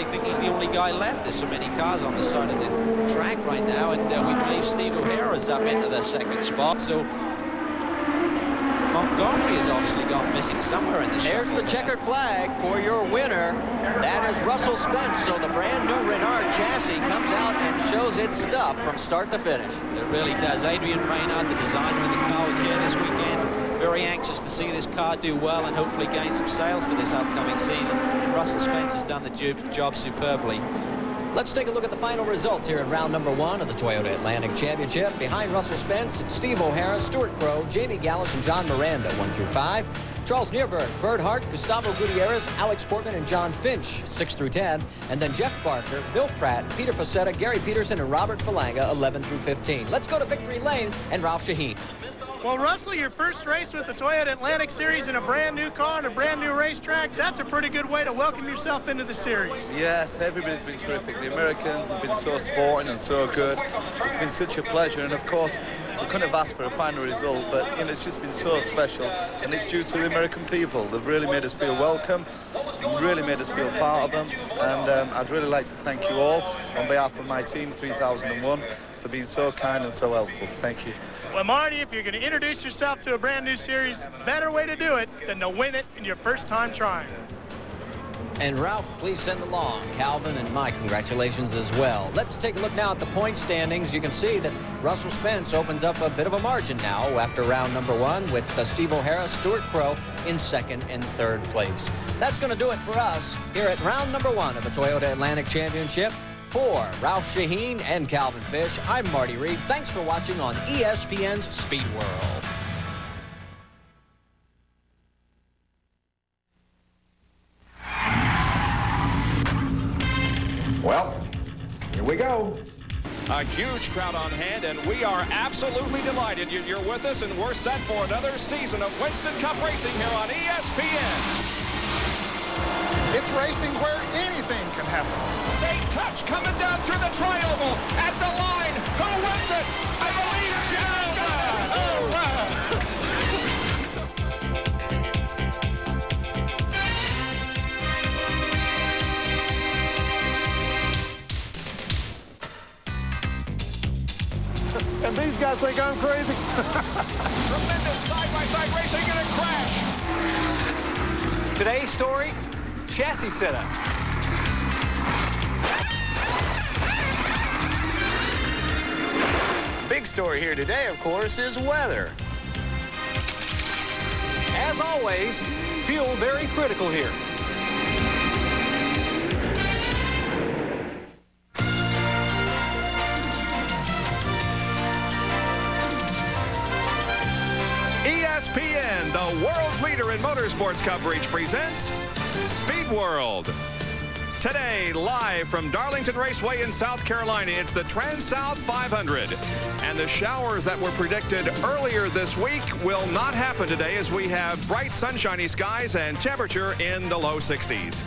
they think he's the only guy left. There's so many cars on the side of the track right now, and we believe Steve O'Hara's up into the second spot. So Montgomery has obviously gone missing somewhere in the show. There's the checkered flag for your winner. That is Russell Spence. So the brand new Earnhardt chassis comes out and shows its stuff from start to finish. It really does. Adrian Reynard, the designer in the car, was here this weekend. Very anxious to see this car do well and hopefully gain some sales for this upcoming season. And Russell Spence has done the job superbly. Let's take a look at the final results here in round number 1 of the Toyota Atlantic Championship. Behind Russell Spence, it's Steve O'Hara, Stuart Crow, Jamie Gallis, and John Miranda, 1 through 5. Charles Nearberg, Bert Hart, Gustavo Gutierrez, Alex Portman, and John Finch, 6 through 10. And then Jeff Barker, Bill Pratt, Peter Facetta, Gary Peterson, and Robert Falanga, 11 through 15. Let's go to Victory Lane and Ralph Shaheen. Well, Russell, your first race with the Toyota Atlantic Series in a brand new car and a brand new racetrack, that's a pretty good way to welcome yourself into the series. Yes, everybody's been terrific. The Americans have been so sporting and so good. It's been such a pleasure, and of course, we couldn't have asked for a finer result, but you know, it's just been so special, and it's due to the American people. They've really made us feel welcome, really made us feel part of them, and I'd really like to thank you all on behalf of my team, 3001, for being so kind and so helpful. Thank you. Well, Marty, if you're going to introduce yourself to a brand new series, better way to do it than to win it in your first time trying. And Ralph, please send along Calvin and Mike. Congratulations as well. Let's take a look now at the point standings. You can see that Russell Spence opens up a bit of a margin now after round number 1 with Steve O'Hara, Stuart Crow in 2nd and 3rd place. That's going to do it for us here at round number 1 of the Toyota Atlantic Championship. For Ralph Shaheen and Calvin Fish, I'm Marty Reed. Thanks for watching on ESPN's Speed World. Well, here we go. A huge crowd on hand, and we are absolutely delighted you're with us, and we're set for another season of Winston Cup racing here on ESPN. It's racing where anything can happen. They touch coming down through the tri-oval at the line. Who wins it? I believe it's Alva. Oh, wow. And these guys think I'm crazy. Tremendous side-by-side racing and a crash. Today's story, chassis setup. Big story here today, of course, is weather. As always, fuel very critical here. ESPN, the world's leader in motorsports coverage, presents Speed World. Today, live from Darlington Raceway in South Carolina, it's the Trans-South 500. And the showers that were predicted earlier this week will not happen today, as we have bright sunshiny skies and temperature in the low 60s.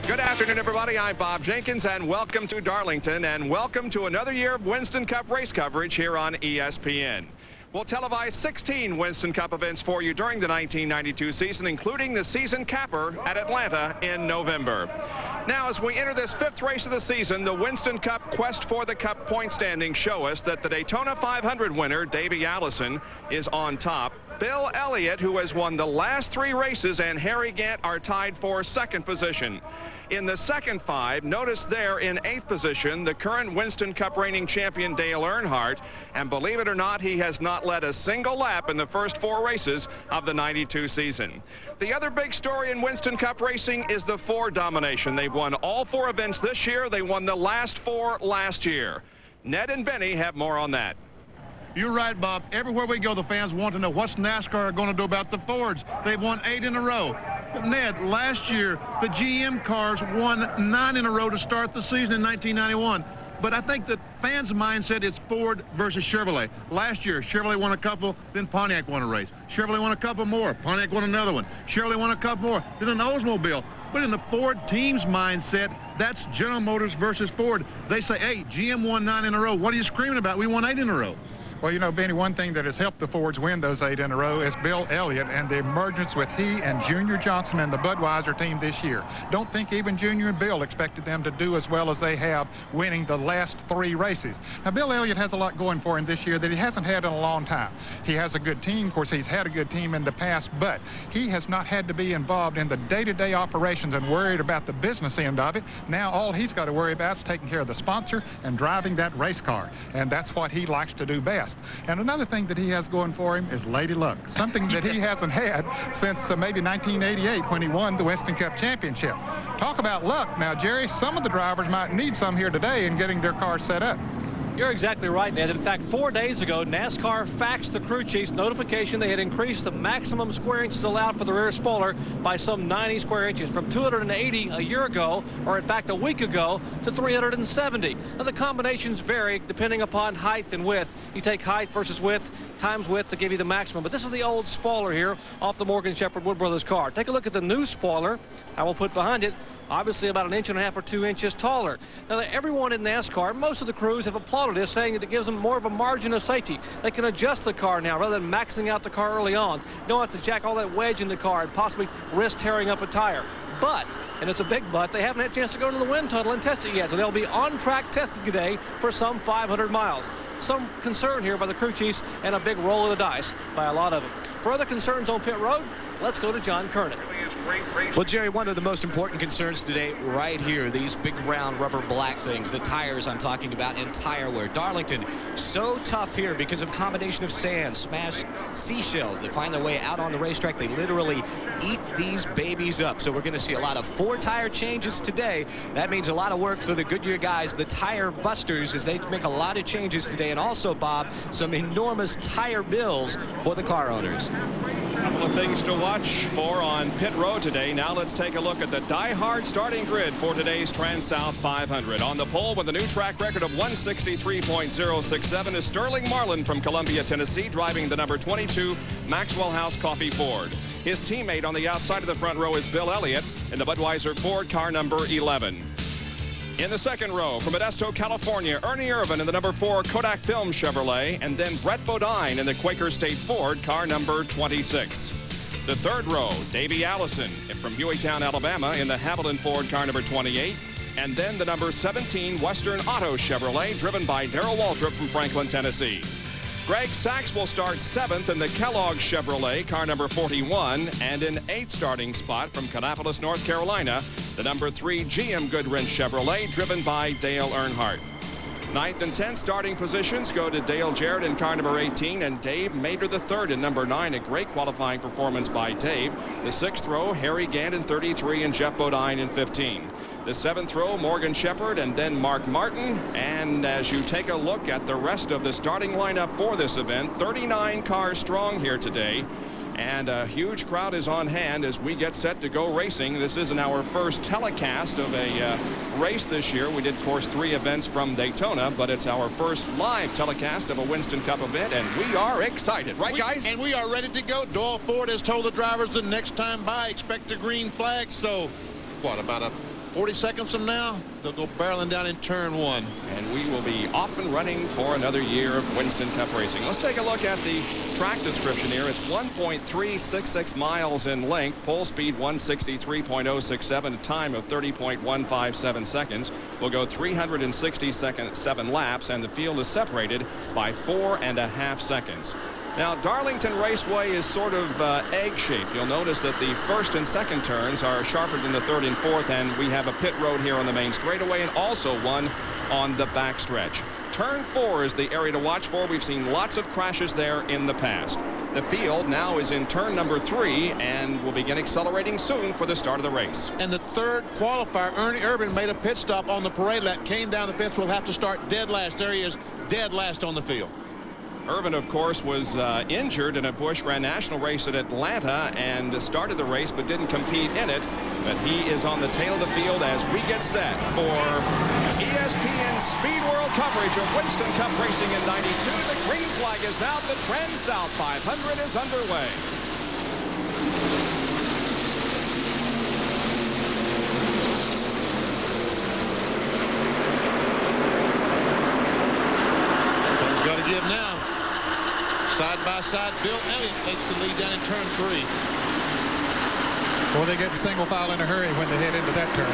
Good afternoon, everybody. I'm Bob Jenkins, and welcome to Darlington, and welcome to another year of Winston Cup race coverage here on ESPN. We'll televise 16 Winston Cup events for you during the 1992 season, including the season capper at Atlanta in November. Now, as we enter this 5th race of the season, the Winston Cup Quest for the Cup point standings show us that the Daytona 500 winner, Davey Allison, is on top. Bill Elliott, who has won the last 3 races, and Harry Gant are tied for 2nd position. In the second 5, notice there in 8th position, the current Winston Cup reigning champion, Dale Earnhardt. And believe it or not, he has not led a single lap in the first 4 races of the 92 season. The other big story in Winston Cup racing is the Ford domination. They've won all 4 events this year. They won the last 4 last year. Ned and Benny have more on that. You're right, Bob. Everywhere we go, the fans want to know what's NASCAR going to do about the Fords. They've won 8 in a row. But, Ned, last year, the GM cars won 9 in a row to start the season in 1991. But I think the fans' mindset is Ford versus Chevrolet. Last year, Chevrolet won a couple, then Pontiac won a race. Chevrolet won a couple more. Pontiac won another one. Chevrolet won a couple more, then an Oldsmobile. But in the Ford team's mindset, that's General Motors versus Ford. They say, hey, GM won 9 in a row. What are you screaming about? We won 8 in a row. Well, you know, Benny, one thing that has helped the Fords win those 8 in a row is Bill Elliott and the emergence with he and Junior Johnson and the Budweiser team this year. Don't think even Junior and Bill expected them to do as well as they have, winning the last 3 races. Now, Bill Elliott has a lot going for him this year that he hasn't had in a long time. He has a good team. Of course, he's had a good team in the past, but he has not had to be involved in the day-to-day operations and worried about the business end of it. Now, all he's got to worry about is taking care of the sponsor and driving that race car, and that's what he likes to do best. And another thing that he has going for him is Lady Luck, something that he hasn't had since maybe 1988 when he won the Winston Cup championship. Talk about luck. Now, Jerry, some of the drivers might need some here today in getting their cars set up. You're exactly right, Ned. In fact, 4 days ago, NASCAR faxed the crew chiefs notification they had increased the maximum square inches allowed for the rear spoiler by some 90 square inches, from 280 a year ago, or in fact a week ago, to 370. Now, the combinations vary depending upon height and width. You take height versus width times width to give you the maximum. But this is the old spoiler here off the Morgan Shepherd Wood Brothers car. Take a look at the new spoiler I will put behind it. Obviously about 1.5 inches or 2 inches taller. Now, everyone in NASCAR, most of the crews have applauded this, saying that it gives them more of a margin of safety. They can adjust the car now rather than maxing out the car early on. You don't have to jack all that wedge in the car and possibly risk tearing up a tire. But, and it's a big but, they haven't had a chance to go to the wind tunnel and test it yet. So they'll be on track testing today for some 500 miles. Some concern here by the crew chiefs and a big roll of the dice by a lot of them. For other concerns on pit road, let's go to John Kernan. Well, Jerry, one of the most important concerns today right here, these big round rubber black things, the tires I'm talking about, and tire wear. Darlington, so tough here because of a combination of sand, smashed seashells that find their way out on the racetrack. They literally eat these babies up. So we're going to see a lot of 4 tire changes today. That means a lot of work for the Goodyear guys, the tire busters, as they make a lot of changes today. And also, Bob, some enormous tire bills for the car owners. Couple of things to watch for on pit road today. Now let's take a look at the die-hard starting grid for today's Trans-South 500. On the pole with a new track record of 163.067 is Sterling Marlin from Columbia, Tennessee, driving the number 22 Maxwell House Coffee Ford. His teammate on the outside of the front row is Bill Elliott in the Budweiser Ford car number 11. In the second row, from Modesto, California, Ernie Irvin in the number 4 Kodak Film Chevrolet, and then Brett Bodine in the Quaker State Ford, car number 26. The third row, Davey Allison from Hueytown, Alabama, in the Hamilton Ford, car number 28, and then the number 17 Western Auto Chevrolet, driven by Darrell Waltrip from Franklin, Tennessee. Greg Sachs will start 7th in the Kellogg Chevrolet, car number 41, and in 8th starting spot from Kannapolis, North Carolina, the number 3 GM Goodwrench Chevrolet, driven by Dale Earnhardt. 9th and 10th starting positions go to Dale Jarrett in car number 18 and Dave Mader III in number 9. A great qualifying performance by Dave. The 6th row, Harry Gant in 33 and Jeff Bodine in 15. The 7th row, Morgan Shepherd and then Mark Martin. And as you take a look at the rest of the starting lineup for this event, 39 cars strong here today. And a huge crowd is on hand as we get set to go racing. This isn't our first telecast of a race this year. We did, of course, 3 events from Daytona, but it's our first live telecast of a Winston Cup event, and we are excited. Right, guys? And we are ready to go. Doyle Ford has told the drivers the next time by, expect a green flag. So, what, about 40 seconds from now, they'll go barreling down in turn 1. And we will be off and running for another year of Winston Cup racing. Let's take a look at the track description here. It's 1.366 miles in length, pole speed 163.067, a time of 30.157 seconds. We'll go 367 laps, and the field is separated by 4.5 seconds. Now, Darlington Raceway is sort of egg-shaped. You'll notice that the first and second turns are sharper than the third and fourth, and we have a pit road here on the main straightaway and also one on the backstretch. Turn 4 is the area to watch for. We've seen lots of crashes there in the past. The field now is in turn number 3 and will begin accelerating soon for the start of the race. And the third qualifier, Ernie Irvin, made a pit stop on the parade lap, came down the pits, will have to start dead last. There he is, dead last on the field. Irvin, of course, was injured in a Busch Grand National race at Atlanta and started the race but didn't compete in it. But he is on the tail of the field as we get set for ESPN Speed World coverage of Winston Cup racing in '92. The green flag is out. The Trans-South 500 is underway. Something's got to give now. Side-by-side, Bill Elliott takes the lead down in turn 3. Well, they get single file in a hurry when they head into that turn.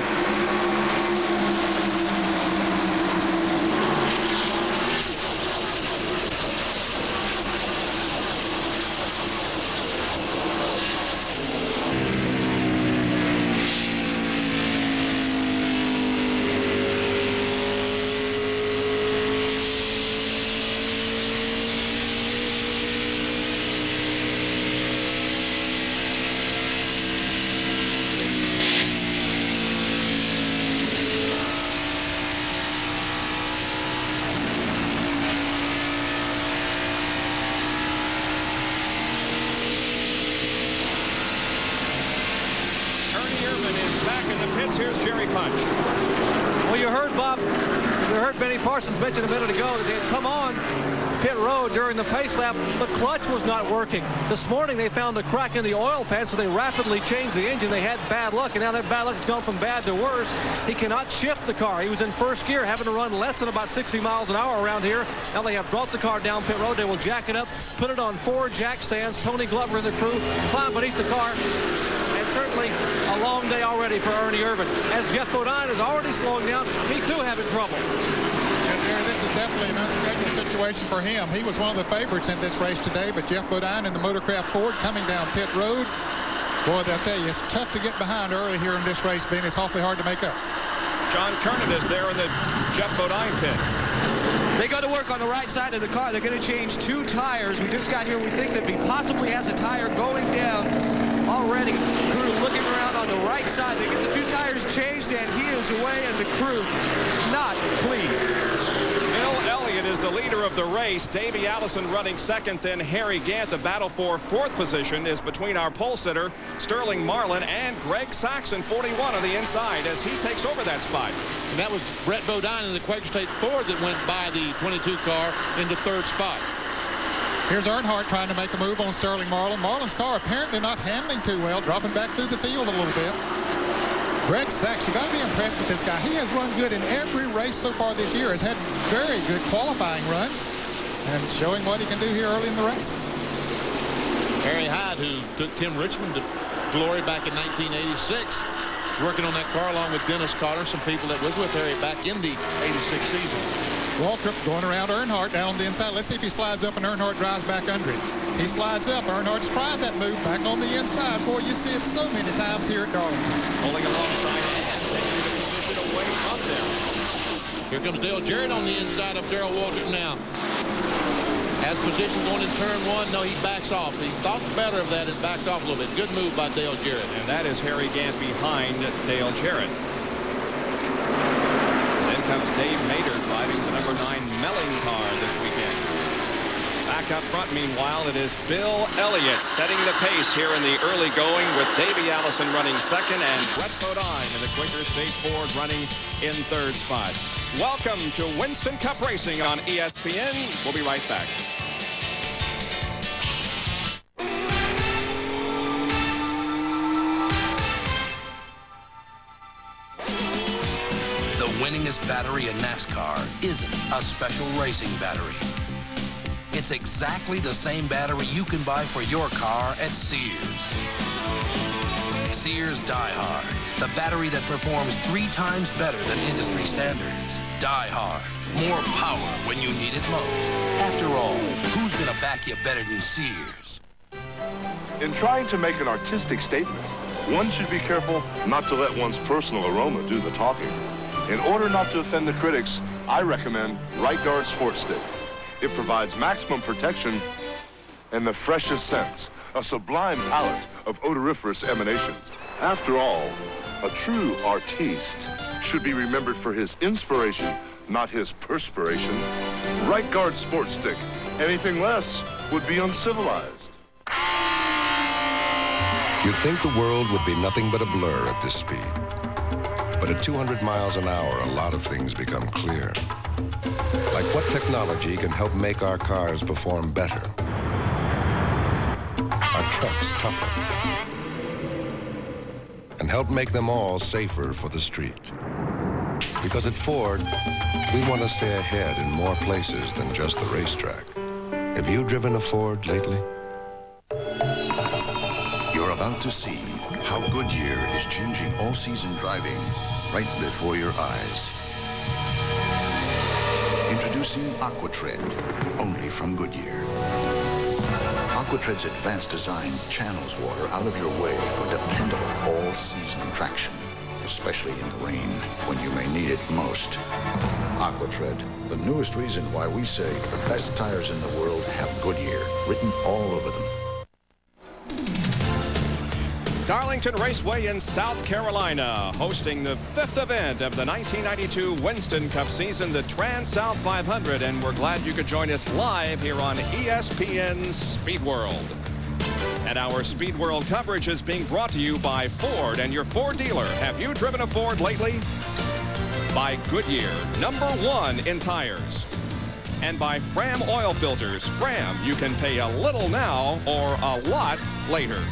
Parsons mentioned a minute ago that they had come on pit road during the pace lap. The clutch was not working. This morning they found a crack in the oil pan, so they rapidly changed the engine. They had bad luck, and now that bad luck has gone from bad to worse. He cannot shift the car. He was in first gear, having to run less than about 60 miles an hour around here. Now they have brought the car down pit road. They will jack it up, put it on 4 jack stands. Tony Glover and the crew climb beneath the car. And certainly a long day already for Ernie Irvan. As Jeff Bodine is already slowing down, he too having trouble. This is definitely an unscheduled situation for him. He was one of the favorites in this race today, but Jeff Bodine in the Motorcraft Ford coming down pit road. Boy, they'll tell you, it's tough to get behind early here in this race, Ben. It's awfully hard to make up. John Kernan is there in the Jeff Bodine pit. They go to work on the right side of the car. They're going to change 2 tires. We just got here. We think that he possibly has a tire going down already. Crew looking around on the right side. They get the 2 tires changed, and he is away, and the crew not pleased. Elliott is the leader of the race. Davey Allison running second, then Harry Gant. The battle for 4th position is between our pole sitter, Sterling Marlin, and Greg Saxon, 41 on the inside, as he takes over that spot. And that was Brett Bodine in the Quaker State Ford that went by the 22 car into 3rd spot. Here's Earnhardt trying to make a move on Sterling Marlin. Marlin's car apparently not handling too well, dropping back through the field a little bit. Greg Sachs, you got to be impressed with this guy. He has run good in every race so far this year. Has had very good qualifying runs and showing what he can do here early in the race. Harry Hyde, who took Tim Richmond to glory back in 1986, working on that car along with Dennis Carter, some people that was with Harry back in the 86 season. Waltrip going around Earnhardt down on the inside. Let's see if he slides up and Earnhardt drives back under it. He slides up. Earnhardt's tried that move back on the inside. Boy, you see it so many times here at Darlington. Pulling alongside and taking the position away from them. Here comes Dale Jarrett on the inside of Darrell Waltrip now. Has position going in turn 1. No, he backs off. He thought better of that and backed off a little bit. Good move by Dale Jarrett. And that is Harry Gant behind Dale Jarrett. Then comes Dave Maynard driving the number 9 Melling car this weekend. Back up front, meanwhile, it is Bill Elliott setting the pace here in the early going with Davey Allison running second and Brett Bodine in the Quaker State Ford running in 3rd spot. Welcome to Winston Cup Racing on ESPN. We'll be right back. The winningest battery in NASCAR isn't a special racing battery. It's exactly the same battery you can buy for your car at Sears. Sears Die Hard, the battery that performs 3 times better than industry standards. Die Hard, more power when you need it most. After all, who's gonna back you better than Sears? In trying to make an artistic statement, one should be careful not to let one's personal aroma do the talking. In order not to offend the critics, I recommend Right Guard Sport Stick. It provides maximum protection and the freshest scents, a sublime palette of odoriferous emanations. After all, a true artiste should be remembered for his inspiration, not his perspiration. Right Guard Sport Stick. Anything less would be uncivilized. You'd think the world would be nothing but a blur at this speed. But at 200 miles an hour, a lot of things become clear. Like what technology can help make our cars perform better, our trucks tougher, and help make them all safer for the street. Because at Ford, we want to stay ahead in more places than just the racetrack. Have you driven a Ford lately? You're about to see how Goodyear is changing all-season driving right before your eyes. Introducing AquaTread, only from Goodyear. AquaTread's advanced design channels water out of your way for dependable all-season traction, especially in the rain when you may need it most. AquaTread, the newest reason why we say the best tires in the world have Goodyear written all over them. Darlington Raceway in South Carolina, hosting the 5th event of the 1992 Winston Cup season, the Trans-South 500, and we're glad you could join us live here on ESPN Speed World. And our Speed World coverage is being brought to you by Ford and your Ford dealer. Have you driven a Ford lately? By Goodyear, #1 in tires. And by Fram Oil Filters. Fram, you can pay a little now or a lot later.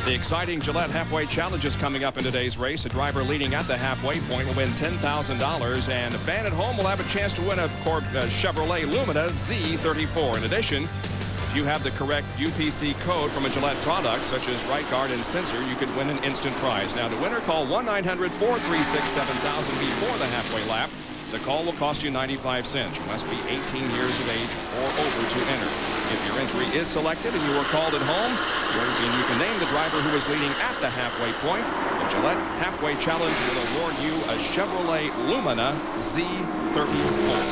The exciting Gillette Halfway Challenge is coming up in today's race. A driver leading at the halfway point will win $10,000, and a fan at home will have a chance to win a Chevrolet Lumina Z34. In addition, if you have the correct UPC code from a Gillette product, such as right guard and sensor, you could win an instant prize. Now, to win or call 1-900-436-7000 before the halfway lap. The call will cost you 95 cents. You must be 18 years of age or over to enter. If your entry is selected and you are called at home, you can name the driver who is leading at the halfway point. The Gillette Halfway Challenge will award you a Chevrolet Lumina Z34.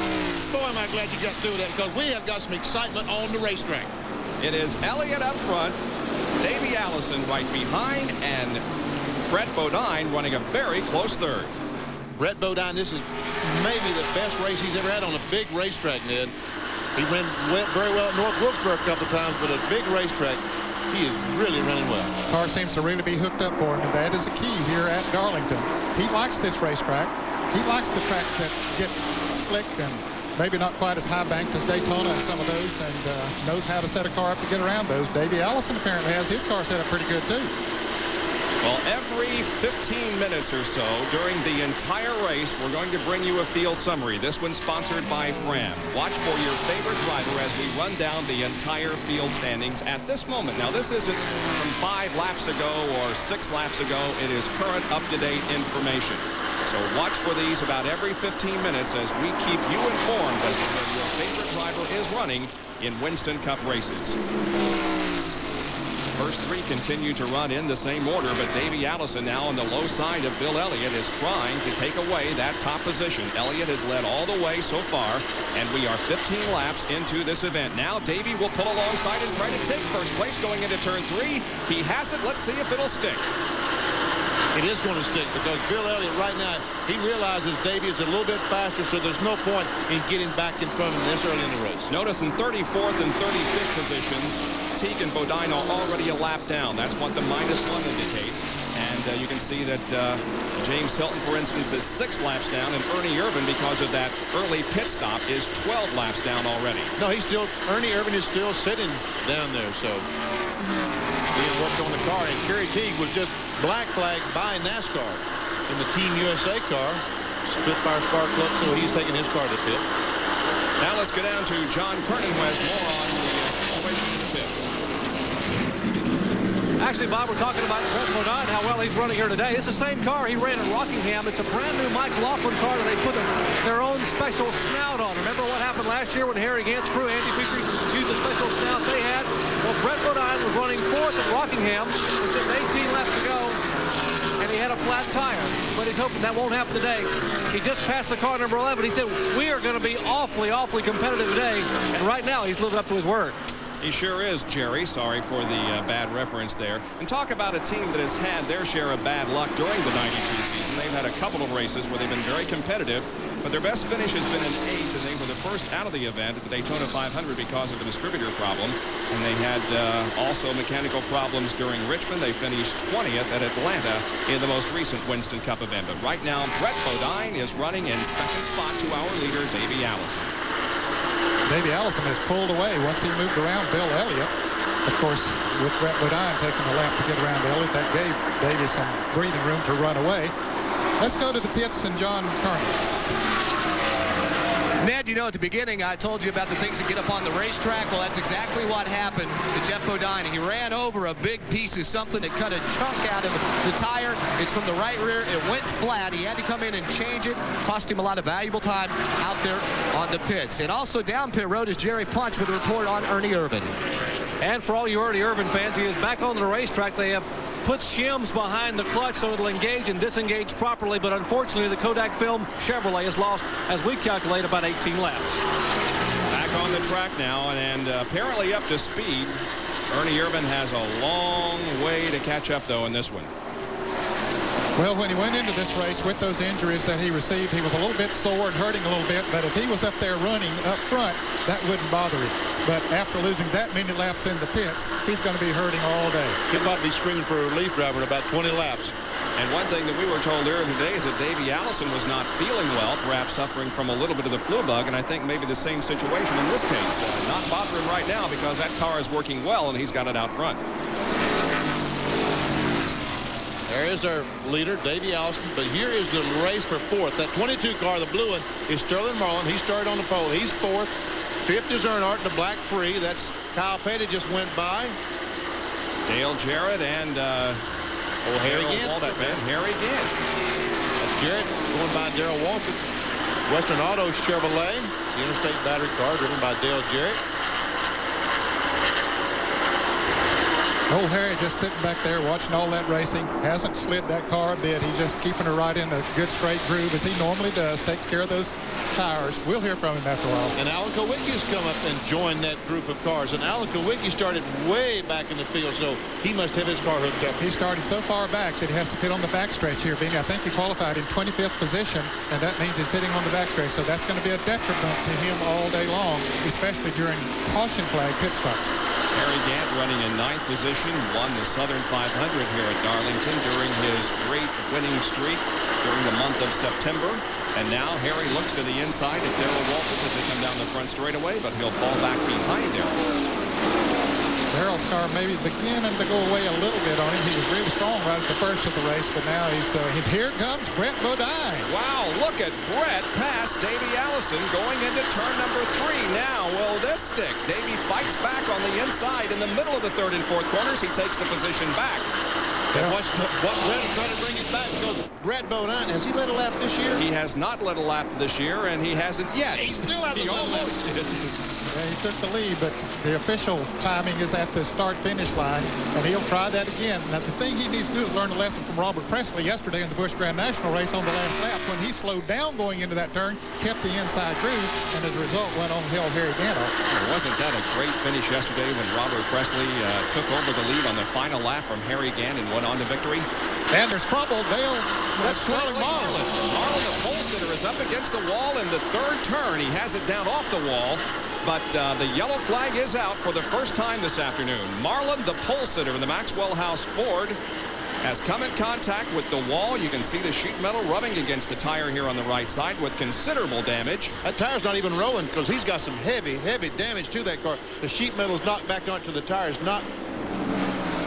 Boy, am I glad you got through that, because we have got some excitement on the racetrack. It is Elliott up front, Davey Allison right behind, and Brett Bodine running a very close third. Brett Bodine, this is maybe the best race he's ever had on a big racetrack, Ned. He ran very well at North Wilkesboro a couple of times, but a big racetrack, he is really running well. Car seems to really be hooked up for him, and that is the key here at Darlington. He likes this racetrack. He likes the tracks that get slick and maybe not quite as high banked as Daytona and some of those, and knows how to set a car up to get around those. Davey Allison apparently has his car set up pretty good too. Well, every 15 minutes or so during the entire race, we're going to bring you a field summary. This one's sponsored by Fram. Watch for your favorite driver as we run down the entire field standings at this moment. Now, this isn't from 5 laps ago or 6 laps ago. It is current, up-to-date information. So watch for these about every 15 minutes as we keep you informed as to where your favorite driver is running in Winston Cup races. First 3 continue to run in the same order, but Davey Allison now on the low side of Bill Elliott is trying to take away that top position. Elliott has led all the way so far, and we are 15 laps into this event. Now Davey will pull alongside and try to take first place going into turn 3. He has it. Let's see if it'll stick. It is going to stick, because Bill Elliott right now, he realizes Davey is a little bit faster, so there's no point in getting back in front of him this early in the race. Notice in 34th and 35th positions, Teague and Bodine are already a lap down. That's what the -1 indicates. And you can see that James Hilton, for instance, is 6 laps down, and Ernie Irvin, because of that early pit stop, is 12 laps down already. No, Ernie Irvin is still sitting down there, so being worked on the car. And Kerry Teague was just black flagged by NASCAR in the Team USA car. Spitfire spark plug, so he's taking his car to the pits. Now let's go down to John Kernan, who has more on the situation in the pits. Actually, Bob, we're talking about Brett Bodine, how well he's running here today. It's the same car he ran at Rockingham. It's a brand new Mike Laughlin car that they put their own special snout on. Remember what happened last year when Harry Gant's crew, Andy Petrie, used the special snout they had? Well, Brett Bodine was running 4th at Rockingham with just 18 laps to go, and he had a flat tire. But he's hoping that won't happen today. He just passed the car number 11. He said, we are going to be awfully, awfully competitive today. And right now, he's living up to his word. He sure is, Jerry. Sorry for the bad reference there. And talk about a team that has had their share of bad luck during the 92 season. They've had a couple of races where they've been very competitive, but their best finish has been an 8th, and they were the first out of the event at the Daytona 500 because of a distributor problem. And they had also mechanical problems during Richmond. They finished 20th at Atlanta in the most recent Winston Cup event. But right now, Brett Bodine is running in second spot to our leader, Davey Allison. Davey Allison has pulled away once he moved around Bill Elliott. Of course, with Brett Bodine taking a lap to get around Elliott, that gave Davey some breathing room to run away. Let's go to the pits and John Kernan. Ned, you know, at the beginning, I told you about the things that get up on the racetrack. Well, that's exactly what happened to Jeff Bodine. He ran over a big piece of something that cut a chunk out of the tire. It's from the right rear. It went flat. He had to come in and change it. Cost him a lot of valuable time out there on the pits. And also down pit road is Jerry Punch with a report on Ernie Irvan. And for all you Ernie Irvan fans, he is back on the racetrack. They have put shims behind the clutch so it'll engage and disengage properly, but unfortunately the Kodak Film Chevrolet has lost, as we calculate, about 18 laps. Back on the track now and apparently up to speed. Ernie Irvan has a long way to catch up, though, in this one. Well, when he went into this race with those injuries that he received, he was a little bit sore and hurting a little bit, but if he was up there running up front, that wouldn't bother him. But after losing that many laps in the pits, he's going to be hurting all day. He might be screaming for a relief driver in about 20 laps. And one thing that we were told earlier today is that Davey Allison was not feeling well, perhaps suffering from a little bit of the flu bug, and I think maybe the same situation in this case. Not bothering right now because that car is working well and he's got it out front. There is our leader, Davey Allison, but here is the race for fourth. That 22 car, the blue one, is Sterling Marlin. He started on the pole. He's fourth. Fifth is Earnhardt in the black 3. That's Kyle Petty just went by. Dale Jarrett and Harry Gant back there. And Harry Gant. That's Jarrett going by Darrell Walker. Western Auto Chevrolet, the interstate battery car driven by Dale Jarrett. Old Harry just sitting back there watching all that racing. Hasn't slid that car a bit. He's just keeping her right in a good straight groove as he normally does. Takes care of those tires. We'll hear from him after a while. And Alan Kulwicki's come up and joined that group of cars. And Alan Kulwicki started way back in the field, so he must have his car hooked up. He started so far back that he has to pit on the backstretch here. Being, I think he qualified in 25th position, and that means he's pitting on the backstretch. So that's going to be a detriment to him all day long, especially during caution flag pit stops. Harry Gant running in 9th position, won the Southern 500 here at Darlington during his great winning streak during the month of September. And now Harry looks to the inside at Darrell Waltrip as they come down the front straightaway, but he'll fall back behind Darrell. Darrell's car maybe beginning to go away a little bit on him. He was really strong right at the first of the race, but now he's here comes Brett Bodine. Wow, look at Brett past Davey Allison going into turn number 3. Now, will this stick? Davey fights back on the inside in the middle of the 3rd and 4th corners. He takes the position back. And what Brett is trying to bring it back, because Brett Bodine, has he led a lap this year? He has not led a lap this year, and he hasn't yet. He still hasn't led a lap. Yeah, he took the lead, but the official timing is at the start-finish line, and he'll try that again. Now, the thing he needs to do is learn a lesson from Robert Presley yesterday in the Busch Grand National race on the last lap when he slowed down going into that turn, kept the inside groove, and as a result went on Hill Harry Gant. Wasn't that a great finish yesterday when Robert Presley took over the lead on the final lap from Harry Gant and went on to victory? And there's trouble. Dale, that's Sterling Marlin. Marlin, the pole sitter, is up against the wall in the 3rd turn. He has it down off the wall. But the yellow flag is out for the first time this afternoon. Marlin, the pole sitter in the Maxwell House Ford, has come in contact with the wall. You can see the sheet metal rubbing against the tire here on the right side with considerable damage. That tire's not even rolling because he's got some heavy damage to that car. The sheet metal's knocked back onto the tires.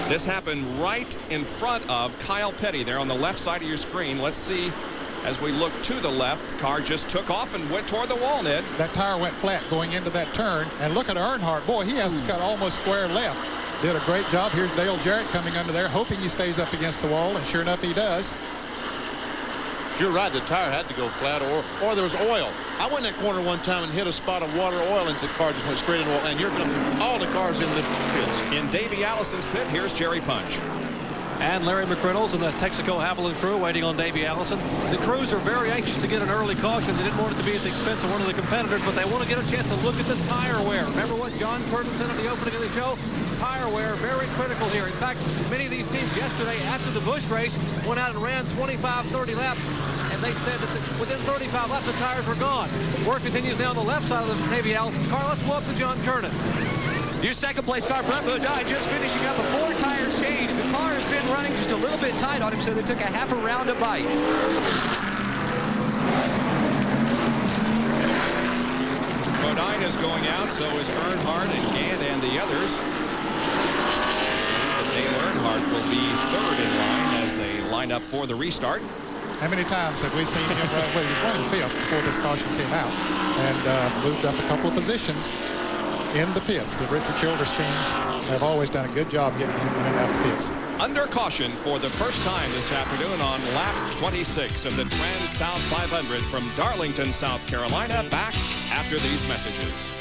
This happened right in front of Kyle Petty there on the left side of your screen. Let's see. As we look to the left, the car just took off and went toward the wall, Ned. That tire went flat going into that turn. And look at Earnhardt. Boy, he has to cut almost square left. Did a great job. Here's Dale Jarrett coming under there, hoping he stays up against the wall. And sure enough, he does. You're right. The tire had to go flat or there was oil. I went in that corner one time and hit a spot of water oil and the car just went straight in the wall. And here come all the cars in the pits. In Davey Allison's pit, here's Jerry Punch. And Larry McReynolds and the Texaco Haviland crew waiting on Davey Allison. The crews are very anxious to get an early caution. They didn't want it to be at the expense of one of the competitors, but they want to get a chance to look at the tire wear. Remember what John Curtin said at the opening of the show? Tire wear, very critical here. In fact, many of these teams yesterday after the Busch race went out and ran 25, 30 laps, and they said that within 35 laps the tires were gone. Work continues now on the left side of the Davey Allison car. Let's go up to John Curtin. Your second place car, Brett Bodine, just finishing up a 4-tire change. The car has been running just a little bit tight on him, so they took a half a round to bite. Bodine is going out, so is Earnhardt and Gant and the others. Dale Earnhardt will be 3rd in line as they line up for the restart. How many times have we seen him run? Well, he was running fifth before this caution came out and moved up a couple of positions in the pits. The Richard Childress team have always done a good job getting him in and out the pits. Under caution for the first time this afternoon on lap 26 of the Trans-South 500 from Darlington, South Carolina. Back after these messages.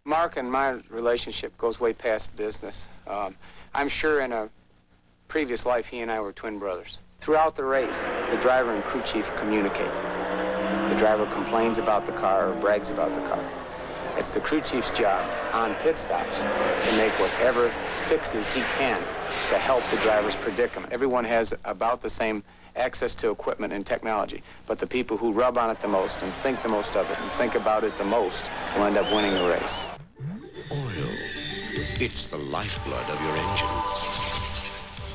Mark and my relationship goes way past business. I'm sure in a previous life he and I were twin brothers. Throughout the race, the driver and crew chief communicate. The driver complains about the car or brags about the car. It's the crew chief's job on pit stops to make whatever fixes he can to help the driver's predicament. Everyone has about the same access to equipment and technology, but the people who rub on it the most and think the most of it and think about it the most will end up winning the race. Oil. It's the lifeblood of your engine.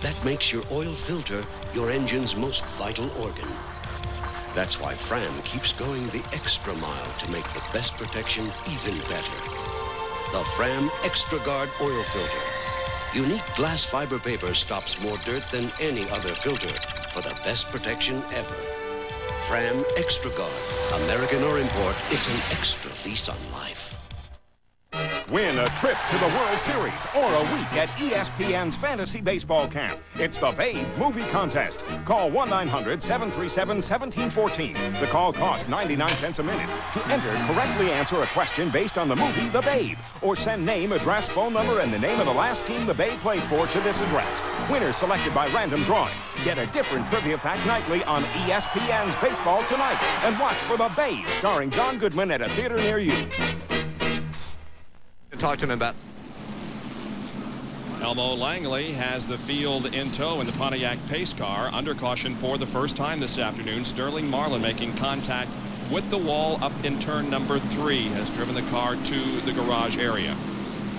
That makes your oil filter your engine's most vital organ. That's why Fram keeps going the extra mile to make the best protection even better. The Fram Extra Guard oil filter. Unique glass fiber paper stops more dirt than any other filter for the best protection ever. Fram Extra Guard. American or import, it's an extra lease on life. Win a trip to the World Series or a week at ESPN's Fantasy Baseball Camp. It's the Babe Movie Contest. Call 1-900-737-1714. The call costs 99 cents a minute. To enter, correctly answer a question based on the movie The Babe. Or send name, address, phone number, and the name of the last team the Babe played for to this address. Winners selected by random drawing. Get a different trivia fact nightly on ESPN's Baseball Tonight. And watch for The Babe, starring John Goodman at a theater near you. Talk to him about. Elmo Langley has the field in tow in the Pontiac pace car. Under caution for the first time this afternoon. Sterling Marlin making contact with the wall up in turn number 3 has driven the car to the garage area.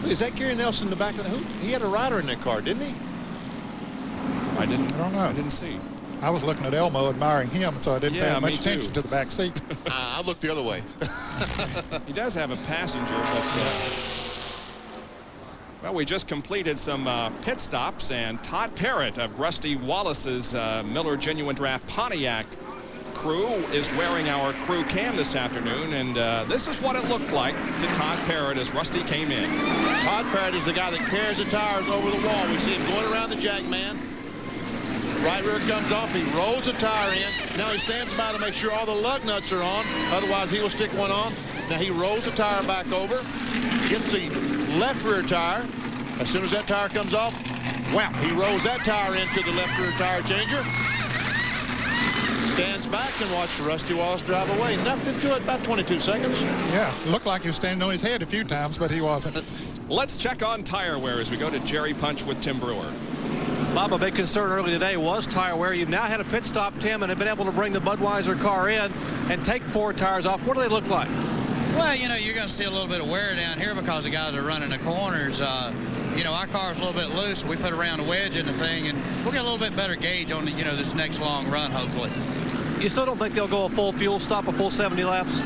Is that Gary Nelson in the back of the hoop? He had a rider in that car, didn't he? I don't know. I didn't see. I was looking at Elmo, admiring him, so I didn't pay much attention to the back seat. I looked the other way. He does have a passenger, but well, we just completed some pit stops, and Todd Parrott of Rusty Wallace's Miller Genuine Draft Pontiac crew is wearing our crew cam this afternoon, and this is what it looked like to Todd Parrott as Rusty came in. Todd Parrott is the guy that carries the tires over the wall. We see him going around the jack man. Right rear comes off, he rolls the tire in. Now he stands by to make sure all the lug nuts are on, otherwise he will stick one on. Now he rolls the tire back over, gets the left rear tire. As soon as that tire comes off, wow, he rolls that tire into the left rear tire changer. Stands back and watches Rusty Wallace drive away. Nothing to it, about 22 seconds. Yeah, looked like he was standing on his head a few times, but he wasn't. Let's check on tire wear as we go to Jerry Punch with Tim Brewer. Bob, a big concern early today was tire wear. You've now had a pit stop, Tim, and have been able to bring the Budweiser car in and take 4 tires off. What do they look like? Well, you know, you're going to see a little bit of wear down here because the guys are running the corners. You know, our car's a little bit loose. We put around a wedge in the thing, and we'll get a little bit better gauge on, you know, this next long run, hopefully. You still don't think they'll go a full fuel stop, a full 70 laps?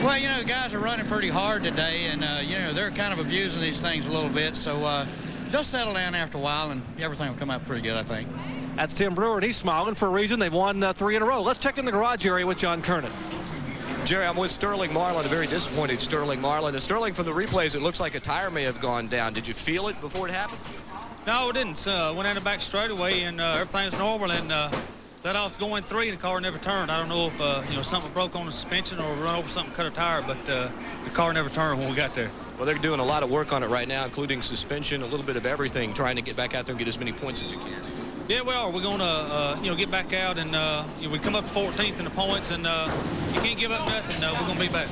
Well, you know, the guys are running pretty hard today, and, you know, they're kind of abusing these things a little bit, so they'll settle down after a while, and everything will come out pretty good, I think. That's Tim Brewer, and he's smiling for a reason. They've won 3 in a row. Let's check in the garage area with John Kernan. Jerry, I'm with Sterling Marlin, a very disappointed Sterling Marlin. And Sterling, from the replays, it looks like a tire may have gone down. Did you feel it before it happened? No, it didn't. Went in the back straightaway, and everything's normal, and let off going 3, and the car never turned. I don't know if you know, something broke on the suspension or run over something, cut a tire, but the car never turned when we got there. Well, they're doing a lot of work on it right now, including suspension, a little bit of everything, trying to get back out there and get as many points as you can. Yeah, we are. We're going to, you know, get back out, and you know, we come up to 14th in the points, and you can't give up nothing. We're going to be back.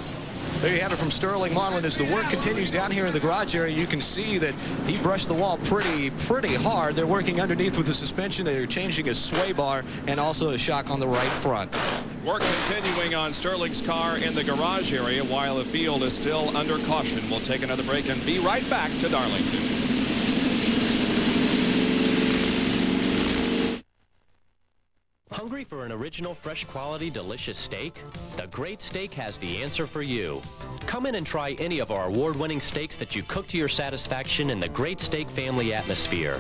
There you have it from Sterling Marlin. As the work continues down here in the garage area, you can see that he brushed the wall pretty hard. They're working underneath with the suspension. They're changing a sway bar and also a shock on the right front. Work continuing on Sterling's car in the garage area while the field is still under caution. We'll take another break and be right back to Darlington. Hungry for an original, fresh quality, delicious steak? The Great Steak has the answer for you. Come in and try any of our award-winning steaks that you cook to your satisfaction in the Great Steak family atmosphere.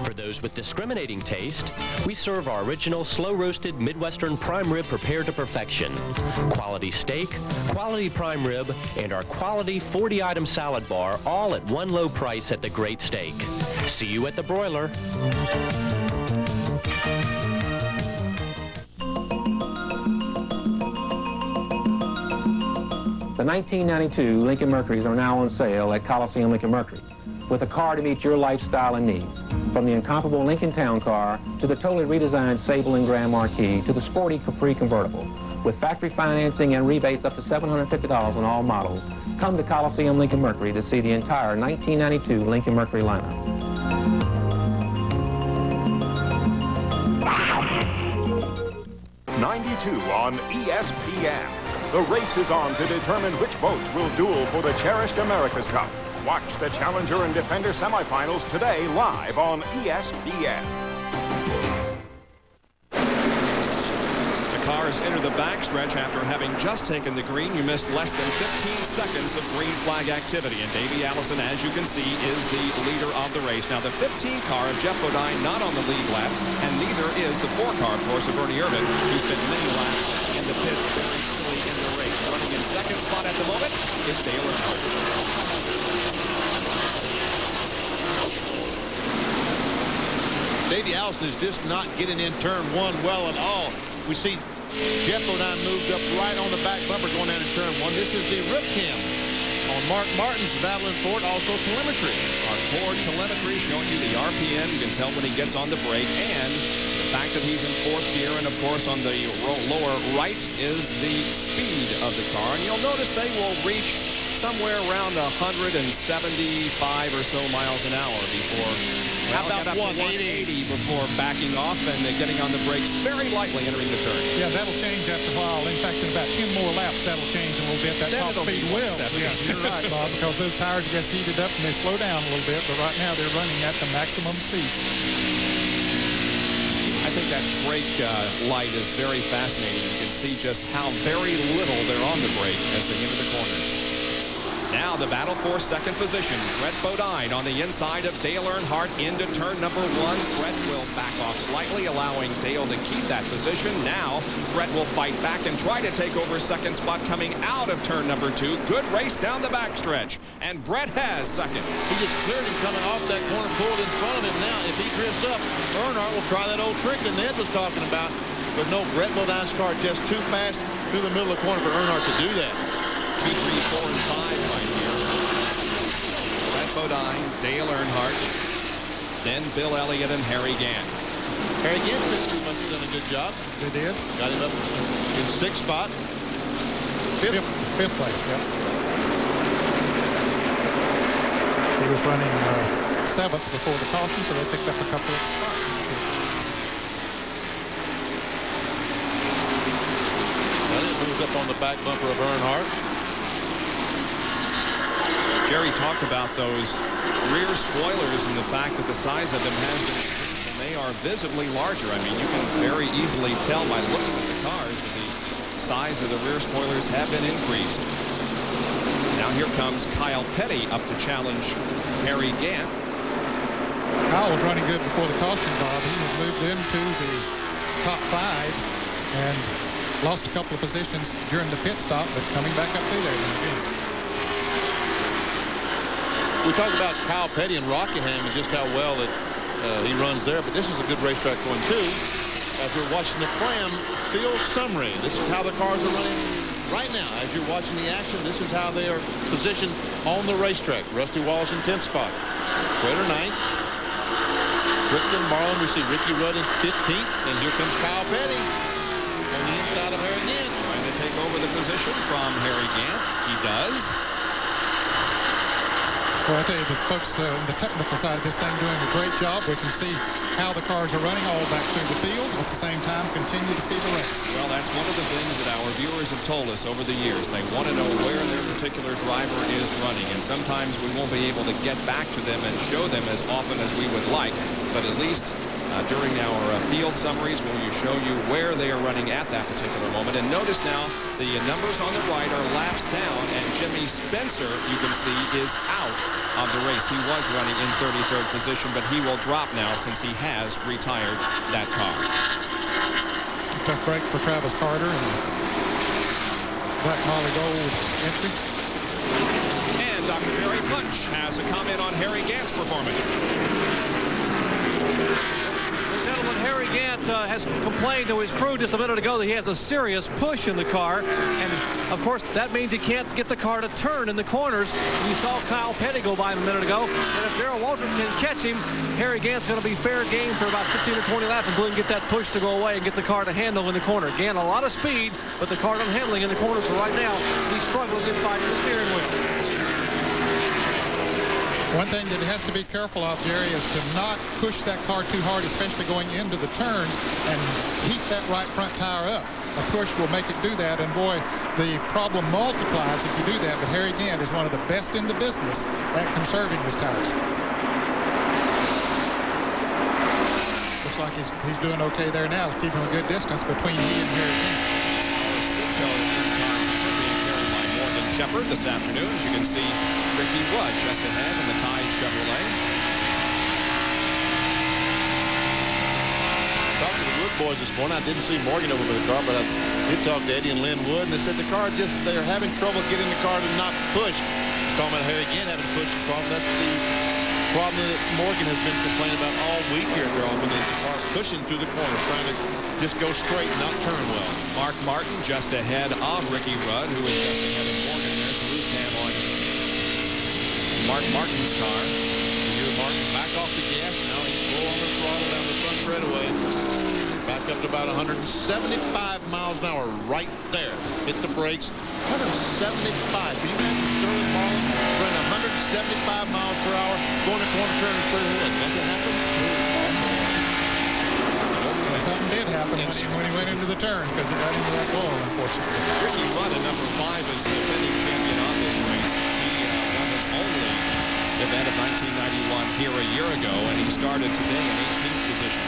For those with discriminating taste, we serve our original slow-roasted Midwestern prime rib prepared to perfection. Quality steak, quality prime rib, and our quality 40-item salad bar, all at one low price at the Great Steak. See you at the broiler. The 1992 Lincoln Mercurys are now on sale at Coliseum Lincoln Mercury, with a car to meet your lifestyle and needs. From the incomparable Lincoln Town Car to the totally redesigned Sable and Grand Marquis to the sporty Capri convertible. With factory financing and rebates up to $750 on all models, come to Coliseum Lincoln Mercury to see the entire 1992 Lincoln Mercury lineup. '92 on ESPN. The race is on to determine which boats will duel for the cherished America's Cup. Watch the Challenger and Defender semifinals today live on ESPN. The cars enter the backstretch after having just taken the green. You missed less than 15 seconds of green flag activity, and Davey Allison, as you can see, is the leader of the race. Now, the 15 car of Jeff Bodine not on the lead lap, and neither is the 4 car, of course, of Bernie Irvin, who spent many laps in the pits very early in the race. Running in second spot at the moment is Dale Earnhardt. Davey Allison is just not getting in turn 1 well at all. We see Jeff Bodine moved up right on the back bumper going down to turn 1. This is the rip cam on Mark Martin's Valvoline Ford, also telemetry. Our Ford telemetry showing you the RPM. You can tell when he gets on the brake, and the fact that he's in 4th gear, and of course on the lower right is the speed of the car. And you'll notice they will reach somewhere around 175 or so miles an hour before, well, how about 180 before backing off and getting on the brakes very lightly entering the turns. Yeah, that'll change after a while. In fact, in about 10 more laps, that'll change a little bit. That top speed will. Yeah, you're right, Bob, because those tires get heated up and they slow down a little bit, but right now they're running at the maximum speeds. I think that brake light is very fascinating. You can see just how very little they're on the brake as they enter the corners. Now the battle for second position. Brett Bodine on the inside of Dale Earnhardt into turn number 1. Brett will back off slightly, allowing Dale to keep that position. Now Brett will fight back and try to take over second spot coming out of turn number 2. Good race down the backstretch. And Brett has second. He just cleared him coming off that corner, pulled in front of him. Now, if he drifts up, Earnhardt will try that old trick that Ned was talking about. But no, Brett Bodine's car just too fast through the middle of the corner for Earnhardt to do that. 2, 3, 4, and 5 right here. Brett Bodine, Dale Earnhardt, then Bill Elliott and Harry Gant. Harry Gant pretty much done a good job. They did. Got him up in 6th spot. Fifth place, yeah. He was running 7th before the caution, so they picked up a couple of spots. Well, it moves up on the back bumper of Earnhardt. Jerry talked about those rear spoilers and the fact that the size of them has been increased, and they are visibly larger. I mean, you can very easily tell by looking at the cars that the size of the rear spoilers have been increased. Now here comes Kyle Petty up to challenge Harry Gant. Kyle was running good before the caution, Bob. He had moved into the top 5 and lost a couple of positions during the pit stop, but coming back up through there again. We talked about Kyle Petty and Rockingham and just how well that he runs there, but this is a good racetrack going too. As we're watching the Fram field summary, this is how the cars are running right now. As you're watching the action, this is how they are positioned on the racetrack. Rusty Wallace in 10th spot. Schrader 9th. Strickland, Marlin, we see Ricky Rudd in 15th, and here comes Kyle Petty on the inside of Harry Gant. Trying to take over the position from Harry Gant. He does. Well, I tell you, the folks on the technical side of this thing doing a great job. We can see how the cars are running all back through the field. At the same time, continue to see the race. Well, that's one of the things that our viewers have told us over the years. They want to know where their particular driver is running, and sometimes we won't be able to get back to them and show them as often as we would like, but at least during our field summaries. We'll show you where they are running at that particular moment. And notice now the numbers on the right are laps down, and Jimmy Spencer, you can see, is out of the race. He was running in 33rd position, but he will drop now since he has retired that car. Tough break for Travis Carter and Black Molly Gold entry. And Dr. Jerry Punch has a comment on Harry Gant's performance. Gentlemen, Harry Gant has complained to his crew just a minute ago that he has a serious push in the car. And, of course, that means he can't get the car to turn in the corners. You saw Kyle Petty go by him a minute ago. And if Darrell Waltrip can catch him, Harry Gant's going to be fair game for about 15 or 20 laps until he can get that push to go away and get the car to handle in the corner. Gant, a lot of speed, but the car not handling in the corner. So right now, he's struggling to fight the steering wheel. One thing that he has to be careful of, Jerry, is to not push that car too hard, especially going into the turns, and heat that right front tire up. A push will make it do that, and boy, the problem multiplies if you do that. But Harry Gant is one of the best in the business at conserving his tires. Looks like he's doing okay there now. He's keeping a good distance between he and Harry Gant. Shepard this afternoon. As you can see, Ricky Rudd just ahead in the Tide Chevrolet. Talking to the Wood boys this morning, I didn't see Morgan over by the car, but I did talk to Eddie and Lynn Wood, and they said the car they're having trouble getting the car to not push. Talking about Harry again having a pushing problem. That's the problem that Morgan has been complaining about all week here at Darlington. The car pushing through the corners, trying to just go straight and not turn well. Mark Martin just ahead of Ricky Rudd, who is just ahead of Morgan. There's a loose cam on Mark Martin's car. You hear Martin back off the gas now. He's full on the throttle down the front straightaway. Back up to about 175 miles an hour right there. Hit the brakes. 175. Can you imagine Sterling Marlin running 175 miles per hour going to corner turn and straight away? That can happen. Something did happen when he went into the turn because it got into that goal, unfortunately. Ricky Rudd at number 5 is the defending champion on this race. He won his only event of 1991 here a year ago, and he started today in 18th position.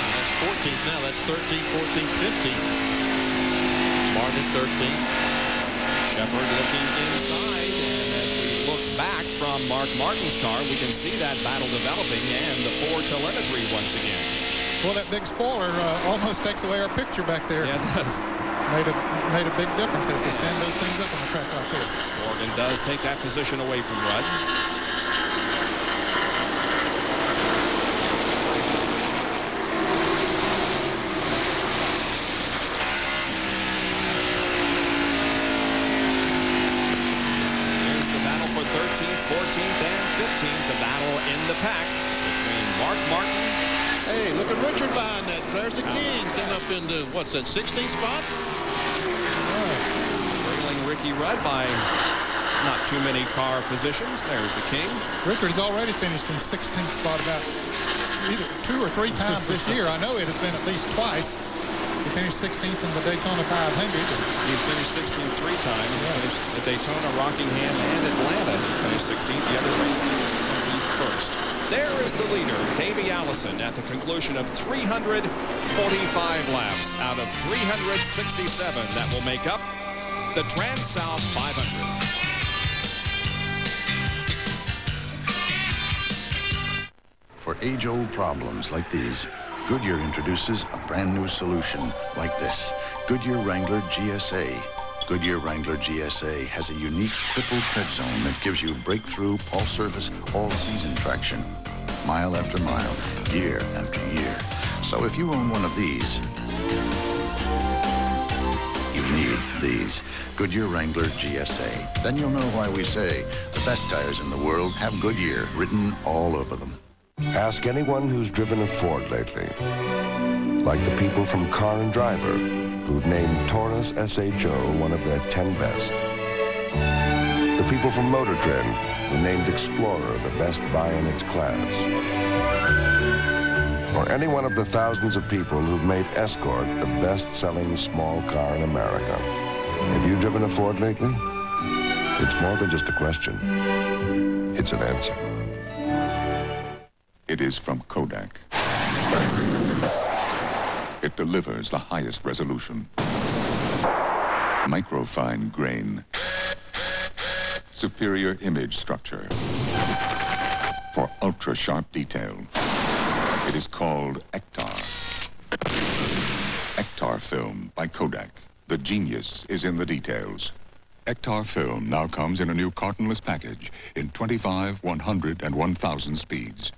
That's 14th now. That's 13th, 14th, 15th. Martin 13th. Shepard looking inside, and as we look back from Mark Martin's car, we can see that battle developing and the Ford telemetry once again. Well, that big spoiler almost takes away our picture back there. Yeah, it does. Made a big difference as they stand those things up on a track like this. Morgan does take that position away from Rudd. The battle in the pack between Mark Martin. Hey, look at Richard behind that. There's the King getting up into, what's that, 16th spot? Trailing Ricky Rudd by not too many car positions. There's the King. Richard's already finished in 16th spot about either 2 or 3 times this year. I know it has been at least twice. He finished 16th in the Daytona 500. He's finished 16th 3 times. He finished at Daytona, Rockingham, and Atlanta. He finished 16th. The other race he was 21st. There is the leader, Davey Allison, at the conclusion of 345 laps out of 367 that will make up the Trans-South 500. For age-old problems like these, Goodyear introduces a brand new solution like this. Goodyear Wrangler GSA. Goodyear Wrangler GSA has a unique triple tread zone that gives you breakthrough, all-service, all-season traction. Mile after mile, year after year. So if you own one of these, you need these. Goodyear Wrangler GSA. Then you'll know why we say the best tires in the world have Goodyear written all over them. Ask anyone who's driven a Ford lately. Like the people from Car and Driver, who've named Taurus SHO one of their 10 best. The people from Motor Trend, who named Explorer the best buy in its class. Or any one of the thousands of people who've made Escort the best-selling small car in America. Have you driven a Ford lately? It's more than just a question. It's an answer. It is from Kodak. It delivers the highest resolution, microfine grain, superior image structure for ultra-sharp detail. It is called Ektar. Ektar film by Kodak. The genius is in the details. Ektar film now comes in a new cartonless package in 25, 100, and 1,000 speeds.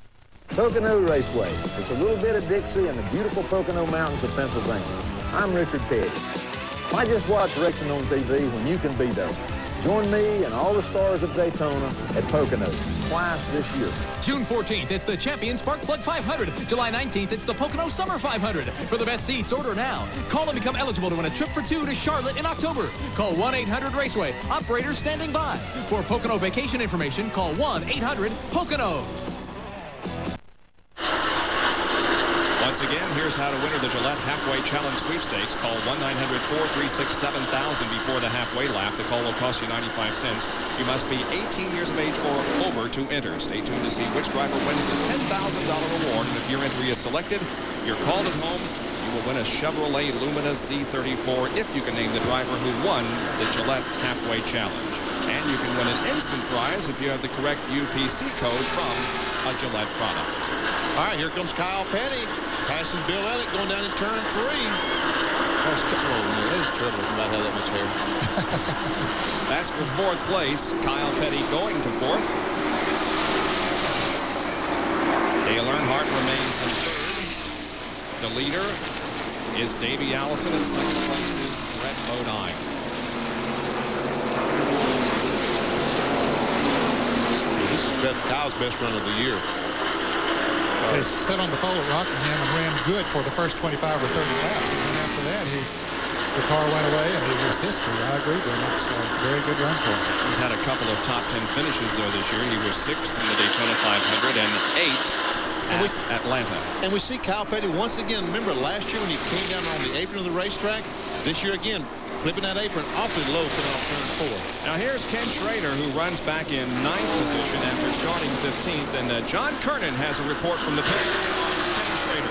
Pocono Raceway. It's a little bit of Dixie and the beautiful Pocono Mountains of Pennsylvania. I'm Richard Petty. Why just watch racing on TV when you can be there? Join me and all the stars of Daytona at Pocono twice this year. June 14th, it's the Champion Spark Plug 500. July 19th, it's the Pocono Summer 500. For the best seats, order now. Call and become eligible to win a trip for two to Charlotte in October. Call 1-800-RACEWAY. Operators standing by. For Pocono vacation information, call 1-800-POCONOS. Once again, here's how to win the Gillette Halfway Challenge Sweepstakes. Call 1-900-436-7000 before the halfway lap. The call will cost you 95 cents. You must be 18 years of age or over to enter. Stay tuned to see which driver wins the $10,000 reward. And if your entry is selected, you're called at home. You will win a Chevrolet Lumina Z34 if you can name the driver who won the Gillette Halfway Challenge. And you can win an instant prize if you have the correct UPC code from a Gillette product. All right, here comes Kyle Petty. Passing Bill Elliott going down in turn 3. There's trouble about how that much hair. That's for fourth place. Kyle Petty going to fourth. Dale Earnhardt remains in third. The leader is Davey Allison, and second place is Brett Bodine. This is Kyle's best run of the year. They sat on the pole at Rockingham and ran good for the first 25 or 30 laps. And then after that, the car went away, and it was history. I agree with him. It's a very good run for him. He's had a couple of top 10 finishes, though, this year. He was 6th in the Daytona 500 and 8th at Atlanta. And we see Kyle Petty once again. Remember last year when he came down on the apron of the racetrack? This year again, clipping that apron awfully low coming off turn 4. Now here's Ken Schrader, who runs back in 9th position after starting 15th. And John Kernan has a report from the pit. Ken Schrader.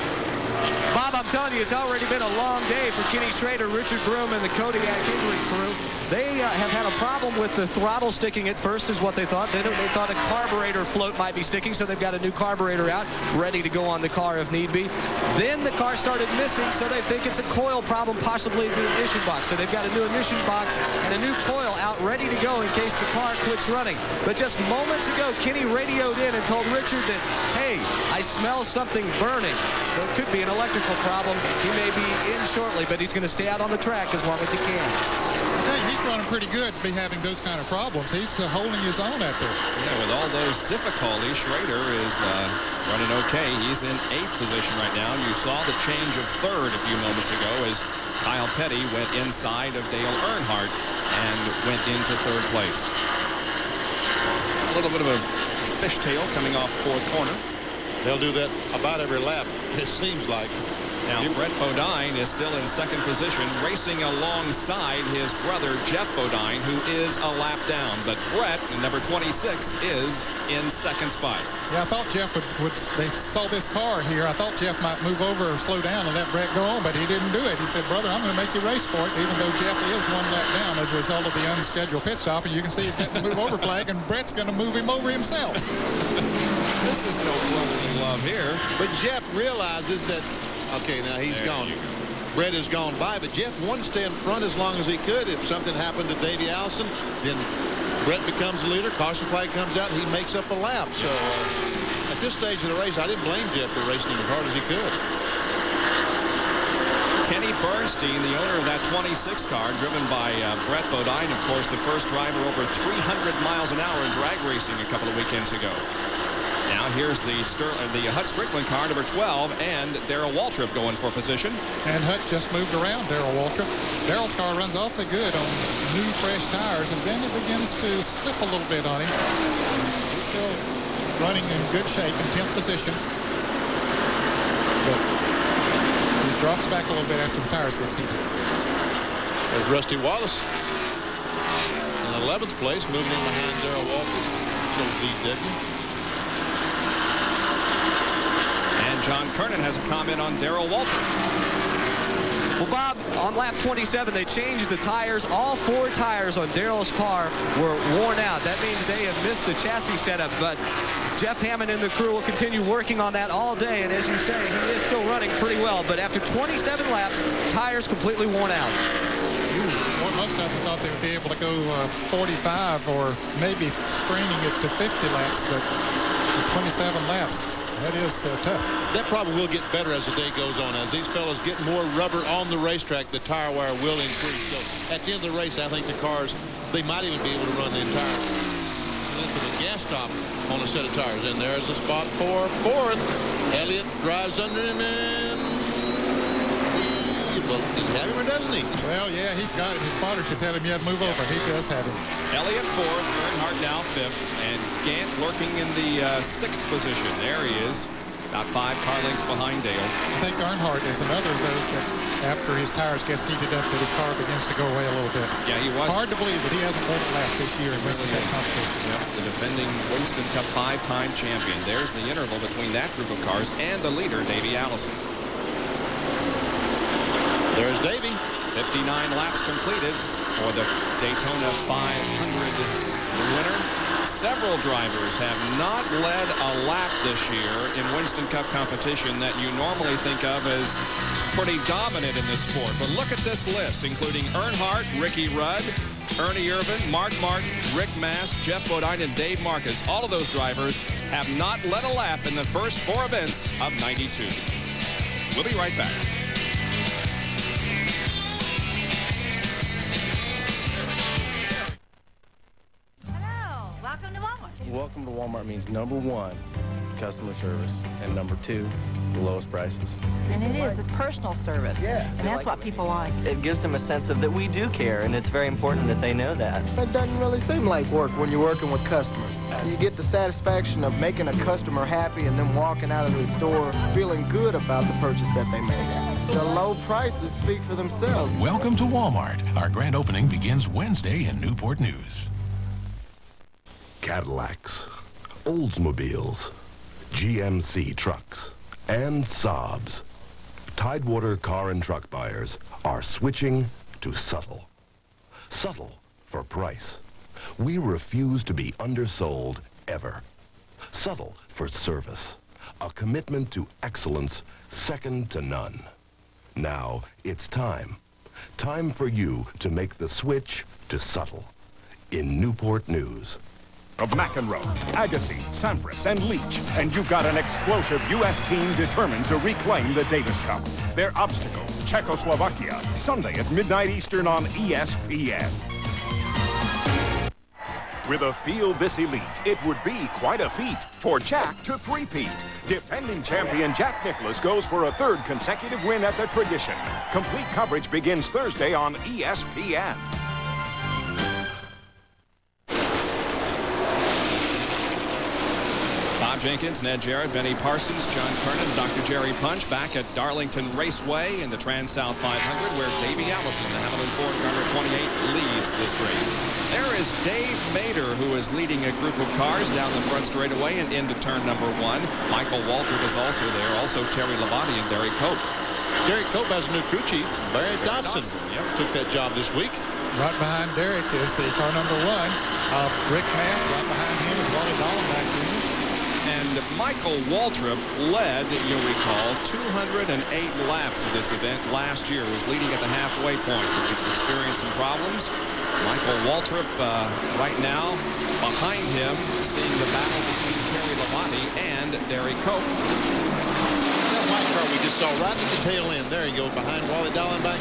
Bob, I'm telling you, it's already been a long day for Kenny Schrader, Richard Broom, and the Kodiak injury crew. They have had a problem with the throttle sticking at first, is what they thought. They thought a carburetor float might be sticking, so they've got a new carburetor out, ready to go on the car if need be. Then the car started missing, so they think it's a coil problem, possibly the ignition box. So they've got a new ignition box and a new coil out, ready to go in case the car quits running. But just moments ago, Kenny radioed in and told Richard that, hey, I smell something burning. So it could be an electrical problem. He may be in shortly, but he's going to stay out on the track as long as he can. Hey, he's running pretty good to be having those kind of problems. He's holding his own out there. Yeah, with all those difficulties, Schrader is running okay. He's in 8th position right now. You saw the change of 3rd a few moments ago as Kyle Petty went inside of Dale Earnhardt and went into 3rd place. A little bit of a fishtail coming off 4th corner. They'll do that about every lap, it seems like. Now, Brett Bodine is still in 2nd position, racing alongside his brother, Jeff Bodine, who is a lap down. But Brett, number 26, is in 2nd spot. Yeah, I thought Jeff they saw this car here. I thought Jeff might move over or slow down and let Brett go on, but he didn't do it. He said, brother, I'm going to make you race for it, even though Jeff is 1 lap down as a result of the unscheduled pit stop. And you can see he's getting the move over flag, and Brett's going to move him over himself. This is no brotherly love here. But Jeff realizes that, okay, now he's gone. Brett has gone by, but Jeff wanted to stay in front as long as he could. If something happened to Davey Allison, then Brett becomes the leader. Caution flag comes out, he makes up a lap. So at this stage of the race, I didn't blame Jeff for racing him as hard as he could. Kenny Bernstein, the owner of that 26 car, driven by Brett Bodine, of course, the first driver over 300 miles an hour in drag racing a couple of weekends ago. Now here's the Hut Strickland car, number 12, and Darrell Waltrip going for position. And Hut just moved around Darrell Waltrip. Darrell's car runs awfully good on new, fresh tires, and then it begins to slip a little bit on him. He's still running in good shape in 10th position. But he drops back a little bit after the tires get heated. There's Rusty Wallace. A 11th place, moving in behind Darrell Walker. So VW. And John Kernan has a comment on Darrell Walter. Well, Bob, on lap 27, they changed the tires. All 4 tires on Darrell's car were worn out. That means they have missed the chassis setup, but Jeff Hammond and the crew will continue working on that all day, and as you say, he is still running pretty well, but after 27 laps, tires completely worn out. Well, most of them thought they would be able to go 45 or maybe straining it to 50 laps, but 27 laps, that is tough. That probably will get better as the day goes on. As these fellas get more rubber on the racetrack, the tire wear will increase. So at the end of the race, I think the cars, they might even be able to run the entire length of the gas stop on a set of tires. And there's a spot for 4th. Elliott drives under him, and well, does he have him or doesn't he? Well, yeah, he's got it. His spotter should tell him, yeah, move over. He does have him. Elliott 4th, Earnhardt now 5th, and Gant lurking in the 6th position. There he is, about 5 car lengths behind Dale. I think Earnhardt is another of those that after his tires gets heated up that his car begins to go away a little bit. Yeah, he was. Hard to believe that he hasn't led a lap this year in Winston Cup competition. Yep, the defending Winston Cup 5-time champion. There's the interval between that group of cars and the leader, Davey Allison. There's Davey. 59 laps completed for the Daytona 500 winner. Several drivers have not led a lap this year in Winston Cup competition that you normally think of as pretty dominant in this sport. But look at this list, including Earnhardt, Ricky Rudd, Ernie Irvan, Mark Martin, Rick Mast, Jeff Bodine, and Dave Marcus. All of those drivers have not led a lap in the first 4 events of '92. We'll be right back. Welcome to Walmart means number 1, customer service, and number 2, the lowest prices. And it is. It's personal service. Yeah. And that's what people like. It gives them a sense of that we do care, and it's very important that they know that. That doesn't really seem like work when you're working with customers. You get the satisfaction of making a customer happy and then walking out of the store feeling good about the purchase that they made. The low prices speak for themselves. Welcome to Walmart. Our grand opening begins Wednesday in Newport News. Cadillacs, Oldsmobiles, GMC trucks, and Saabs. Tidewater car and truck buyers are switching to Subtle. Subtle for price. We refuse to be undersold ever. Subtle for service. A commitment to excellence second to none. Now it's time. Time for you to make the switch to Subtle. In Newport News. Of McEnroe, Agassi, Sampras, and Leach, and you've got an explosive U.S. team determined to reclaim the Davis Cup. Their obstacle, Czechoslovakia, Sunday at midnight Eastern on ESPN. With a field this elite, it would be quite a feat for Jack to three-peat. Defending champion Jack Nicklaus goes for a 3rd consecutive win at the Tradition. Complete coverage begins Thursday on ESPN. Bob Jenkins, Ned Jarrett, Benny Parsons, John Kernan, Dr. Jerry Punch back at Darlington Raceway in the Trans-South 500, where Davey Allison, the Hamilton Ford car number 28, leads this race. There is Dave Mader, who is leading a group of cars down the front straightaway and into turn number 1. Michael Waltrip is also there, also Terry Labonte and Derek Cope. Derek Cope has a new crew chief, Barry Dodson. Took that job this week. Right behind Derek is the car number 1 of Rick Mast. Right behind him is Wally Dallenbach Jr. And Michael Waltrip led, you'll recall, 208 laps of this event last year, was leading at the halfway point. He experienced some problems. Michael Waltrip right now behind him, seeing the battle between Terry Labonte and Derek Cope. That white car we just saw right at the tail end. There he goes behind Wally Dallenbach.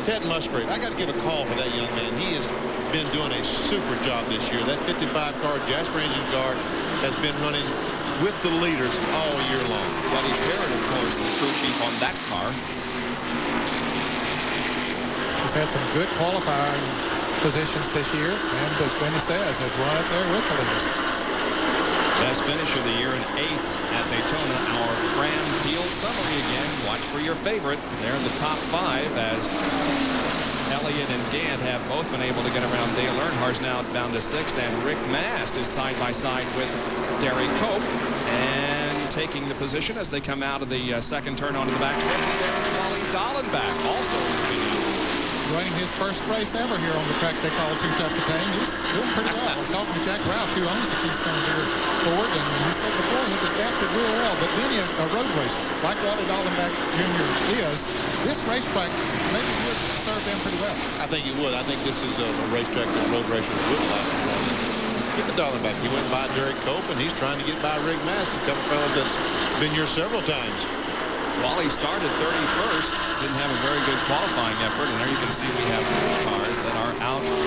Ted Musgrave, I got to give a call for that young man. He has been doing a super job this year. That 55 car Jasper engine car has been running with the leaders all year long. Buddy Parrott, of course, the crew chief on that car. He's had some good qualifying positions this year, and as Benny says, has run up there with the leaders. Best finish of the year in 8th at Daytona. Our Fram Field summary again. Watch for your favorite. They're in the top 5 as Elliott and Gant have both been able to get around. Dale Earnhardt's now down to 6th, and Rick Mast is side by side with Derek Cope, and taking the position as they come out of the second turn onto the backstretch. There's Wally Dallenbach, also running his first race ever here on the track they call Too Tough to Tame. He's doing pretty well. I was talking to Jack Roush, who owns the Keystone Beer Ford, and he said the boy has adapted real well. But being a road racer, like Wally Dallenbach Jr. is, this racetrack maybe would serve them pretty well. I think it would. I think this is a racetrack that road racers would like to run. Get the Dallenbach. He went by Derek Cope, and he's trying to get by Rick Mast, a couple fellas that's been here several times. Wally started 31st, didn't have a very good qualifying effort, and there you can see we have 3 cars that are out of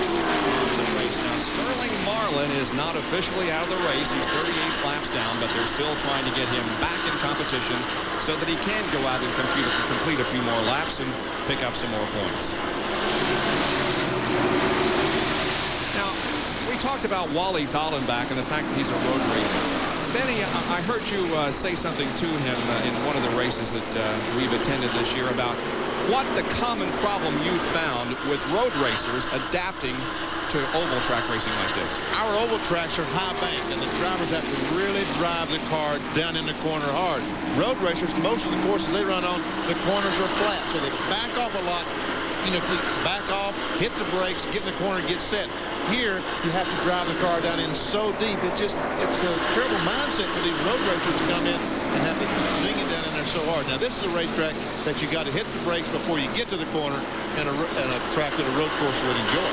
the race. Now, Sterling Marlin is not officially out of the race. He's 38 laps down, but they're still trying to get him back in competition so that he can go out and complete a few more laps and pick up some more points. Now, we talked about Wally Dallenbach and the fact that he's a road racer. Benny, I heard you say something to him in one of the races that we've attended this year about what the common problem you found with road racers adapting to oval track racing like this. Our oval tracks are high bank, and the drivers have to really drive the car down in the corner hard. Road racers, most of the courses they run on, the corners are flat, so they back off a lot. You know, to back off, hit the brakes, get in the corner, get set. Here, you have to drive the car down in so deep. It's a terrible mindset for these road racers to come in and have to swing it down in there so hard. Now, this is a racetrack that you got to hit the brakes before you get to the corner, and a track that a road course would enjoy.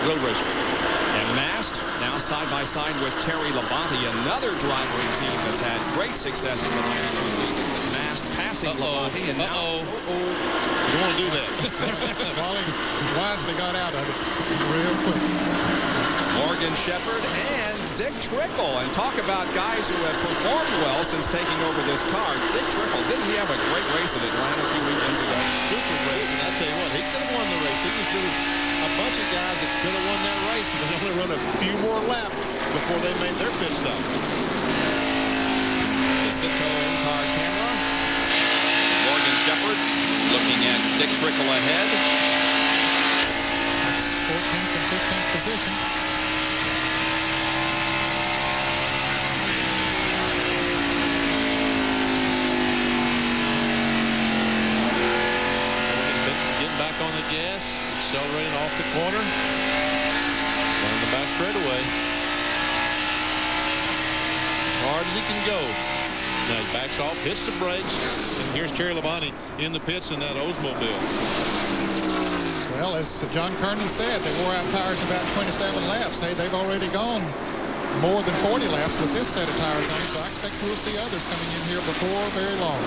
Road racer. And Mast now side by side with Terry Labonte, another driver in team that's had great success in the last 2 seasons. Mast passing Labonte, and now you don't want to do that. Wally wisely got out of it real quick. Morgan Shepherd and Dick Trickle. And talk about guys who have performed well since taking over this car. Dick Trickle, didn't he have a great race at Atlanta a few weekends ago? Super race, and I'll tell you what, he could have won the race. There was a bunch of guys that could have won that race, but they only run a few more laps before they made their pit stop. The Citgo in-car camera. Morgan Shepherd looking at Dick Trickle ahead. That's 14th and 15th position. Back on the gas, accelerating off the corner, running the back straightaway as hard as he can go. Now he backs off, hits the brakes, and here's Terry Labonte in the pits in that Oldsmobile. Well, as John Kernan said, they wore out tires about 27 laps. Hey, they've already gone more than 40 laps with this set of tires on, so I expect we'll see others coming in here before very long.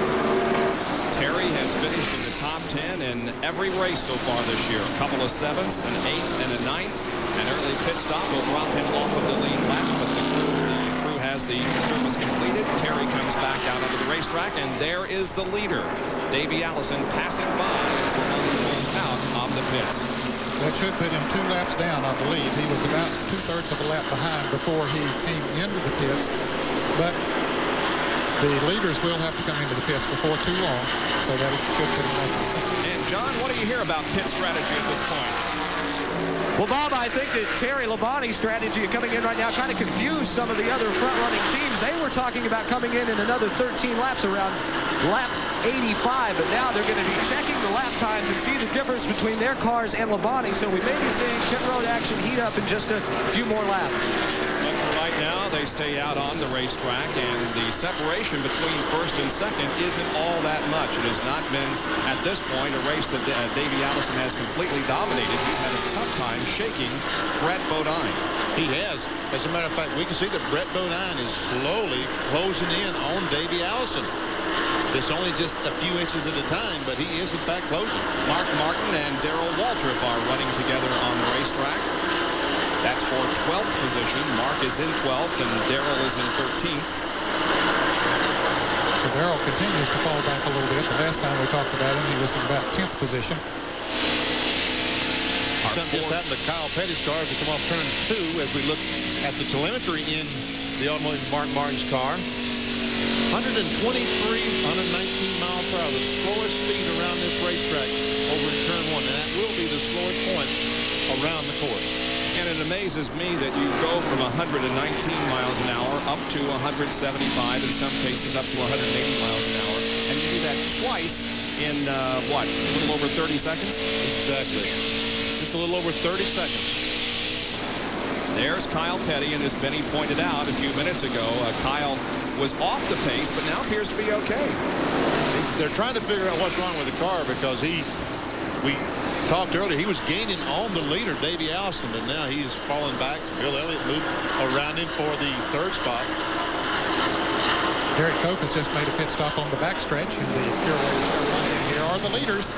Terry has finished in the top 10 in every race so far this year. A couple of 7th, an 8th, and a 9th. An early pit stop will drop him off of the lead lap, but the crew has the service completed. Terry comes back out onto the racetrack, and there is the leader, Davey Allison, passing by as the one pulls out of the pits. That should put him 2 laps down, I believe. He was about 2/3 of a lap behind before he came into the pits, but the leaders will have to come into the pits before too long, so that should put him back to second. And John, what do you hear about pit strategy at this point? Well, Bob, I think that Terry Labonte's strategy of coming in right now kind of confused some of the other front-running teams. They were talking about coming in another 13 laps around lap 85, but now they're going to be checking the lap times and see the difference between their cars and Labonte, so we may be seeing pit road action heat up in just a few more laps. But for right now, they stay out on the racetrack, and the separation between first and second isn't all that much. It has not been, at this point, a race that Davey Allison has completely dominated. He's had a tough time shaking Brett Bodine. He has. As a matter of fact, we can see that Brett Bodine is slowly closing in on Davey Allison. It's only just a few inches at a time, but he is, in fact, closing. Mark Martin and Darrell Waltrip are running together on the racetrack. That's for 12th position. Mark is in 12th, and Darrell is in 13th. So Darrell continues to fall back a little bit. The last time we talked about him, he was in about 10th position. Something just happened to Kyle Petty's car as we come off turn 2 as we look at the telemetry in the automotive Mark Martin's car. 119 miles per hour, the slowest speed around this racetrack over in turn 1, and that will be the slowest point around the course. And it amazes me that you go from 119 miles an hour up to 175, in some cases up to 180 miles an hour, and you do that twice in, what, a little over 30 seconds? Exactly. Just a little over 30 seconds. There's Kyle Petty, and as Benny pointed out a few minutes ago, Kyle was off the pace, but now appears to be okay. They're trying to figure out what's wrong with the car because we talked earlier, he was gaining on the leader, Davey Allison, but now he's falling back. Bill Elliott moved around him for the 3rd spot. Derek Cope has just made a pit stop on the backstretch in the Pure Water Chevrolet, and here are the leaders.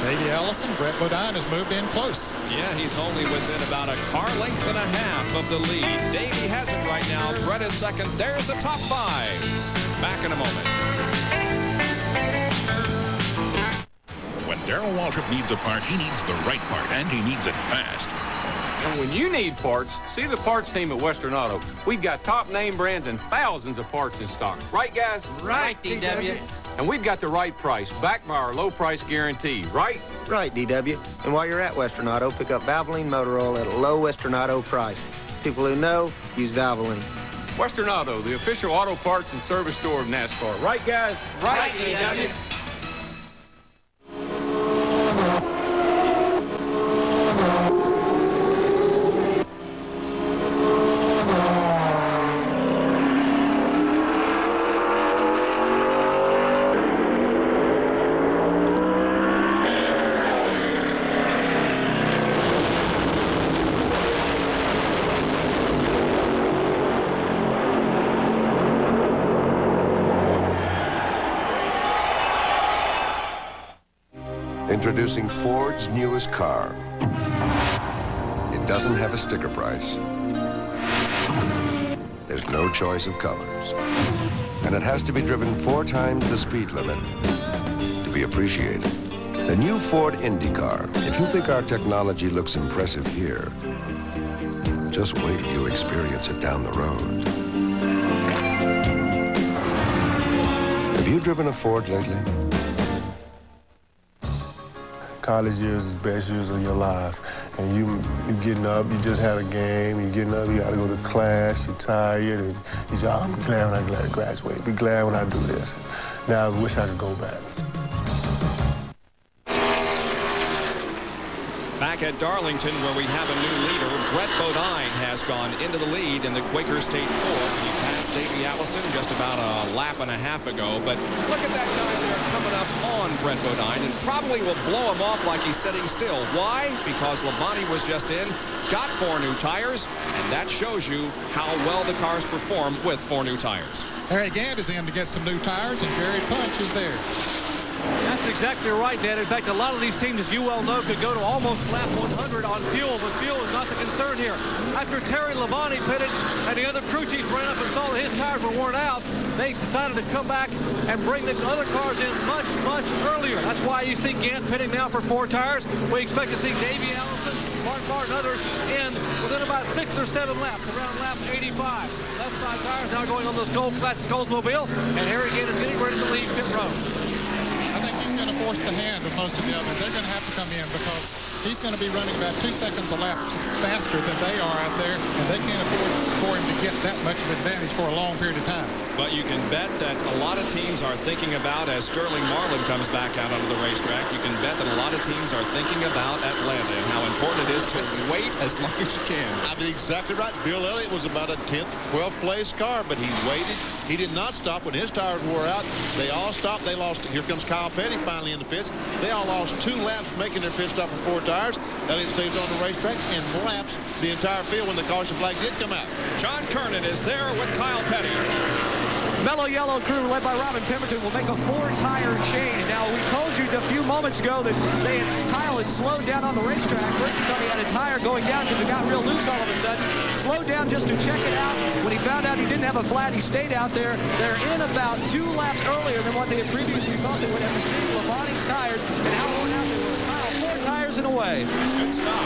Davey Allison, Brett Bodine has moved in close. Yeah, he's only within about a car length and a half of the lead. Davey has it right now. Brett is second. There's the top 5. Back in a moment. When Darrell Waltrip needs a part, he needs the right part, and he needs it fast. And when you need parts, see the parts team at Western Auto. We've got top name brands and thousands of parts in stock. Right, guys? Right, DW. And we've got the right price, backed by our low price guarantee, right? Right, DW. And while you're at Western Auto, pick up Valvoline motor oil at a low Western Auto price. People who know, use Valvoline. Western Auto, the official auto parts and service store of NASCAR. Right, guys? Right, DW. Introducing Ford's newest car. It doesn't have a sticker price. There's no choice of colors. And it has to be driven 4 times the speed limit to be appreciated. The new Ford IndyCar. If you think our technology looks impressive here, just wait till you experience it down the road. Have you driven a Ford lately? College years is the best years of your life. And you getting up, you just had a game, you getting up, you gotta go to class, you're tired, and you say, I'm glad when I graduate, be glad when I do this. Now I wish I could go back. Back at Darlington, where we have a new leader, Brett Bodine has gone into the lead in the Quaker State 4. He passed Davey Allison just about a lap and a half ago. But look at that guy there coming up on Brett Bodine and probably will blow him off like he's sitting still. Why? Because Labonte was just in, got 4 new tires, and that shows you how well the cars perform with 4 new tires. Harry Gant is in to get some new tires, and Jerry Punch is there. That's exactly right, Dad. In fact, a lot of these teams, as you well know, could go to almost lap 100 on fuel, but fuel is not the concern here. After Terry Labonte pitted and the other crew chiefs ran up and saw that his tires were worn out, they decided to come back and bring the other cars in much, much earlier. That's why you see Gant pitting now for 4 tires. We expect to see Davey Allison, Mark Barr, and others in within about 6 or 7 laps, around lap 85. Left side tires now going on this Gold Classic Oldsmobile, and Harry Gant is getting ready to leave pit road. He's going to force the hand of most of the others. They're going to have to come in because he's going to be running about 2 seconds a lap faster than they are out there, and they can't afford for him to get that much of advantage for a long period of time. But you can bet that a lot of teams are thinking about, as Sterling Marlin comes back out onto the racetrack, you can bet that a lot of teams are thinking about Atlanta and how important it is to wait as long as you can. I mean, exactly right. Bill Elliott was about a 10th, 12th place car, but he waited. He did not stop when his tires wore out. They all stopped. They lost. Here comes Kyle Petty finally in the pits. They all lost 2 laps making their pit stop with 4 tires. Elliott stays on the racetrack and laps the entire field when the caution flag did come out. John Kernan is there with Kyle Petty. Mellow Yellow crew led by Robin Pemberton will make a 4-tire change. Now, we told you a few moments ago that Kyle had slowed down on the racetrack. First he thought he had a tire going down because it got real loose all of a sudden. Slowed down just to check it out. When he found out he didn't have a flat, he stayed out there. They're in about 2 laps earlier than what they had previously thought they would have received Labonte's tires. And how worn out they were. Kyle, 4 tires in a way. Good stop.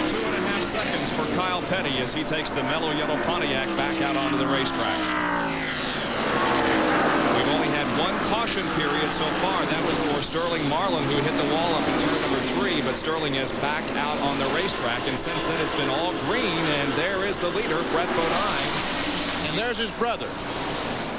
22.5 seconds for Kyle Petty as he takes the mellow yellow Pontiac back out onto the racetrack. We've caution period so far. That was for Sterling Marlin, who hit the wall up in turn number 3, but Sterling is back out on the racetrack, and since then it's been all green, and there is the leader, Brett Bodine. And there's his brother,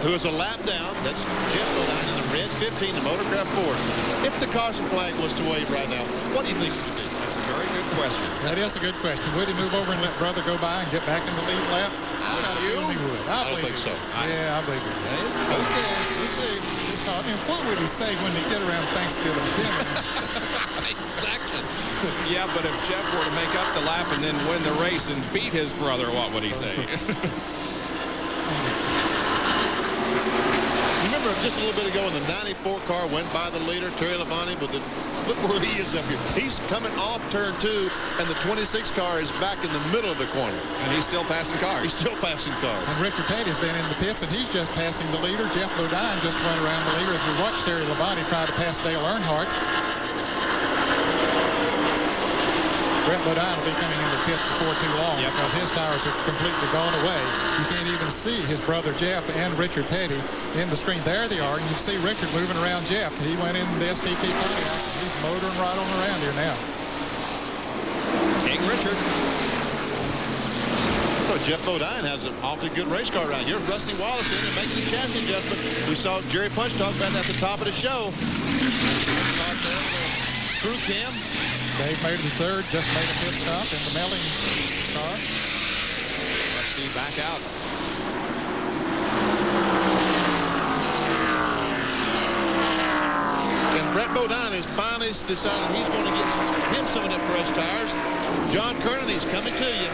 who is a lap down. That's Jeff Bodine in the red 15, the Motorcraft Ford. If the caution flag was to wave right now, what do you think he would do? That's a very good question. That is a good question. Would he move over and let brother go by and get back in the lead lap? I don't think I don't think so. Yeah, I believe he would. Okay, we'll see. I mean, what would he say when they get around Thanksgiving dinner? Exactly. Yeah, but if Jeff were to make up the lap and then win the race and beat his brother, what would he say? Remember just a little bit ago when the 94 car went by the leader, Terry Labonte, but look where he is up here. He's coming off turn 2, and the 26 car is back in the middle of the corner. And he's still passing cars. He's still passing cars. And Richard Petty's been in the pits, and he's just passing the leader. Jeff Bodine just went around the leader as we watched Terry Labonte try to pass Dale Earnhardt. Brett Bodine will be coming into the pits before too long because his tires are completely gone away. You can't even see his brother Jeff and Richard Petty in the screen. There they are, and you can see Richard moving around Jeff. He went in the STP Pontiac. He's motoring right on around here now. King Richard. So Jeff Bodine has an awfully good race car right here. Rusty Wallace in and making the chassis adjustment. We saw Jerry Punch talk about that at the top of the show. Crew cam. Dave made the third, just made a pit stop in the Melling car. Rusty back out. And Brett Bodine has finally decided he's going to get him some of them fresh tires. John Kernan, he's coming to you.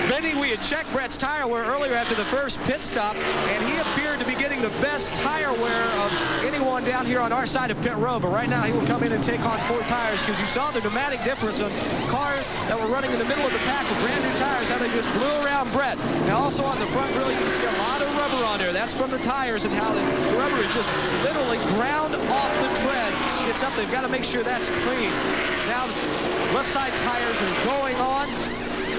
Benny, we had checked Brett's tire wear earlier after the first pit stop, and he appeared to be getting the best tire wear of anyone down here on our side of pit road. But right now, he will come in and take on 4 tires because you saw the dramatic difference of cars that were running in the middle of the pack with brand new tires, how they just blew around Brett. Now, also on the front grill, you can see a lot of rubber on there. That's from the tires and how the rubber is just literally ground off the tread. It's up. They've got to make sure that's clean. Now, left side tires are going on.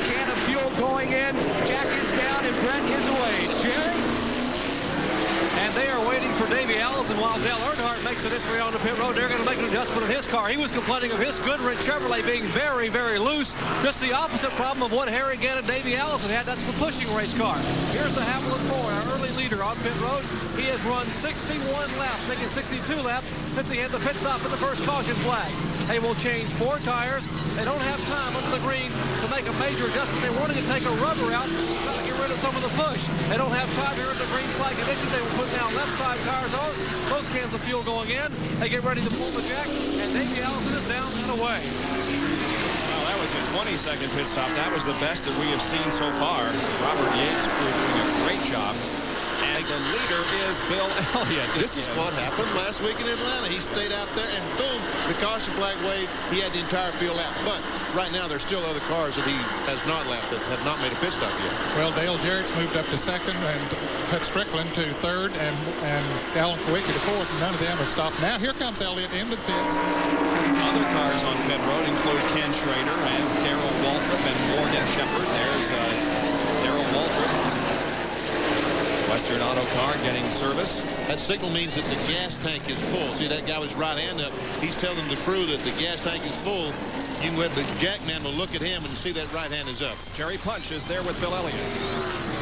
Can of fuel going in. Jack is down and Brett is away. Jerry? And they are waiting for Davey Allison while Dale Earnhardt makes an entry on the pit road. They're going to make an adjustment of his car. He was complaining of his Goodrich Chevrolet being very, very loose. Just the opposite problem of what Harry Gann and Davey Allison had. That's the pushing race car. Here's the Hamilton Ford, our early leader on pit road. He has run 61 laps, making 62 laps since he had the pit stop in the first caution flag. They will change 4 tires. They don't have time under the green to make a major adjustment. They wanted to take a rubber out, try to get rid of some of the push. They don't have time here in the green flag conditions. They will put now left side tires on, both cans of fuel going in. They get ready to pull the jack, and Davey Allison is down and away. Well, that was a 20-second pit stop. That was the best that we have seen so far. Robert Yates crew doing a great job. And the leader is Bill Elliott. This is what happened last week in Atlanta. He stayed out there, and boom, the caution flag waved. He had the entire field out. But right now, there's still other cars that he has not lapped that have not made a pit stop yet. Well, Dale Jarrett's moved up to second, and Hut Strickland to third, and Alan Kulwicki to fourth. None of them have stopped. Now here comes Elliott into the pits. Other cars on pit road include Ken Schrader and Darrell Waltrip and Morgan Shepherd. There's Darrell Waltrip. Western Auto car getting service. That signal means that the gas tank is full. See, that guy with his right hand up. He's telling the crew that the gas tank is full. You can let the jack man will look at him and see that right hand is up. Jerry Punch is there with Bill Elliott.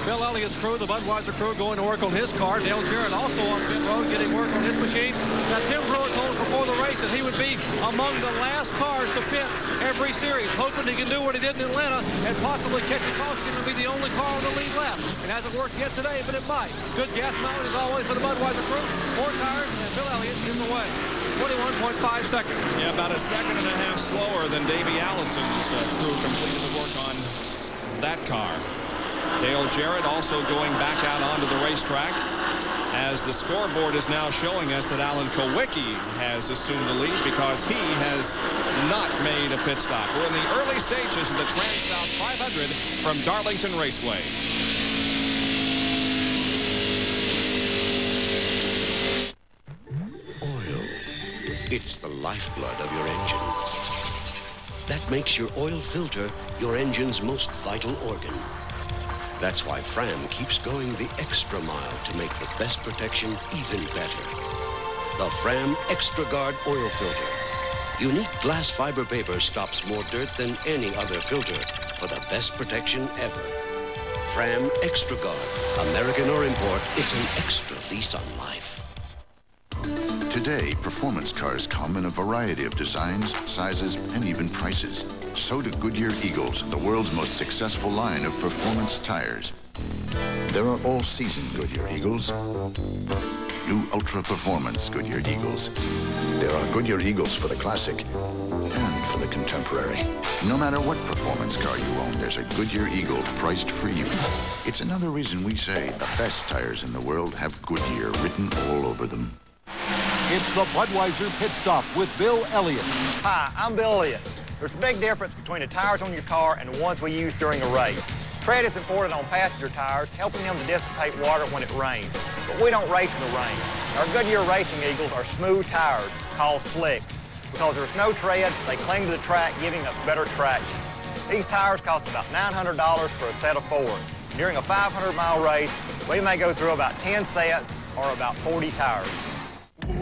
Bill Elliott's crew, the Budweiser crew, going to work on his car. Dale Jarrett also on pit road getting work on his machine. Now, Tim Pruitt told us before the race that he would be among the last cars to pit every series, hoping he can do what he did in Atlanta and possibly catch a caution and be the only car on the lead lap. It hasn't worked yet today, but it might. Good gas mileage as always for the Budweiser crew. 4 tires, and Bill Elliott is away. 21.5 seconds. Yeah, about a second and a half slower than Davey Allison's crew completed the work on that car. Dale Jarrett also going back out onto the racetrack as the scoreboard is now showing us that Alan Kulwicki has assumed the lead because he has not made a pit stop. We're in the early stages of the Trans-South 500 from Darlington Raceway. Oil. It's the lifeblood of your engine. That makes your oil filter your engine's most vital organ. That's why Fram keeps going the extra mile to make the best protection even better. The Fram Extra Guard Oil Filter. Unique glass fiber paper stops more dirt than any other filter for the best protection ever. Fram Extra Guard. American or import, it's an extra lease on life. Today, performance cars come in a variety of designs, sizes, and even prices. So do Goodyear Eagles, the world's most successful line of performance tires. There are all-season Goodyear Eagles, new ultra-performance Goodyear Eagles. There are Goodyear Eagles for the classic and for the contemporary. No matter what performance car you own, there's a Goodyear Eagle priced for you. It's another reason we say the best tires in the world have Goodyear written all over them. It's the Budweiser Pit Stop with Bill Elliott. Hi, I'm Bill Elliott. There's a big difference between the tires on your car and the ones we use during a race. Tread is imported on passenger tires, helping them to dissipate water when it rains. But we don't race in the rain. Our Goodyear Racing Eagles are smooth tires, called slicks. Because there's no tread, they cling to the track, giving us better traction. These tires cost about $900 for a set of 4. During a 500-mile race, we may go through about 10 sets or about 40 tires.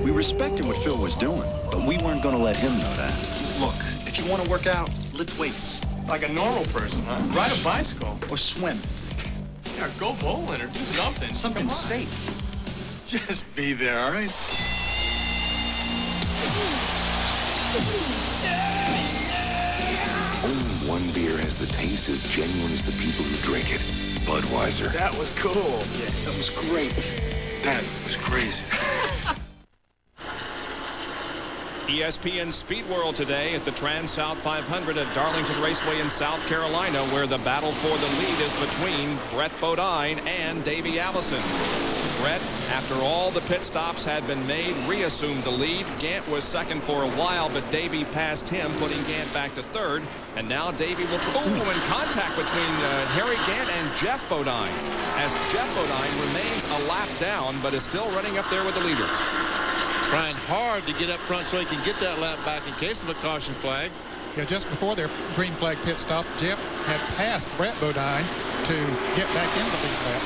We respected what Phil was doing, but we weren't going to let him know that. Look, if you want to work out, lift weights. Like a normal person, huh? Ride a bicycle. Or swim. Yeah, go bowling or do something. Something safe. Just be there, all right? Only one beer has the taste as genuine as the people who drink it. Budweiser. That was cool. Yeah, that was great. That was crazy. ESPN Speed World today at the Trans-South 500 at Darlington Raceway in South Carolina, where the battle for the lead is between Brett Bodine and Davey Allison. Brett, after all the pit stops had been made, reassumed the lead. Gant was second for a while, but Davey passed him, putting Gant back to third. And now Davey will... and contact between Harry Gant and Jeff Bodine, as Jeff Bodine remains a lap down, but is still running up there with the leaders. Trying hard to get up front so he can get that lap back in case of a caution flag. Yeah, just before their green flag pit stop, Jeff had passed Brett Bodine to get back in the lead lap.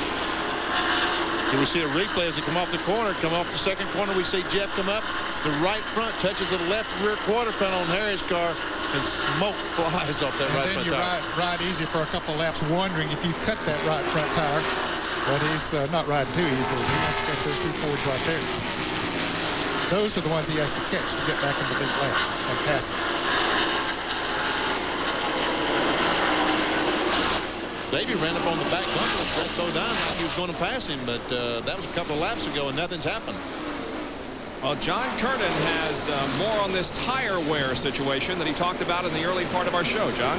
Here we see a replay as they come off the corner. Come off the second corner, we see Jeff come up. The right front touches the left rear quarter panel on Harry's car, and smoke flies off that right front tire. And then you ride easy for a couple of laps, wondering if you cut that right front tire. But he's not riding too easy. He wants to catch those two Fords right there. Those are the ones he has to catch to get back in the lead lap and pass them. Davey ran up on the back bumper and Brett Bodine like he was going to pass him, but that was a couple of laps ago and nothing's happened. Well, John Kernan has more on this tire wear situation that he talked about in the early part of our show. John?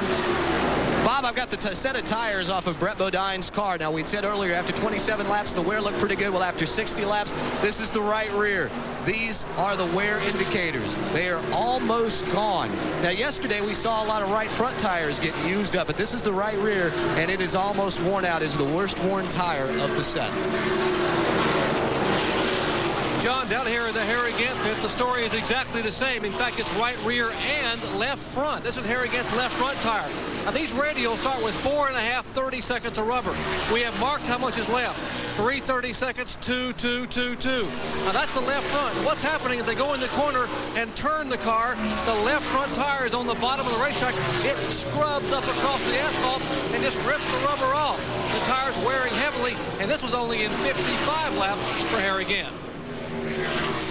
Bob, I've got the set of tires off of Brett Bodine's car. Now, we'd said earlier, after 27 laps, the wear looked pretty good. Well, after 60 laps, this is the right rear. These are the wear indicators. They are almost gone. Now, yesterday, we saw a lot of right front tires getting used up, but this is the right rear, and it is almost worn out. It's the worst worn tire of the set. John, down here in the Harry Gant pit, the story is exactly the same. In fact, it's right rear and left front. This is Harry Gant's left front tire. Now, these radials start with 4.5 30 seconds of rubber. We have marked how much is left. 3 30 seconds, 2, 2, 2, 2. Now, that's the left front. What's happening is they go in the corner and turn the car. The left front tire is on the bottom of the racetrack. It scrubs up across the asphalt and just rips the rubber off. The tire's wearing heavily, and this was only in 55 laps for Harry Gant.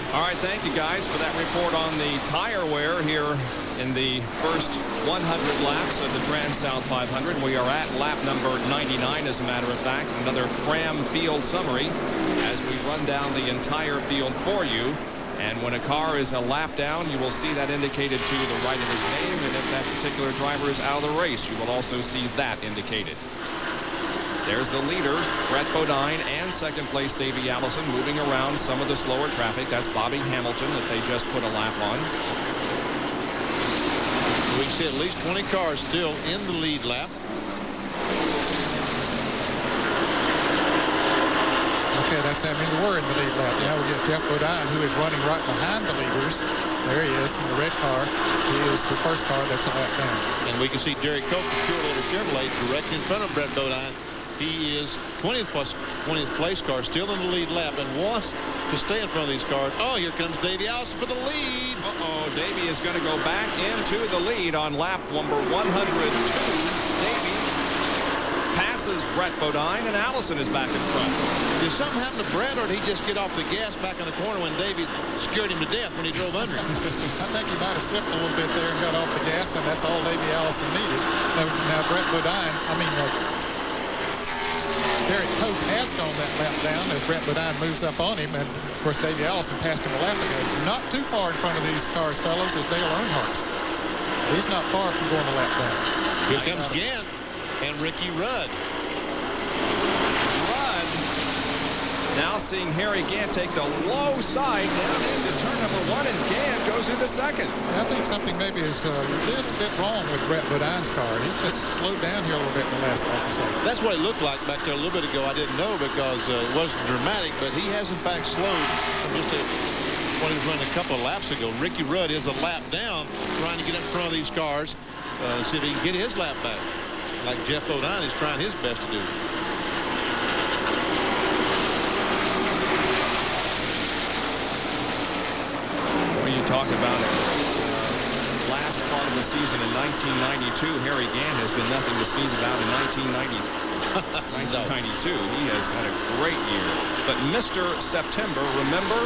All right, thank you guys for that report on the tire wear here in the first 100 laps of the Trans-South 500. We are at lap number 99, as a matter of fact. Another Fram field summary as we run down the entire field for you. And when a car is a lap down, you will see that indicated to the right of his name. And if that particular driver is out of the race, you will also see that indicated. There's the leader, Brett Bodine, and second place Davey Allison moving around some of the slower traffic. That's Bobby Hamilton that they just put a lap on. We see at least 20 cars still in the lead lap. Okay, that's how many there were in the lead lap. Now we get Jeff Bodine, who is running right behind the leaders. There he is in the red car. He is the first car that's a lap down. And we can see Derek Cope, Pure Little Chevrolet, directly in front of Brett Bodine. He is 20th place car, still in the lead lap, and wants to stay in front of these cars. Oh, here comes Davey Allison for the lead. Uh-oh, Davey is going to go back into the lead on lap number 102. Davey passes Brett Bodine, and Allison is back in front. Did something happen to Brett, or did he just get off the gas back in the corner when Davey scared him to death when he drove under him? I think he might have slipped a little bit there and got off the gas, and that's all Davey Allison needed. Now Brett Bodine, Derek Cope has gone that lap down as Brett Bodine moves up on him, and of course Davey Allison passed him a lap ago. Not too far in front of these cars, fellas, is Dale Earnhardt. He's not far from going a lap down. Here comes Gant and Ricky Rudd. Now seeing Harry Gant take the low side down into turn number 1, and Gant goes into second. I think something maybe is a little bit wrong with Brett Bodine's car. He's just slowed down here a little bit in the last lap or so. That's what it looked like back there a little bit ago. I didn't know because it wasn't dramatic, but he has in fact slowed from just what he was running a couple of laps ago. Ricky Rudd is a lap down, trying to get in front of these cars, see if he can get his lap back, like Jeff Bodine is trying his best to do. You talk about it. Last part of the season in 1992, Harry Gant has been nothing to sneeze about in 1992. He has had a great year. But Mr. September, remember,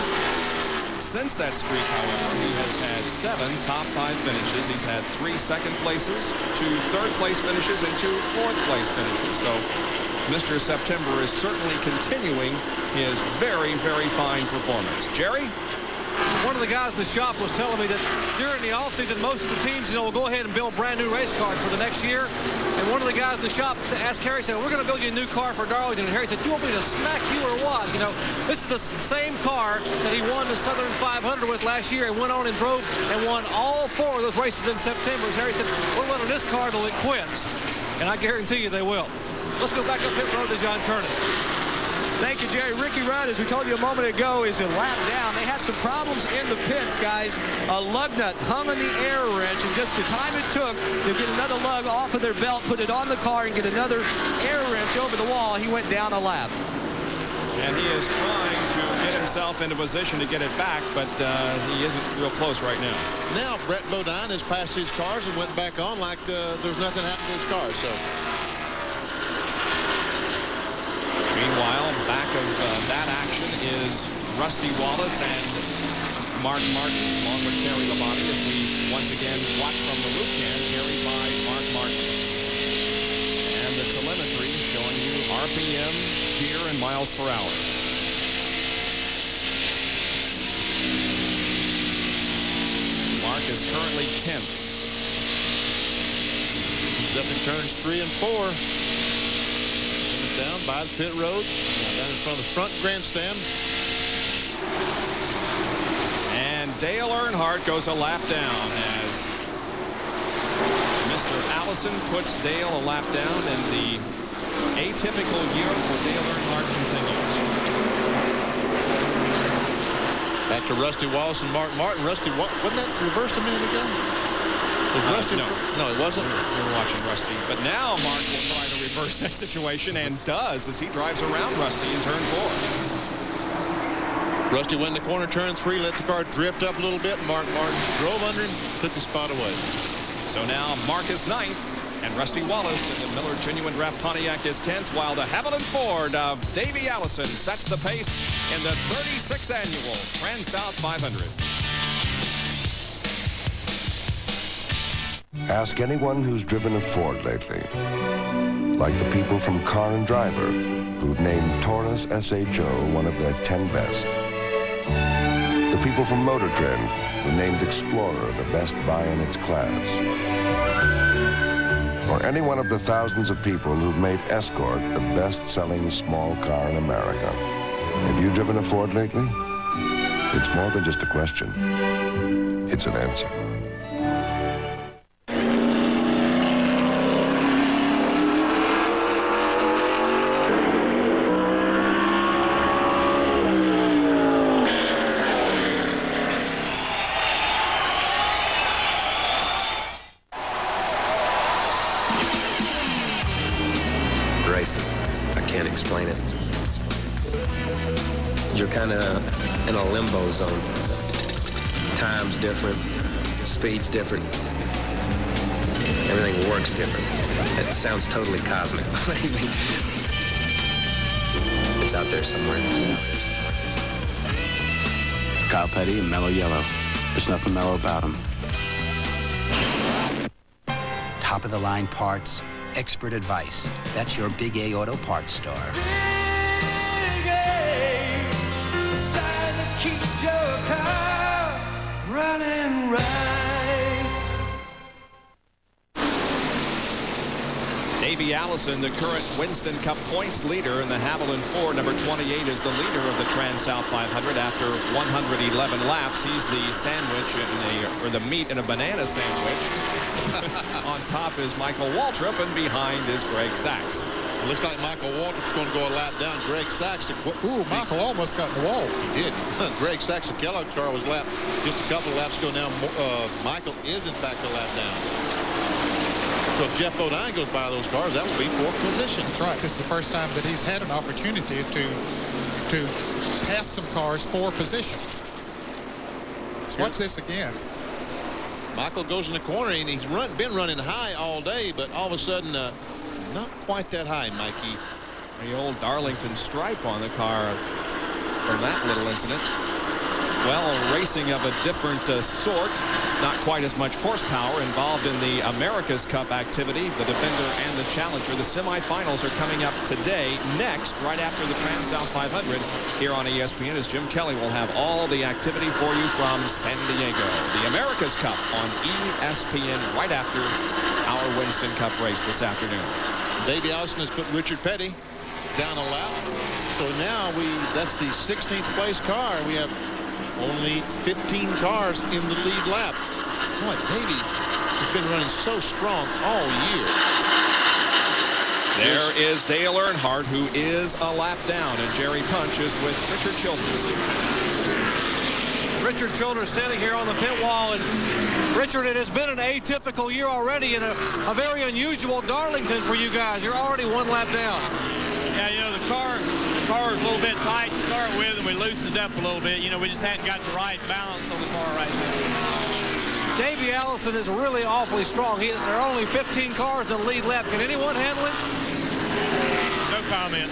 since that streak, however, he has had 7 top 5 finishes. He's had 3 second places, 2 third place finishes, and 2 fourth place finishes. So Mr. September is certainly continuing his very, very fine performance. Jerry? One of the guys in the shop was telling me that during the offseason, most of the teams, will go ahead and build brand new race cars for the next year. And one of the guys in the shop asked Harry, said, we're going to build you a new car for Darlington. And Harry said, you want me to smack you or what? This is the same car that he won the Southern 500 with last year and went on and drove and won all 4 of those races in September. And Harry said, we're running this car till it quits. And I guarantee you they will. Let's go back up pit road to John Kernan. Thank you, Jerry. Ricky Rudd, as we told you a moment ago, is a lap down. They had some problems in the pits, guys. A lug nut hung on the air wrench, and just the time it took to get another lug off of their belt, put it on the car, and get another air wrench over the wall, he went down a lap. And he is trying to get himself into position to get it back, but he isn't real close right now. Now Brett Bodine has passed these cars and went back on like there's nothing happened to his car. So. Meanwhile, back of that action is Rusty Wallace and Mark Martin, along with Terry Labonte, as we once again watch from the roof can, carried by Mark Martin. And the telemetry showing you RPM, gear, and miles per hour. Mark is currently 10th. He's up in turns 3 and 4. Down by the pit road, down in front of the front grandstand. And Dale Earnhardt goes a lap down as Mr. Allison puts Dale a lap down, and the atypical year for Dale Earnhardt continues. Back to Rusty Wallace and Mark Martin. Rusty, wasn't that reversed a minute ago? Was Rusty? No, it wasn't. We're watching Rusty. But now Mark will try to reverse that situation, and does as he drives around Rusty in turn 4. Rusty went in the corner, turn 3, let the car drift up a little bit. Mark Martin drove under him, took the spot away. So now Mark is 9th, and Rusty Wallace in the Miller Genuine Draft Pontiac is 10th, while the Haviland Ford of Davey Allison sets the pace in the 36th annual Trans-South 500. Ask anyone who's driven a Ford lately. Like the people from Car and Driver, who've named Taurus SHO one of their 10 best. The people from Motor Trend, who named Explorer the best buy in its class. Or any one of the thousands of people who've made Escort the best-selling small car in America. Have you driven a Ford lately? It's more than just a question. It's an answer. Racing. in a limbo zone. Time's different, speed's different, everything works different. It sounds totally cosmic. It's out there somewhere. Kyle Petty and Mellow Yellow. There's nothing mellow about them. Top-of-the-line parts, expert advice. That's your Big A Auto Parts store. Big A, the sign that keeps your car running right. Davey Allison, the current Winston Cup points leader in the Haviland Ford. Number 28 is the leader of the Trans-South 500 after 111 laps. He's the sandwich or the meat in a banana sandwich. On top is Michael Waltrip, and behind is Greg Sachs. It looks like Michael Waltrip's going to go a lap down. Greg Sachs. Ooh, Michael almost got in the wall. He did. Greg Sachs, the Kellogg car, was lapped just a couple of laps ago now. Michael is, in fact, a lap down. So if Jeff Bodine goes by those cars, that will be fourth position. That's right. This is the first time that he's had an opportunity to pass some cars for position. So watch this again. Michael goes in the corner, and he's been running high all day, but all of a sudden, not quite that high, Mikey. The old Darlington stripe on the car from that little incident. Well, racing of a different sort. Not quite as much horsepower involved in the America's Cup activity, the Defender and the Challenger. The semifinals are coming up today. Next, right after the Trans-South 500, here on ESPN, as Jim Kelly will have all the activity for you from San Diego. The America's Cup on ESPN right after our Winston Cup race this afternoon. Davey Allison has put Richard Petty down a lap. So now that's the 16th place car. We have only 15 cars in the lead lap. Boy, Davey has been running so strong all year. There is Dale Earnhardt, who is a lap down, and Jerry Punch is with Richard Childress. Richard Childress standing here on the pit wall. And Richard, it has been an atypical year already and a very unusual Darlington for you guys. You're already one lap down. Yeah, you know, the car is a little bit tight to start with, and we loosened up a little bit. You know, we just hadn't got the right balance on the car right now. Davey Allison is really awfully strong. There are only 15 cars in the lead lap. Can anyone handle him? No comment.